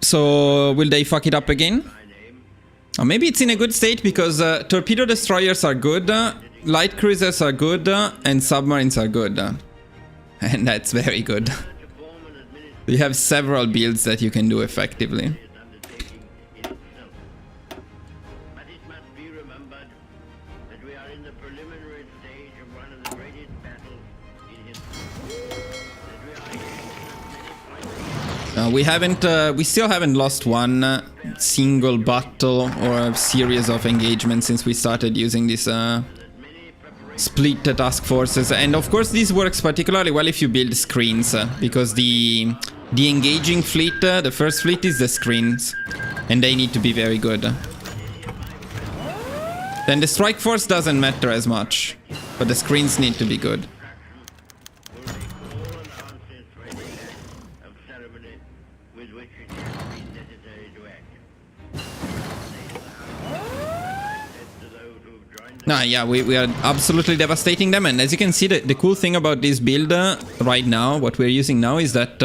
So, will they fuck it up again? Or maybe it's in a good state because torpedo destroyers are good, light cruisers are good, and submarines are good. And that's very good. You have several builds that you can do effectively. Undertaking in itself. But it must be remembered that we are in the preliminary stage of one of the greatest battles in history. That we are in many points. We still haven't lost one single battle or a series of engagements since we started using this split task forces. And of course this works particularly well if you build screens, because the engaging fleet, the first fleet is the screens, and they need to be very good. Then the strike force doesn't matter as much, but the screens need to be good. Will make all allowances for any act of ceremony with which it has been necessary to act. I said to those who have joined us, Nah, yeah, we are absolutely devastating them, and as you can see, the cool thing about this build right now, what we're using now, is that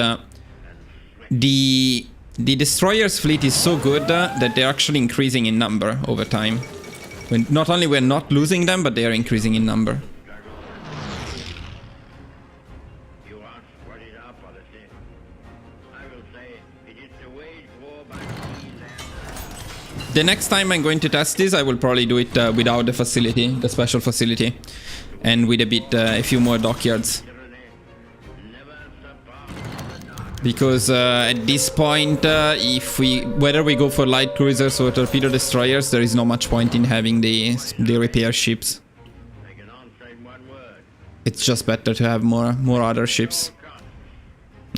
the destroyers fleet is so good that they're actually increasing in number over time. Not only we're not losing them, but they are increasing in number. you ask what is our policy. I will say it is to wage war by sea, land, The next time I'm going to test this, I will probably do it without the facility, the special facility, and with a few more dockyards. never surpass the dark. Because at this point, whether we go for light cruisers or torpedo destroyers, there is no much point in having the repair ships. I can answer in one word. It's just better to have more other ships.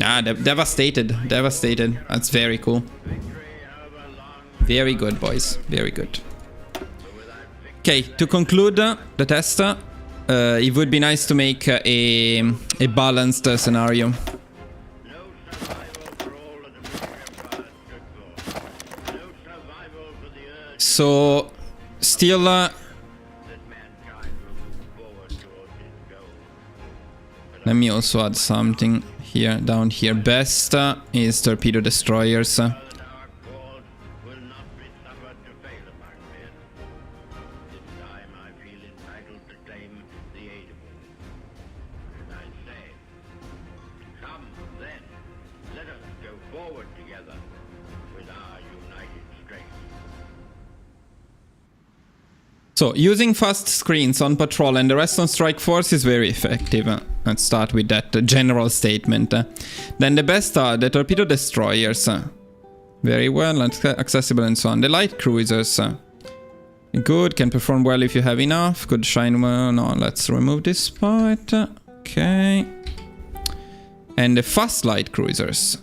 Ah, devastated. That's very cool. Victory, however long, Very good, boys. Very good. Okay, to conclude the test, it would be nice to make a balanced scenario. no survival for all of the British Empire stood for. No survival for the earth So, still, that mankind will move forward towards its goal. let me also add something here, down here. Best is torpedo destroyers. That our cause will not be suffered to fail among men. This time I feel entitled to claim the aid of all. And I say, come then, let us go forward together with our united strength. So, using fast screens on patrol and the rest on strike force is very effective. Let's start with that general statement. Then the best are the torpedo destroyers. Very well, accessible and so on. The light cruisers. Good, can perform well if you have enough. Could shine well. No, let's remove this part. Okay. And the fast light cruisers.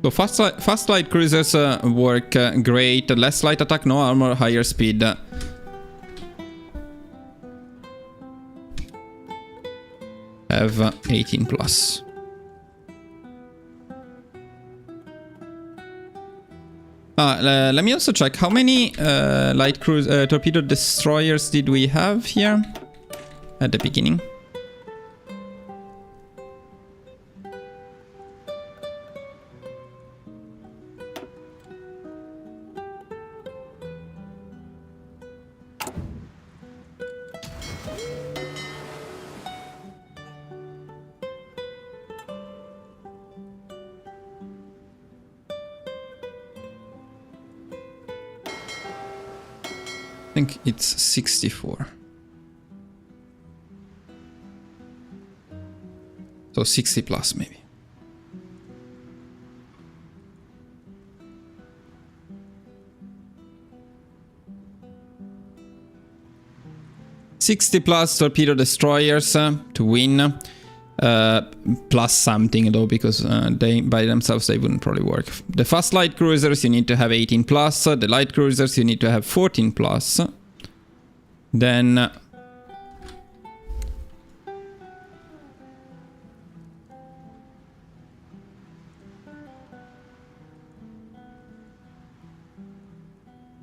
So fast light cruisers work great. Less light attack, no armor, higher speed. Have 18 plus. Let me also check how many light cruise torpedo destroyers did we have here at the beginning. I think it's 64. So 60 plus maybe. $60 plus torpedo destroyers to win. Plus something though, because they by themselves they wouldn't probably work. The fast light cruisers you need to have 18 plus. The light cruisers you need to have 14 plus. Then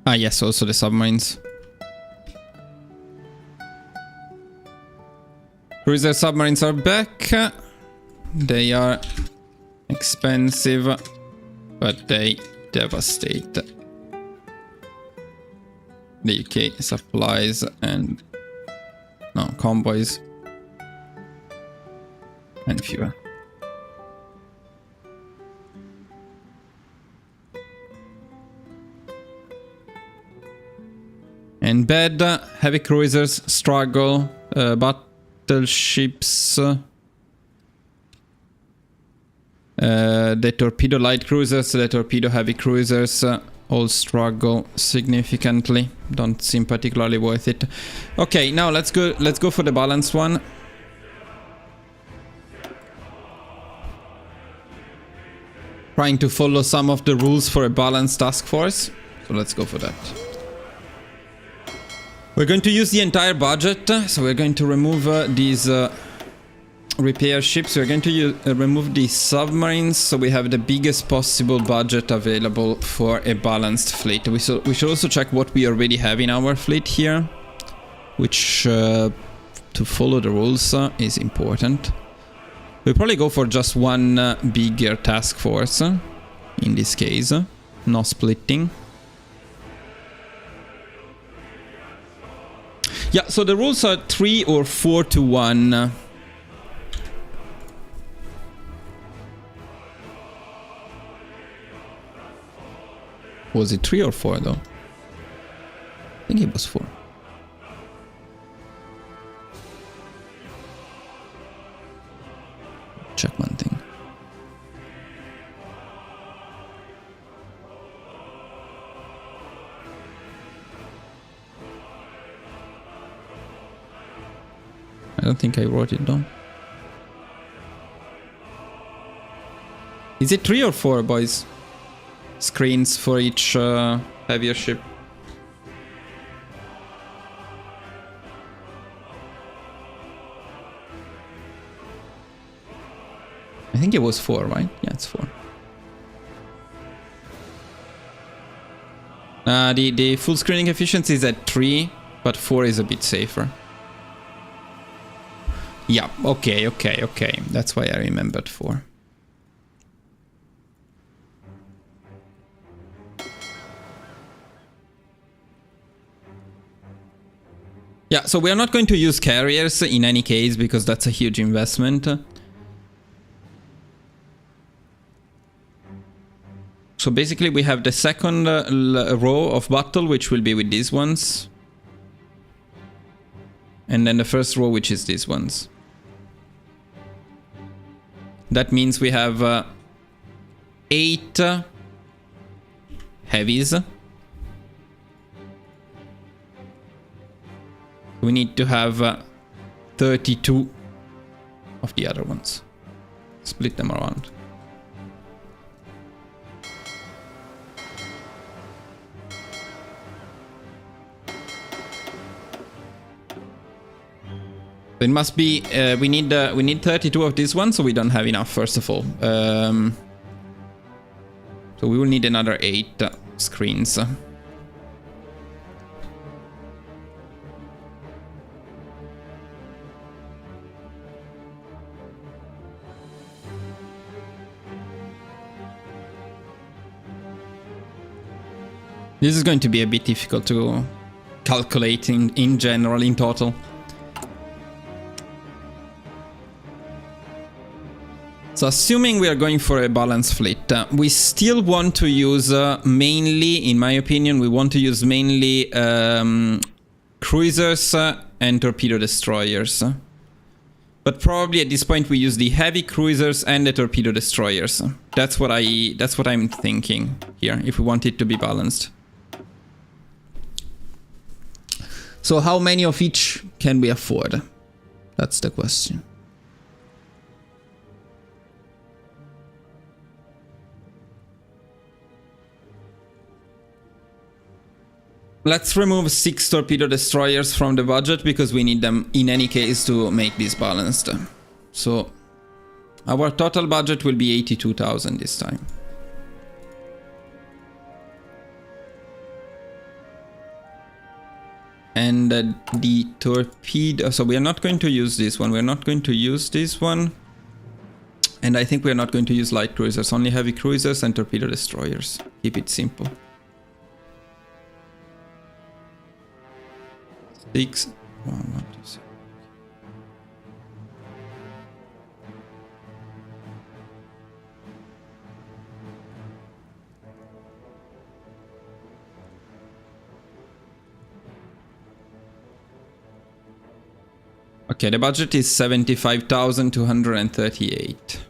yes, also the submarines. Cruiser submarines are back. They are expensive, but they devastate the UK supplies and convoys and fuel. And bad heavy cruisers struggle, battleships, the torpedo light cruisers, the torpedo heavy cruisers all struggle significantly. Don't seem particularly worth it. Okay, now let's go for the balanced one. Trying to follow some of the rules for a balanced task force. So let's go for that. We're going to use the entire budget, so we're going to remove these repair ships. We're going to remove the submarines, so we have the biggest possible budget available for a balanced fleet. We should also check what we already have in our fleet here, which to follow the rules is important. We'll probably go for just one bigger task force. in this case. No splitting. Yeah, so the rules are 3 or 4 to 1. Was it 3 or 4 though? I think it was 4. Check one thing. I don't think I wrote it down. Is it 3 or 4, boys? Screens for each heavier ship. I think it was 4, right? Yeah, it's 4. The full screening efficiency is at 3, but 4 is a bit safer. Yeah, okay. That's why I remembered 4. Yeah, so we are not going to use carriers in any case because that's a huge investment. So basically we have the second row of battle, which will be with these ones. And then the first row, which is these ones. That means we have 8 heavies. We need to have 32 of the other ones. Split them around. It must be, we need 32 of this one, so we don't have enough, first of all. So we will need another 8 screens. This is going to be a bit difficult to calculate in general, in total. So assuming we are going for a balanced fleet, we still want to use mainly, in my opinion, we want to use mainly cruisers and torpedo destroyers. But probably at this point we use the heavy cruisers and the torpedo destroyers. That's what I'm thinking here, if we want it to be balanced. So how many of each can we afford? That's the question. Let's remove 6 torpedo destroyers from the budget because we need them in any case to make this balanced. So our total budget will be 82,000 this time. And the torpedo, so we are not going to use this one, we're not going to use this one. And I think we're not going to use light cruisers, only heavy cruisers and torpedo destroyers. Keep it simple. 6, 1, 1, 2, 7. Okay, the budget is 75,238.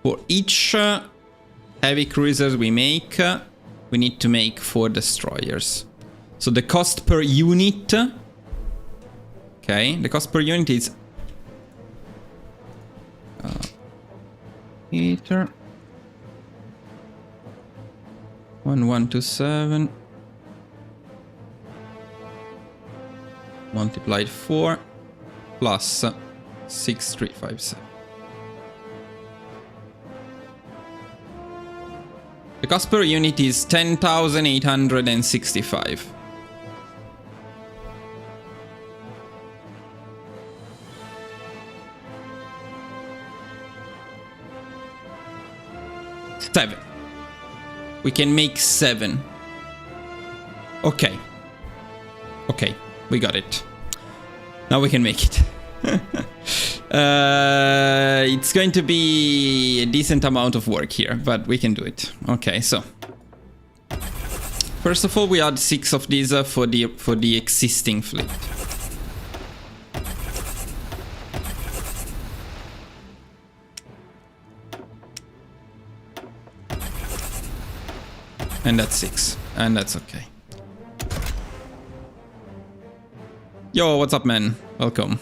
For each heavy cruisers we make, we need to make 4 destroyers. So the cost per unit, okay, the cost per unit is meter 1127 multiplied 4 plus 6357. The cost per unit is 10,865. 7. We can make 7. Okay. Okay, we got it. Now we can make it. It's going to be a decent amount of work here, but we can do it. Okay, so first of all, we add 6 of these for the existing fleet. And that's 6, and that's okay. Yo, what's up, man? Welcome.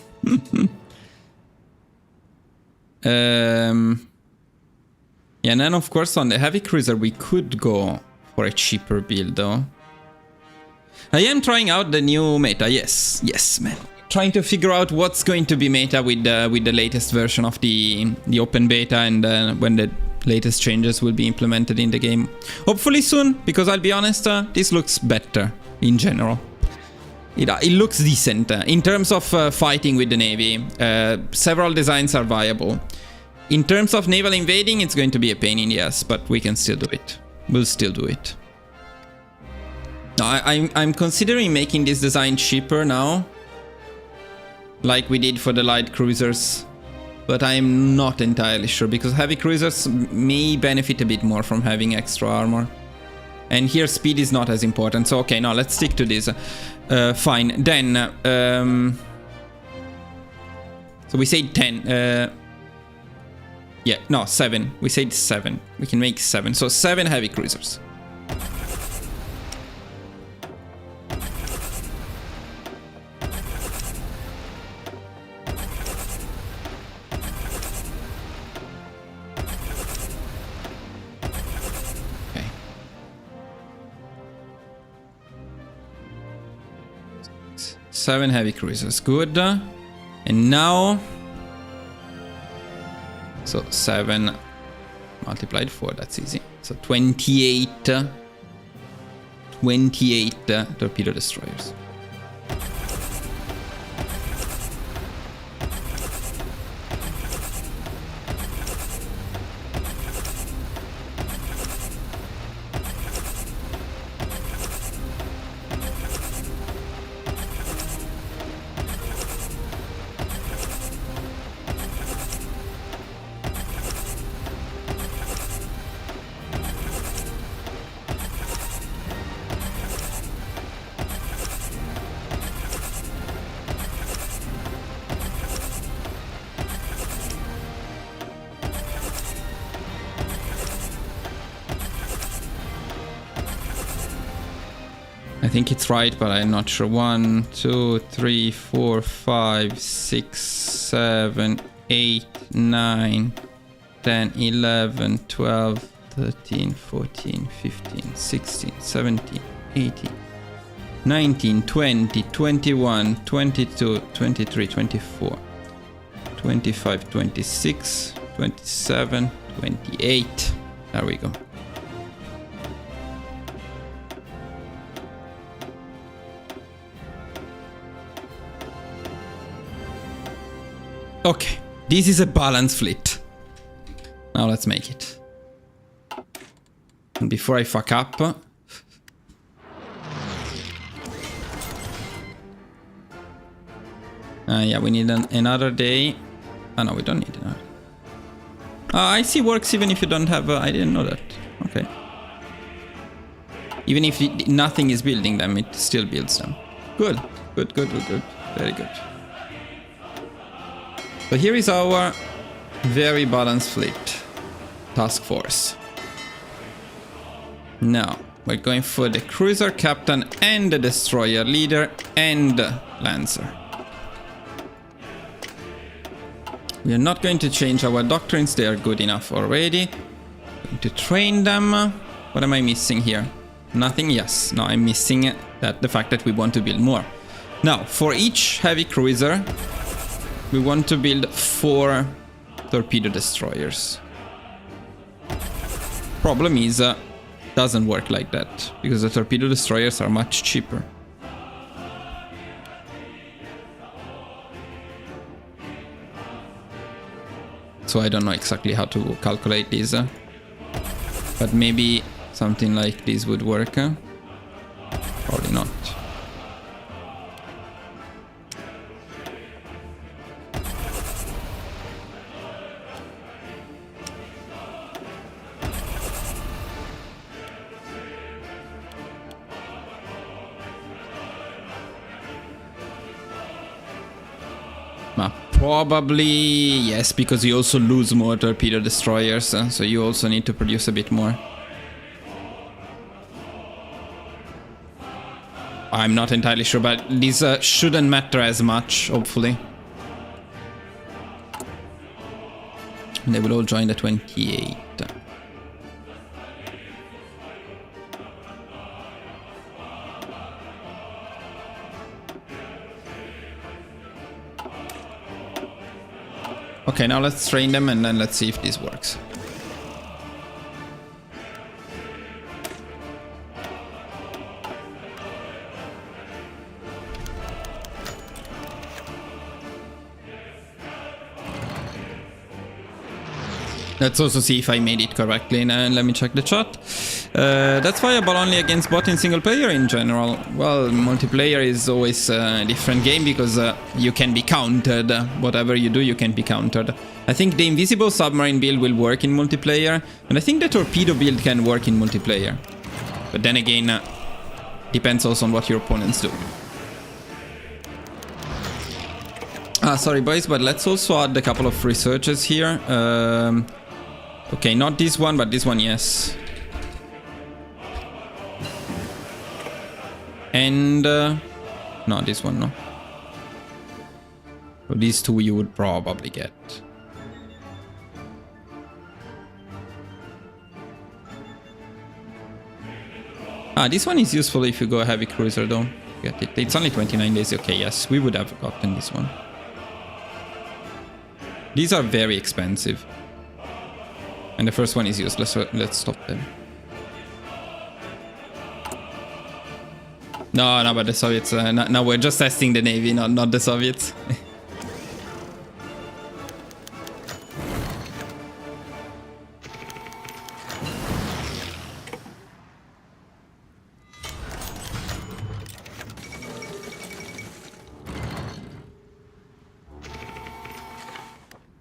Yeah, and then of course on the heavy cruiser we could go for a cheaper build though. I am trying out the new meta, yes, man. Trying to figure out what's going to be meta with the latest version of the open beta and when the latest changes will be implemented in the game. Hopefully soon, because I'll be honest, this looks better in general. It looks decent. In terms of fighting with the Navy, several designs are viable. In terms of naval invading, it's going to be a pain in the ass, but we can still do it. We'll still do it. Now, I'm considering making this design cheaper now, like we did for the light cruisers, but I'm not entirely sure, because heavy cruisers may benefit a bit more from having extra armor. And here speed is not as important, so okay, no, let's stick to this. Fine, then... so we say 10. Yeah, no, 7. We said 7. We can make 7. So 7 heavy cruisers. Okay. Seven heavy cruisers. Good. And now... So 7 multiplied 4, that's easy. So 28 torpedo destroyers. I think it's right, but I'm not sure. 1, 2, 3, 4, 5, 6, 7, 8, 9, 10, 11, 12, 13, 14, 15, 16, 17, 18, 19, 20, 21, 22, 23, 24, 25, 26, 27, 28. There we go. Okay, this is a balanced fleet. Now let's make it. And before I fuck up... yeah, we need another day. Oh no, we don't need another. I see works even if you don't have... I didn't know that. Okay. Even if nothing is building them, it still builds them. Good, good, good, good, good. Very good. So here is our very balanced fleet. Task force. Now, we're going for the cruiser captain and the destroyer leader and lancer. We are not going to change our doctrines, they are good enough already. Going to train them. What am I missing here? Nothing? Yes. No, I'm missing the fact that we want to build more. Now, for each heavy cruiser, we want to build 4 torpedo destroyers. Problem is, doesn't work like that, because the torpedo destroyers are much cheaper. So I don't know exactly how to calculate this. But maybe something like this would work. Probably not. Probably yes, because you also lose more torpedo destroyers, so you also need to produce a bit more. I'm not entirely sure, but these shouldn't matter as much, hopefully. They will all join the 28. Okay, now let's train them and then let's see if this works. Let's also see if I made it correctly. And let me check the chat. That's viable only against bot in single player in general. Well, multiplayer is always a different game because you can be countered. Whatever you do, you can be countered. I think the invisible submarine build will work in multiplayer. And I think the torpedo build can work in multiplayer. But then again, depends also on what your opponents do. Sorry boys, but let's also add a couple of researchers here. Okay, not this one, but this one, yes. And... no, this one, no. So these two you would probably get. This one is useful if you go a heavy cruiser, though. Get it. It's only 29 days. Okay, yes, we would have gotten this one. These are very expensive. And the first one is useless, so let's stop them. No, but the Soviets... no, we're just testing the Navy, not the Soviets.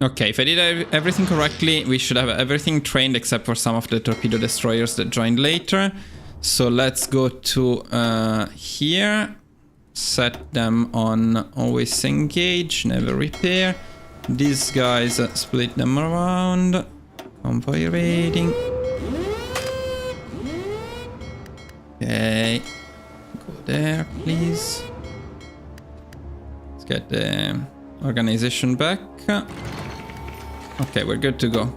Okay, if I did everything correctly, we should have everything trained except for some of the torpedo destroyers that joined later. So let's go to here, set them on always engage, never repair. These guys, split them around, convoy raiding. Okay, go there, please. Let's get the organization back. Okay, we're good to go.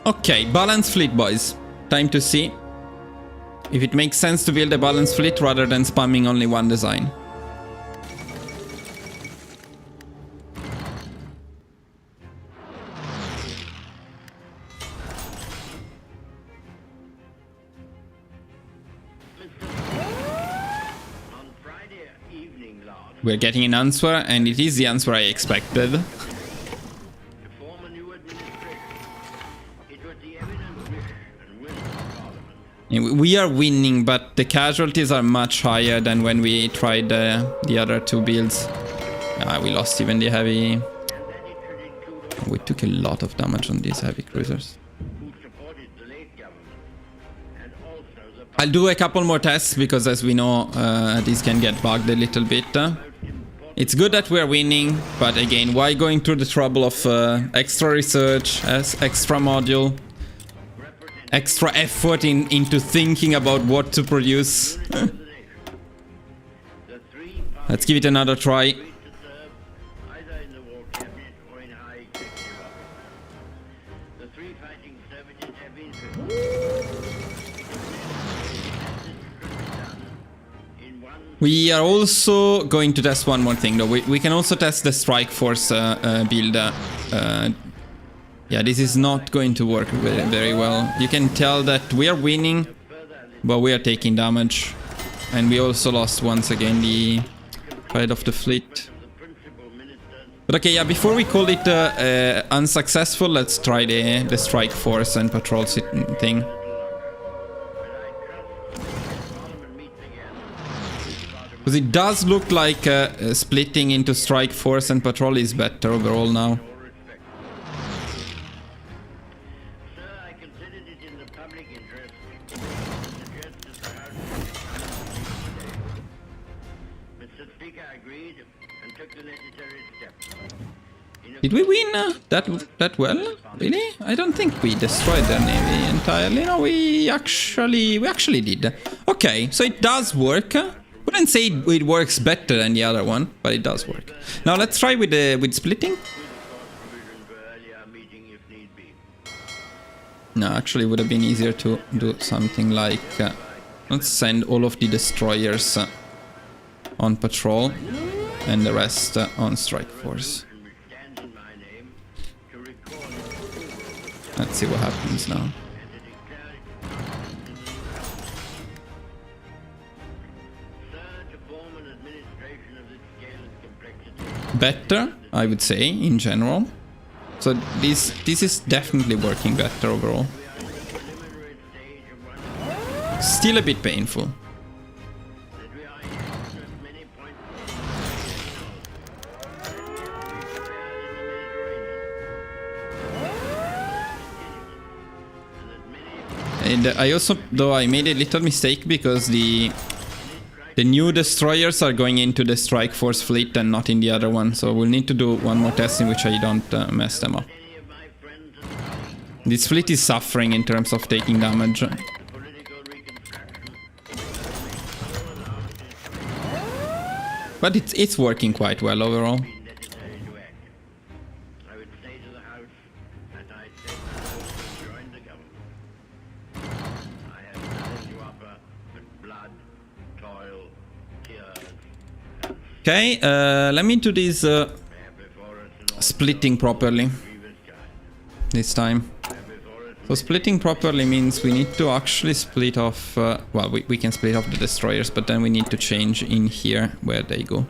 Okay, balanced fleet, boys. Time to see if it makes sense to build a balanced fleet rather than spamming only one design. We're getting an answer, and it is the answer I expected. We are winning, but the casualties are much higher than when we tried the other two builds. We lost even the heavy... We took a lot of damage on these heavy cruisers. I'll do a couple more tests, because as we know, these can get bugged a little bit. It's good that we're winning, but again, why going through the trouble of extra research, extra module, extra effort into thinking about what to produce? Let's give it another try. We are also going to test one more thing, though. We can also test the strike force build. Yeah, this is not going to work very well. You can tell that we are winning, but we are taking damage. And we also lost once again side of the fleet. But okay, yeah, before we call it unsuccessful, let's try the strike force and patrol thing. Because it does look like splitting into strike force and patrol is better overall now. Did we win that well? Really? I don't think we destroyed their navy entirely. No, we actually did. Okay, so it does work. Wouldn't say it works better than the other one, but it does work. Now let's try with splitting. No, actually, it would have been easier to do something like let's send all of the destroyers on patrol and the rest on strike force. Let's see what happens now. Better, I would say, in general. So this is definitely working better overall. Still a bit painful. And I also, though I made a little mistake because the new destroyers are going into the strike force fleet and not in the other one. So we'll need to do one more test in which I don't mess them up. This fleet is suffering in terms of taking damage. But it's working quite well overall. Okay, let me do this splitting properly this time. So splitting properly means we need to actually split off, well, we can split off the destroyers, but then we need to change in here where they go.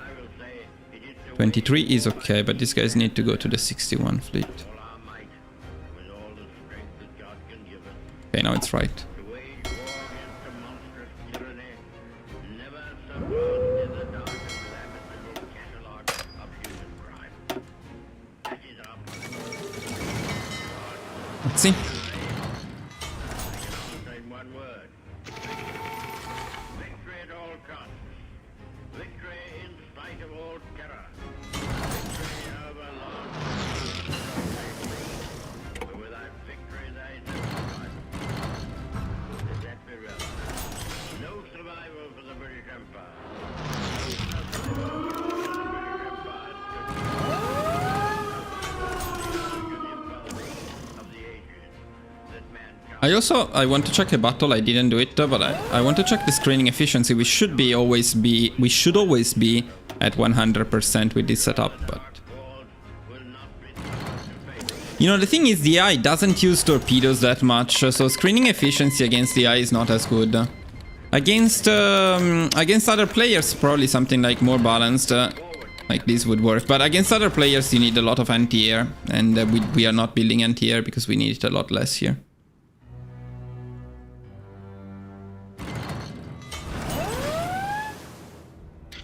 23 is okay, but these guys need to go to the 61 fleet. Okay, now it's right. Let's see. I want to check a battle. I didn't do it, but I want to check the screening efficiency. We should always be at 100% with this setup, but you know, the thing is the AI doesn't use torpedoes that much, so screening efficiency against the AI is not as good. Against other players, probably something like more balanced like this would work, but against other players you need a lot of anti-air, and we are not building anti-air because we need it a lot less here.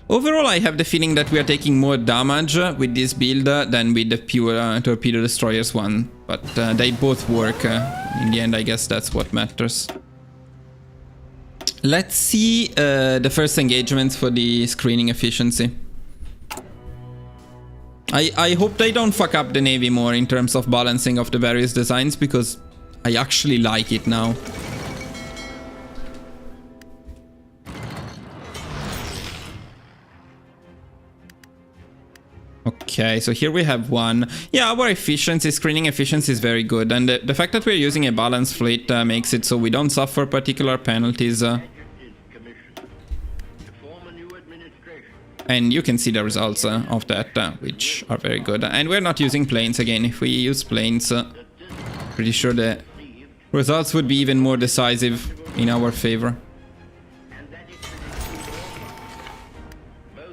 Overall, I have the feeling that we are taking more damage with this build than with the pure torpedo destroyers one, but they both work. In the end, I guess that's what matters. Let's see the first engagements for the screening efficiency. I hope they don't fuck up the Navy more in terms of balancing of the various designs, because I actually like it now. Okay, so here we have one. Yeah, our efficiency, screening efficiency is very good, and the fact that we're using a balanced fleet makes it so we don't suffer particular penalties. And you can see the results of that, which are very good. And we're not using planes again. If we use planes, pretty sure the results would be even more decisive in our favor.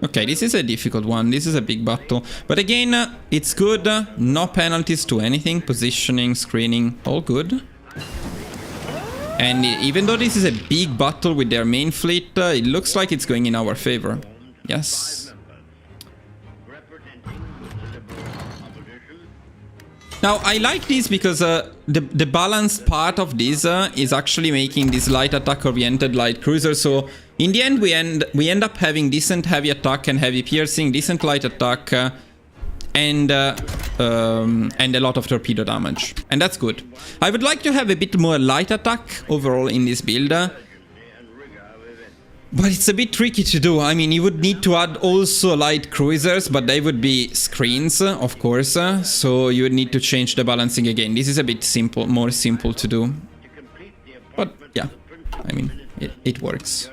Okay, this is a difficult one. This is a big battle. But again, it's good. No penalties to anything. Positioning, screening, all good. And even though this is a big battle with their main fleet, it looks like it's going in our favor. Yes. Now, I like this because the balanced part of this is actually making this light attack-oriented light cruiser. So, in the end, we end up having decent heavy attack and heavy piercing, decent light attack, and a lot of torpedo damage. And that's good. I would like to have a bit more light attack overall in this build. But it's a bit tricky to do. I mean, you would need to add also light cruisers, but they would be screens, of course. So you would need to change the balancing again. This is a bit simple, more simple to do. But yeah, I mean, it works.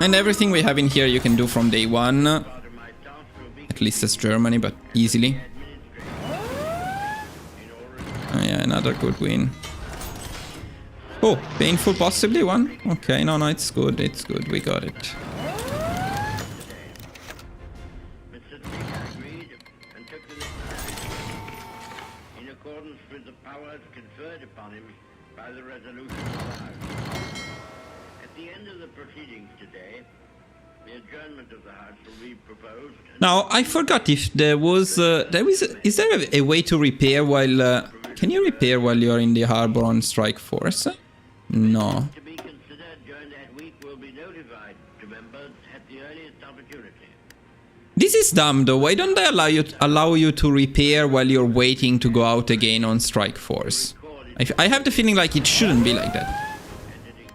And everything we have in here you can do from day one. At least as Germany, but easily. Oh yeah, another good win. Oh, painful possibly one? Okay, no, it's good, we got it. In accordance with the powers conferred upon him by the resolution of the House. At the end of the proceedings today, the adjournment of the House will be proposed. Now, I forgot if there was... is there a way to repair while... can you repair while you're in the harbor on strike force? No. To be considered during that week will be notified to members at the earliest opportunity. This is dumb though. Why don't they allow you to repair while you're waiting to go out again on strike force? I have the feeling like it shouldn't be like that.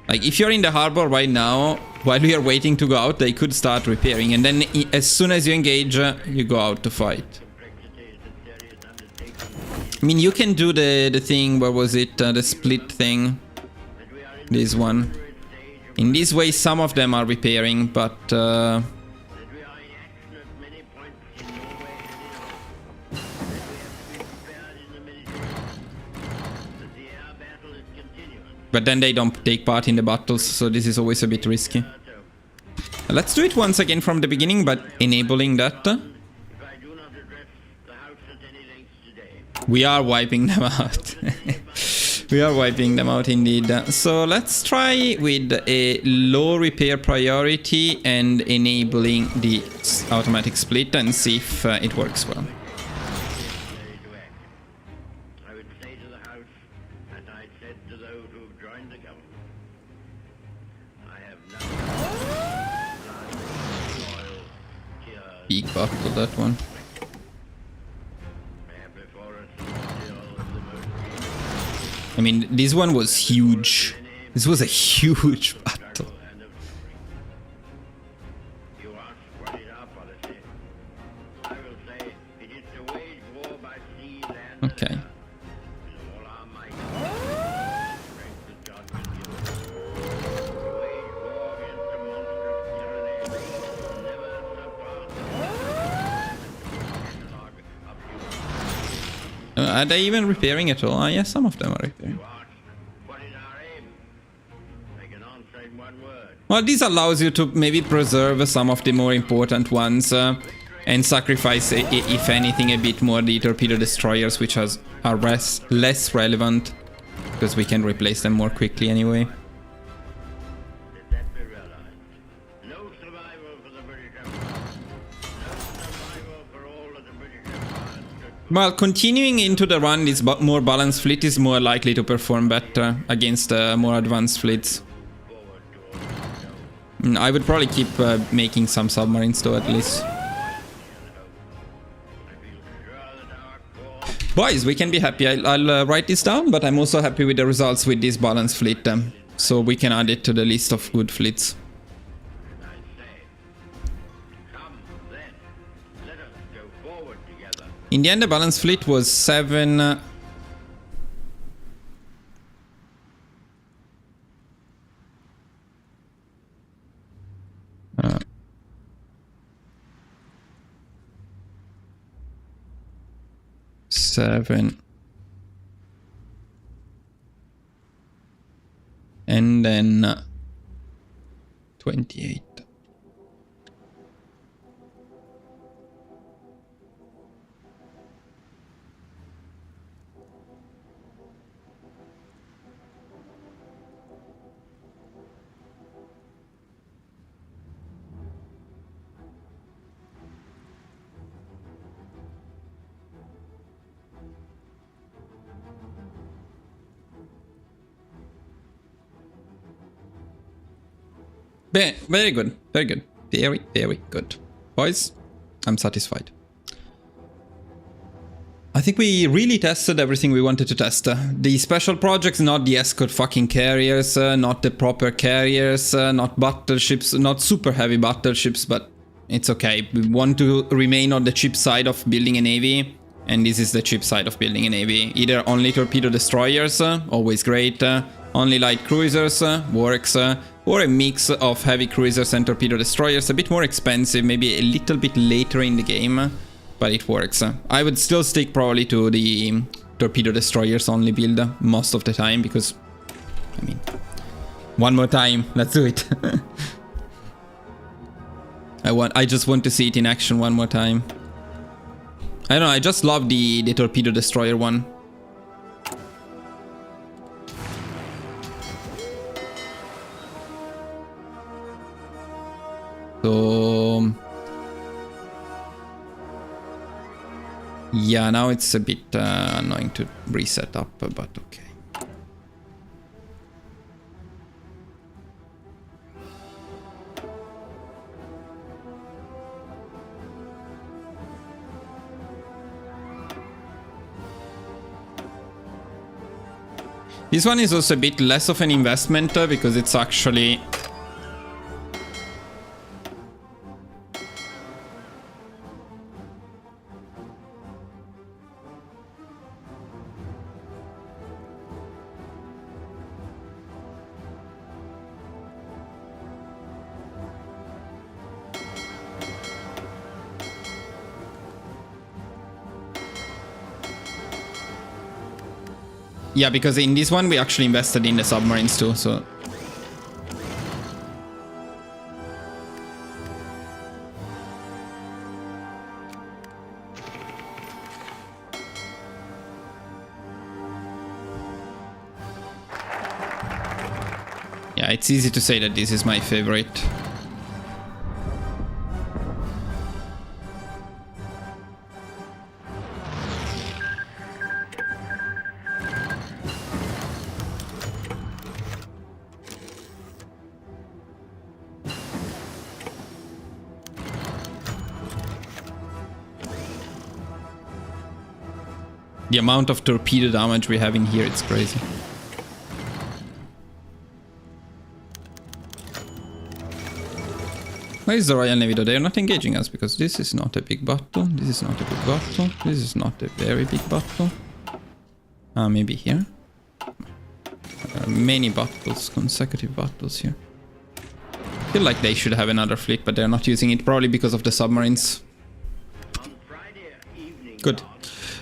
Like if you're in the harbor right now, while we are waiting to go out, they could start repairing, and then as soon as you engage, you go out to fight. I mean, you can do the thing, where was it, the split thing, this one. In this way, some of them are repairing, but... But then they don't take part in the battles, so this is always a bit risky. Let's do it once again from the beginning, but enabling that. We are wiping them out. We are wiping them out indeed. So let's try with a low repair priority and enabling the automatic split and see if it works well. Big battle, that one. I mean, this one was huge. This was a huge battle. Okay. Are they even repairing at all? Ah, yes, some of them are repairing. Well, this allows you to maybe preserve some of the more important ones and sacrifice, if anything, a bit more the torpedo destroyers, which are less relevant, because we can replace them more quickly anyway. Well, continuing into the run, this more balanced fleet is more likely to perform better against more advanced fleets. I would probably keep making some submarines though, at least. Boys, we can be happy. I'll write this down, but I'm also happy with the results with this balanced fleet. So we can add it to the list of good fleets. In the end, the balanced fleet was 7... seven... And then 28. Very good, very good, very, very good. Boys, I'm satisfied. I think we really tested everything we wanted to test. The special projects, not the escort fucking carriers, not the proper carriers, not battleships, not super heavy battleships, but it's okay. We want to remain on the cheap side of building a navy, and this is the cheap side of building a navy. Either only torpedo destroyers, always great, only light cruisers, works, or a mix of heavy cruisers and torpedo destroyers, a bit more expensive, maybe a little bit later in the game, but it works. I would still stick probably to the torpedo destroyers only build most of the time, because, I mean, one more time, let's do it. I just want to see it in action one more time. I don't know, I just love the torpedo destroyer one. So yeah, now it's a bit annoying to reset up, but okay. This one is also a bit less of an investment because it's actually... Yeah, because in this one we actually invested in the submarines too, so... Yeah, it's easy to say that this is my favorite. The amount of torpedo damage we have in here, it's crazy. Where is the Royal Navy though? They are not engaging us because this is not a big battle. This is not a big battle. This is not a very big battle. Maybe here. There are many battles, consecutive battles here. I feel like they should have another fleet, but they're not using it, probably because of the submarines. Good.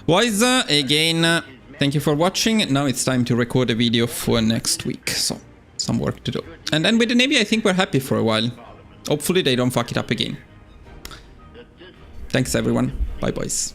Boys, again, thank you for watching. Now it's time to record a video for next week, so some work to do. And then with the Navy, I think we're happy for a while. Hopefully they don't fuck it up again. Thanks everyone. Bye boys.